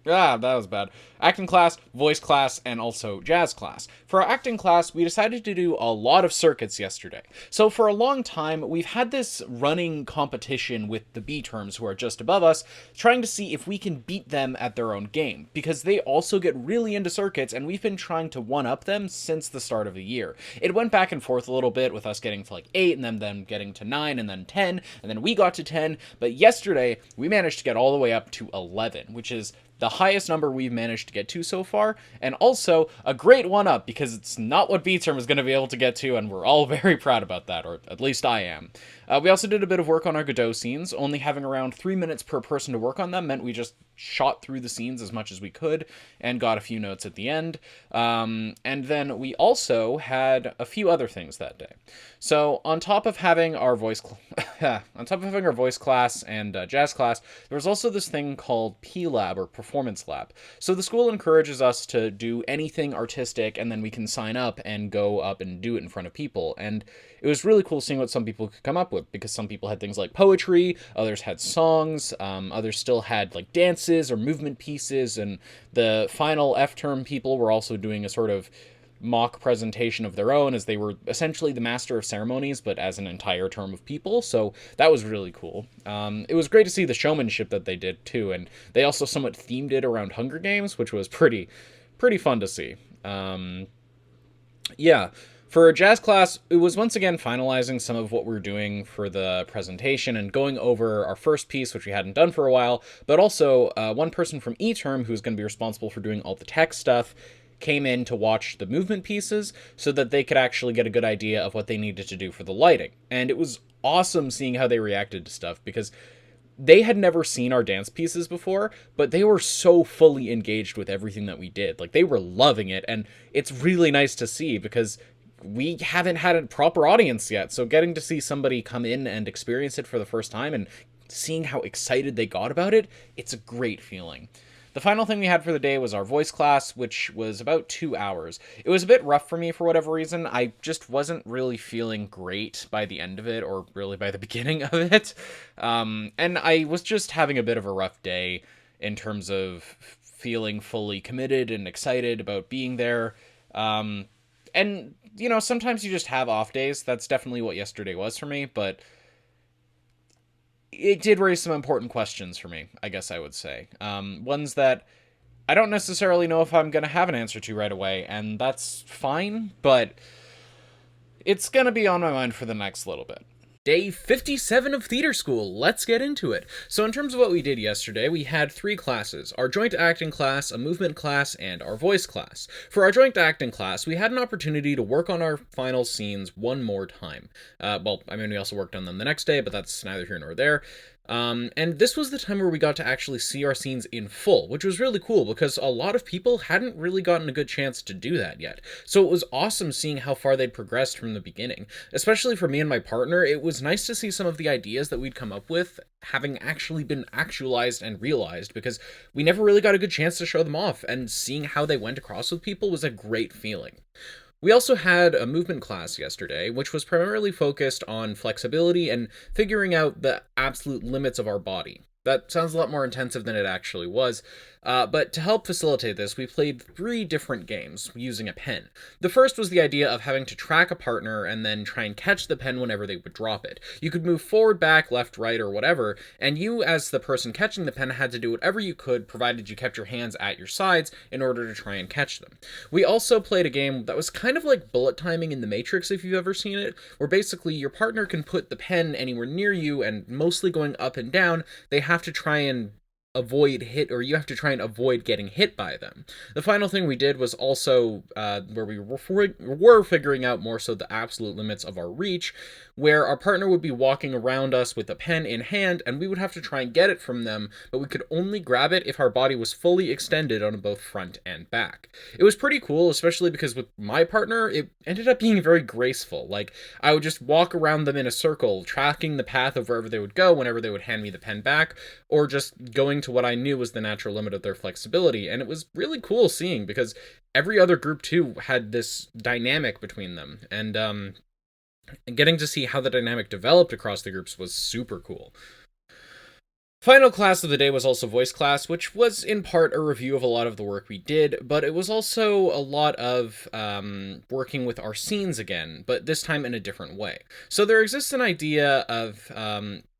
A: that was bad. Acting class, voice class, and also jazz class. For our acting class, we decided to do a lot of circuits yesterday. So for a long time, we've had this running competition with the B terms who are just above us, trying to see if we can beat them at their own game, because they also get really into circuits, and we've been trying to one-up them since the start of the year. It went back and forth a little bit with us getting to like 8, and then them getting to 9, and then 10, and then we got to 10, but yesterday, we managed to get all the way up to 11, which is the highest number we've managed to get to so far, and also a great one-up because it's not what B-Term is going to be able to get to, and we're all very proud about that, or at least I am. We also did a bit of work on our Godot scenes. Only having around 3 minutes per person to work on them meant we just shot through the scenes as much as we could and got a few notes at the end. And then we also had a few other things that day. So on top of having our voice class and jazz class, there was also this thing called P-Lab, or Performance Lab. So the school encourages us to do anything artistic, and then we can sign up and go up and do it in front of people. And it was really cool seeing what some people could come up with, because some people had things like poetry, others had songs, others still had like dances or movement pieces, and the final F-term people were also doing a sort of mock presentation of their own, as they were essentially the master of ceremonies, but as an entire term of people, so that was really cool. It was great to see the showmanship that they did, too, and they also somewhat themed it around Hunger Games, which was pretty fun to see. Yeah. For jazz class, it was once again finalizing some of what we're doing for the presentation and going over our first piece, which we hadn't done for a while, but also one person from E-Term, who's going to be responsible for doing all the tech stuff, came in to watch the movement pieces so that they could actually get a good idea of what they needed to do for the lighting. And it was awesome seeing how they reacted to stuff, because they had never seen our dance pieces before, but they were so fully engaged with everything that we did. Like, they were loving it, and it's really nice to see, because we haven't had a proper audience yet, so getting to see somebody come in and experience it for the first time and seeing how excited they got about it, it's a great feeling. The final thing we had for the day was our voice class, which was about 2 hours. It was a bit rough for me for whatever reason. I just wasn't really feeling great by the end of it, or really by the beginning of it. And I was just having a bit of a rough day in terms of feeling fully committed and excited about being there. And, you know, sometimes you just have off days. That's definitely what yesterday was for me, but it did raise some important questions for me, I guess I would say. Ones that I don't necessarily know if I'm going to have an answer to right away, and that's fine, but it's going to be on my mind for the next little bit. Day 57 of theater school. Let's get into it. So in terms of what we did yesterday, we had 3 classes: our joint acting class, a movement class, and our voice class. For our joint acting class, we had an opportunity to work on our final scenes one more time. We also worked on them the next day, but that's neither here nor there. And this was the time where we got to actually see our scenes in full, which was really cool because a lot of people hadn't really gotten a good chance to do that yet. So it was awesome seeing how far they'd progressed from the beginning. Especially for me and my partner, it was nice to see some of the ideas that we'd come up with having actually been actualized and realized, because we never really got a good chance to show them off, and seeing how they went across with people was a great feeling. We also had a movement class yesterday, which was primarily focused on flexibility and figuring out the absolute limits of our body. That sounds a lot more intensive than it actually was, but to help facilitate this, we played 3 different games using a pen. The first was the idea of having to track a partner and then try and catch the pen whenever they would drop it. You could move forward, back, left, right, or whatever, and you, as the person catching the pen, had to do whatever you could, provided you kept your hands at your sides, in order to try and catch them. We also played a game that was kind of like bullet timing in The Matrix, if you've ever seen it, where basically your partner can put the pen anywhere near you, and mostly going up and down, they have to try and you have to try and avoid getting hit by them. The final thing we did was also where we were figuring out more so the absolute limits of our reach, where our partner would be walking around us with a pen in hand, and we would have to try and get it from them, but we could only grab it if our body was fully extended on both front and back. It was pretty cool, especially because with my partner, it ended up being very graceful. Like, I would just walk around them in a circle, tracking the path of wherever they would go whenever they would hand me the pen back, or just going to what I knew was the natural limit of their flexibility. And it was really cool seeing, because every other group too had this dynamic between them, and getting to see how the dynamic developed across the groups was super cool. Final class of the day was also voice class, which was in part a review of a lot of the work we did, but it was also a lot of working with our scenes again, but this time in a different way. So there exists an idea of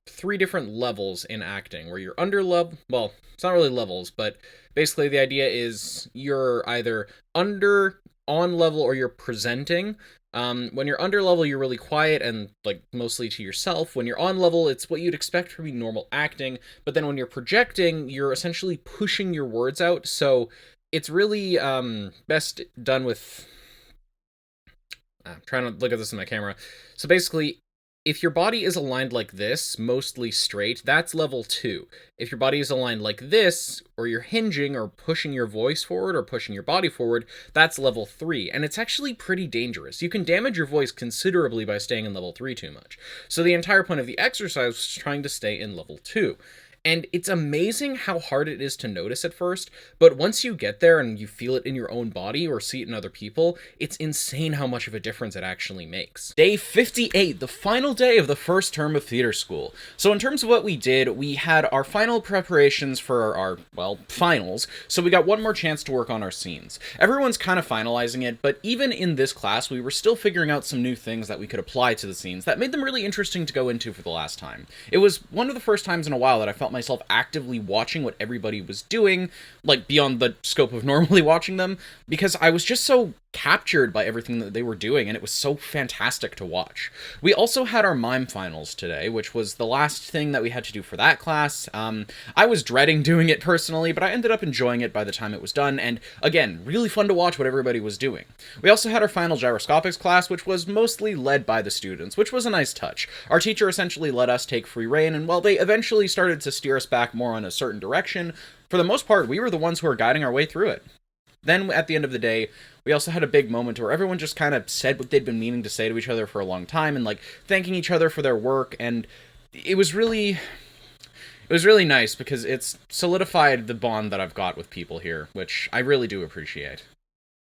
A: 3 different levels in acting, where you're under level, well, it's not really levels, but basically the idea is you're either under, on level, or you're presenting. When you're under level, you're really quiet and, like, mostly to yourself. When you're on level, it's what you'd expect from normal acting, but then when you're projecting, you're essentially pushing your words out, so it's really best done with... I'm trying to look at this in my camera. So basically, if your body is aligned like this, mostly straight, that's level 2. If your body is aligned like this, or you're hinging or pushing your voice forward or pushing your body forward, that's level 3. And it's actually pretty dangerous. You can damage your voice considerably by staying in level 3 too much. So the entire point of the exercise was trying to stay in level 2. And it's amazing how hard it is to notice at first, but once you get there and you feel it in your own body or see it in other people, it's insane how much of a difference it actually makes. Day 58, the final day of the first term of theater school. So in terms of what we did, we had our final preparations for our, well, finals, so we got one more chance to work on our scenes. Everyone's kind of finalizing it, but even in this class, we were still figuring out some new things that we could apply to the scenes that made them really interesting to go into for the last time. It was one of the first times in a while that I felt myself actively watching what everybody was doing, like beyond the scope of normally watching them, because I was just so captured by everything that they were doing, and it was so fantastic to watch. We also had our mime finals today, which was the last thing that we had to do for that class. I was dreading doing it personally, but I ended up enjoying it by the time it was done, and again, really fun to watch what everybody was doing. We also had our final gyroscopics class, which was mostly led by the students, which was a nice touch. Our teacher essentially let us take free rein, and while they eventually started to steer us back more in a certain direction, for the most part, we were the ones who were guiding our way through it. Then, at the end of the day, we also had a big moment where everyone just kind of said what they'd been meaning to say to each other for a long time, and, like, thanking each other for their work, and it was really nice, because it's solidified the bond that I've got with people here, which I really do appreciate.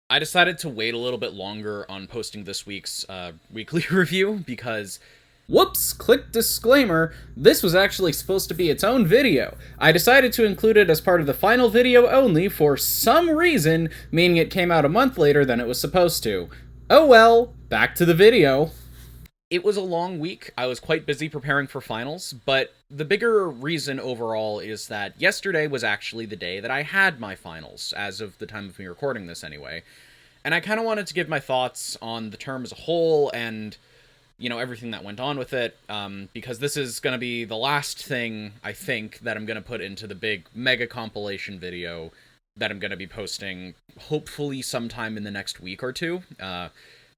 A: I decided to wait a little bit longer on posting this week's weekly review, because... Whoops! Click disclaimer, this was actually supposed to be its own video. I decided to include it as part of the final video only for some reason, meaning it came out a month later than it was supposed to. Oh well, back to the video.
B: It was a long week. I was quite busy preparing for finals, but the bigger reason overall is that yesterday was actually the day that I had my finals, as of the time of me recording this anyway. And I kind of wanted to give my thoughts on the term as a whole and, you know, everything that went on with it, because this is going to be the last thing, I think, that I'm going to put into the big mega compilation video that I'm going to be posting, hopefully sometime in the next week or two.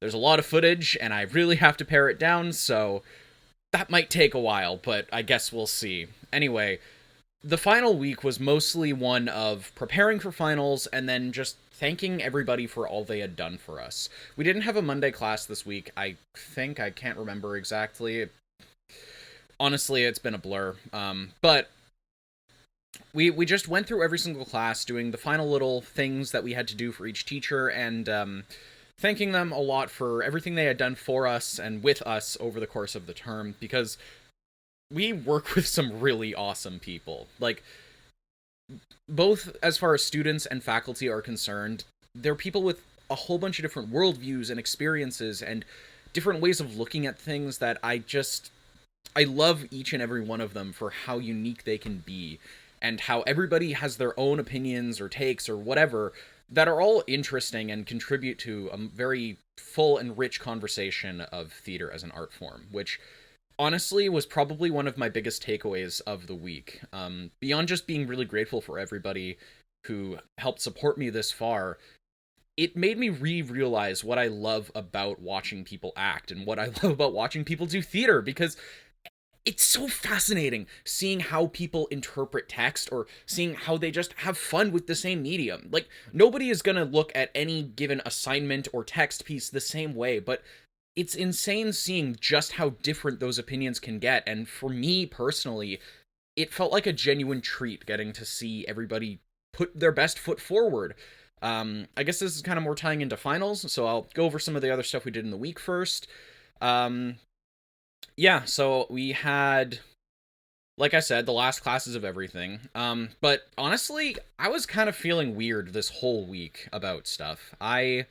B: There's a lot of footage, and I really have to pare it down, so that might take a while, but I guess we'll see. Anyway, the final week was mostly one of preparing for finals and then just thanking everybody for all they had done for us. We didn't have a Monday class this week, I think. I can't remember exactly. Honestly, it's been a blur. But we just went through every single class, doing the final little things that we had to do for each teacher, and thanking them a lot for everything they had done for us and with us over the course of the term, because we work with some really awesome people. Like, both as far as students and faculty are concerned, they're people with a whole bunch of different worldviews and experiences and different ways of looking at things that I love each and every one of them for how unique they can be, and how everybody has their own opinions or takes or whatever that are all interesting and contribute to a very full and rich conversation of theater as an art form, which honestly was probably one of my biggest takeaways of the week. Beyond just being really grateful for everybody who helped support me this far, it made me realize what I love about watching people act and what I love about watching people do theater, because it's so fascinating seeing how people interpret text or seeing how they just have fun with the same medium. Like, nobody is going to look at any given assignment or text piece the same way, but it's insane seeing just how different those opinions can get. And for me personally, it felt like a genuine treat getting to see everybody put their best foot forward. I guess this is kind of more tying into finals, so I'll go over some of the other stuff we did in the week first. Yeah, so we had, like I said, the last classes of everything. But honestly, I was kind of feeling weird this whole week about stuff. I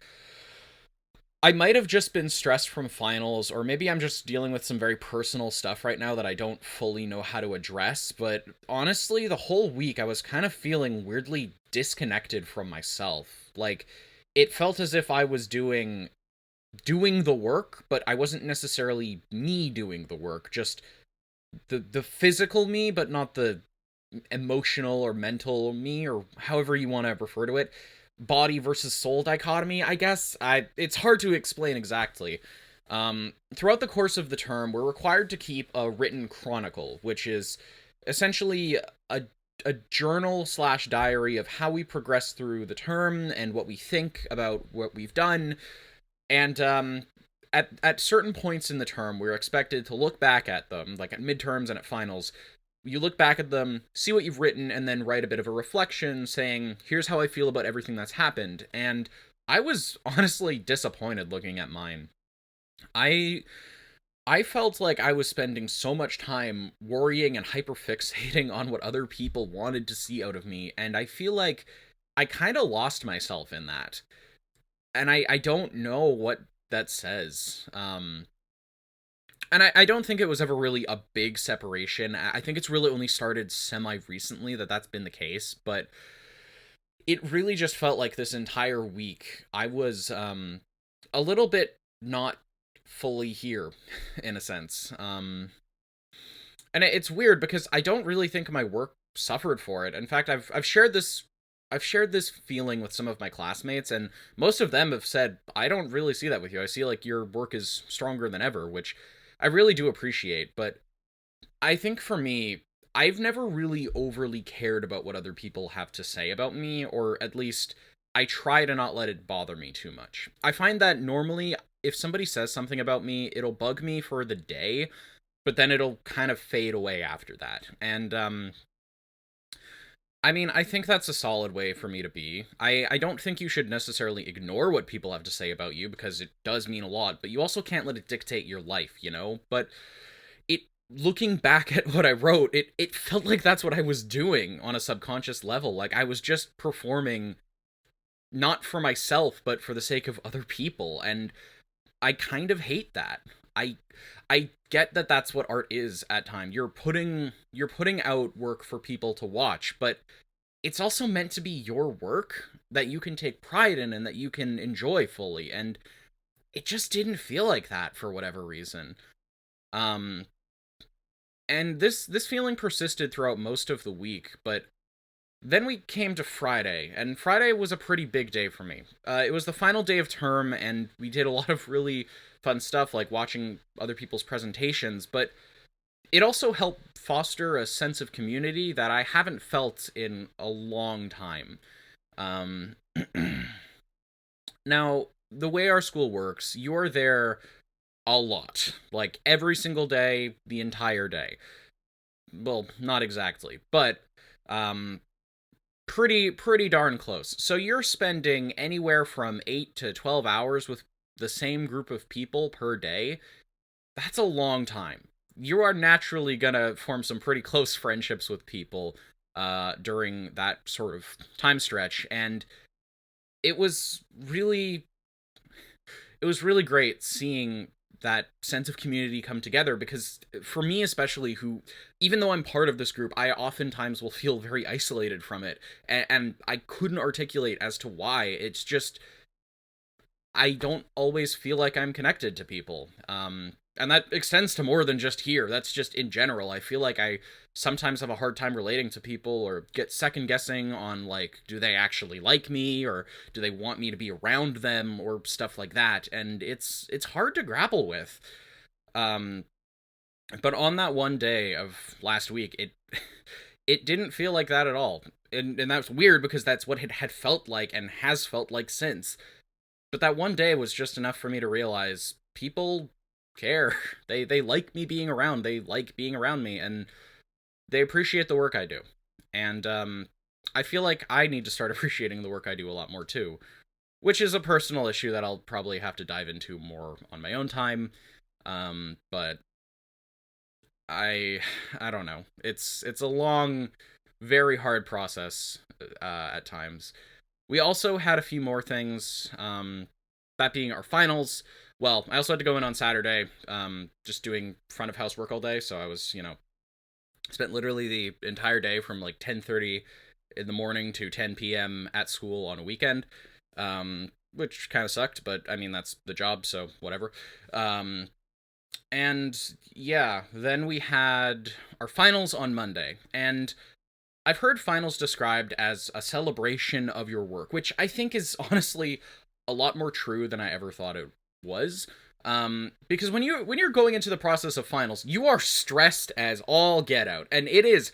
B: might have just been stressed from finals, or maybe I'm just dealing with some very personal stuff right now that I don't fully know how to address, but honestly, the whole week I was kind of feeling weirdly disconnected from myself. Like, it felt as if I was doing the work, but I wasn't necessarily me doing the work, just the physical me, but not the emotional or mental me, or however you want to refer to it. Body versus soul dichotomy, I guess. It's hard to explain exactly. Throughout the course of the term, we're required to keep a written chronicle, which is essentially a journal slash diary of how we progress through the term and what we think about what we've done. And at certain points in the term, we're expected to look back at them, like at midterms and at finals. You look back at them, see what you've written, and then write a bit of a reflection saying, here's how I feel about everything that's happened. And I was honestly disappointed looking at mine. I felt like I was spending so much time worrying and hyperfixating on what other people wanted to see out of me, and I feel like I kind of lost myself in that. And I don't know what that says. And I don't think it was ever really a big separation. I think it's really only started semi-recently that's been the case, but it really just felt like this entire week I was a little bit not fully here, in a sense. And it's weird because I don't really think my work suffered for it. In fact, I've shared this feeling with some of my classmates, and most of them have said, I don't really see that with you. I see like your work is stronger than ever, which I really do appreciate. But I think for me, I've never really overly cared about what other people have to say about me, or at least I try to not let it bother me too much. I find that normally, if somebody says something about me, it'll bug me for the day, but then it'll kind of fade away after that. And I mean, I think that's a solid way for me to be. I don't think you should necessarily ignore what people have to say about you, because it does mean a lot, but you also can't let it dictate your life, you know? But looking back at what I wrote, it felt like that's what I was doing on a subconscious level. Like, I was just performing not for myself, but for the sake of other people. And
E: I kind of hate that. I I get that that's what art is at times. You're putting out work for people to watch, but it's also meant to be your work that you can take pride in and that you can enjoy fully. And it just didn't feel like that for whatever reason. Um and this feeling persisted throughout most of the week, but then we came to Friday, and Friday was a pretty big day for me. It was the final day of term, and we did a lot of really fun stuff, like watching other people's presentations, but it also helped foster a sense of community that I haven't felt in a long time. Um, Now, the way our school works, you're there a lot. Like, every single day, the entire day. Well, not exactly, but um, pretty darn close. So you're spending anywhere from 8 to 12 hours with the same group of people per day. That's a long time. You are naturally gonna form some pretty close friendships with people during that sort of time stretch, and it was really it was really great seeing that sense of community come together, because for me especially, who, even though I'm part of this group, I oftentimes will feel very isolated from it, and I couldn't articulate as to why. It's just I don't always feel like I'm connected to people. And that extends to more than just here. That's just in general. I feel like I sometimes have a hard time relating to people, or get second guessing on, like, do they actually like me, or do they want me to be around them, or stuff like that. And it's hard to grapple with. Um but on that one day of last week, it didn't feel like that at all. And that's weird, because that's what it had felt like and has felt like since. But that one day was just enough for me to realize people care. They like me being around. They like being around me, and they appreciate the work I do. And I feel like I need to start appreciating the work I do a lot more too, which is a personal issue that I'll probably have to dive into more on my own time. But I I don't know. It's a long, very hard process at times. We also had a few more things, that being our finals. Well, I also had to go in on Saturday, just doing front of house work all day, so I was, spent literally the entire day from like 10:30 in the morning to 10 p.m. at school on a weekend, which kind of sucked, but I mean, that's the job, so whatever. And yeah, then we had our finals on Monday, and I've heard finals described as a celebration of your work, which I think is honestly a lot more true than I ever thought it was. Because when you're going into the process of finals, you are stressed as all get out, and it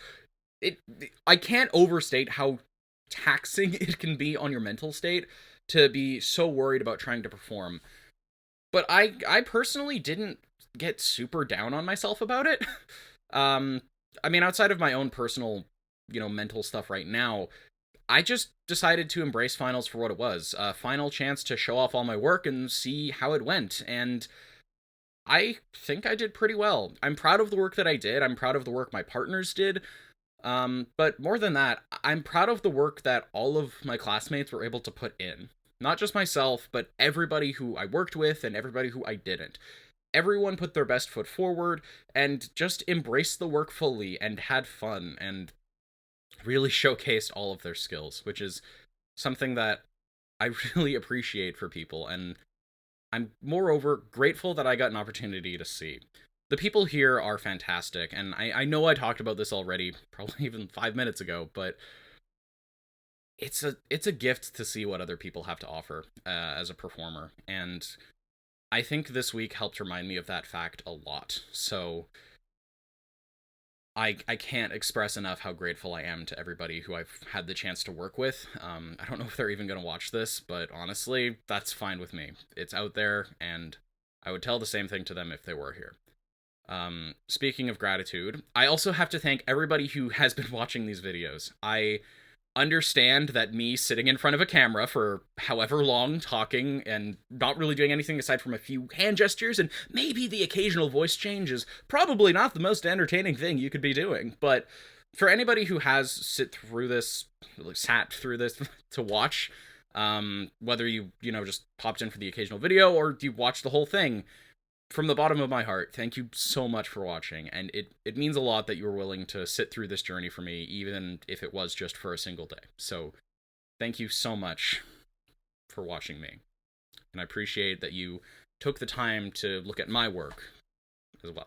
E: I can't overstate how taxing it can be on your mental state to be so worried about trying to perform. But I personally didn't get super down on myself about it. um, I mean, outside of my own personal, mental stuff right now, I just decided to embrace finals for what it was. A final chance to show off all my work and see how it went. And I think I did pretty well. I'm proud of the work that I did. I'm proud of the work my partners did. But more than that, I'm proud of the work that all of my classmates were able to put in. Not just myself, but everybody who I worked with and everybody who I didn't. Everyone put their best foot forward and just embraced the work fully and had fun and really showcased all of their skills, which is something that I really appreciate for people, and I'm moreover grateful that I got an opportunity to see. The people here are fantastic, and I know I talked about this already, probably even 5 minutes ago, but it's a gift to see what other people have to offer as a performer, and I think this week helped remind me of that fact a lot. So I can't express enough how grateful I am to everybody who I've had the chance to work with. I don't know if they're even going to watch this, but honestly, that's fine with me. It's out there, and I would tell the same thing to them if they were here. Speaking of gratitude, I also have to thank everybody who has been watching these videos. I understand that me sitting in front of a camera for however long talking and not really doing anything aside from a few hand gestures and maybe the occasional voice change is probably not the most entertaining thing you could be doing. But for anybody who has sat through this to watch, Whether you just popped in for the occasional video or you watched the whole thing, from the bottom of my heart, thank you so much for watching, and it means a lot that you were willing to sit through this journey for me, even if it was just for a single day. So thank you so much for watching me, and I appreciate that you took the time to look at my work as well.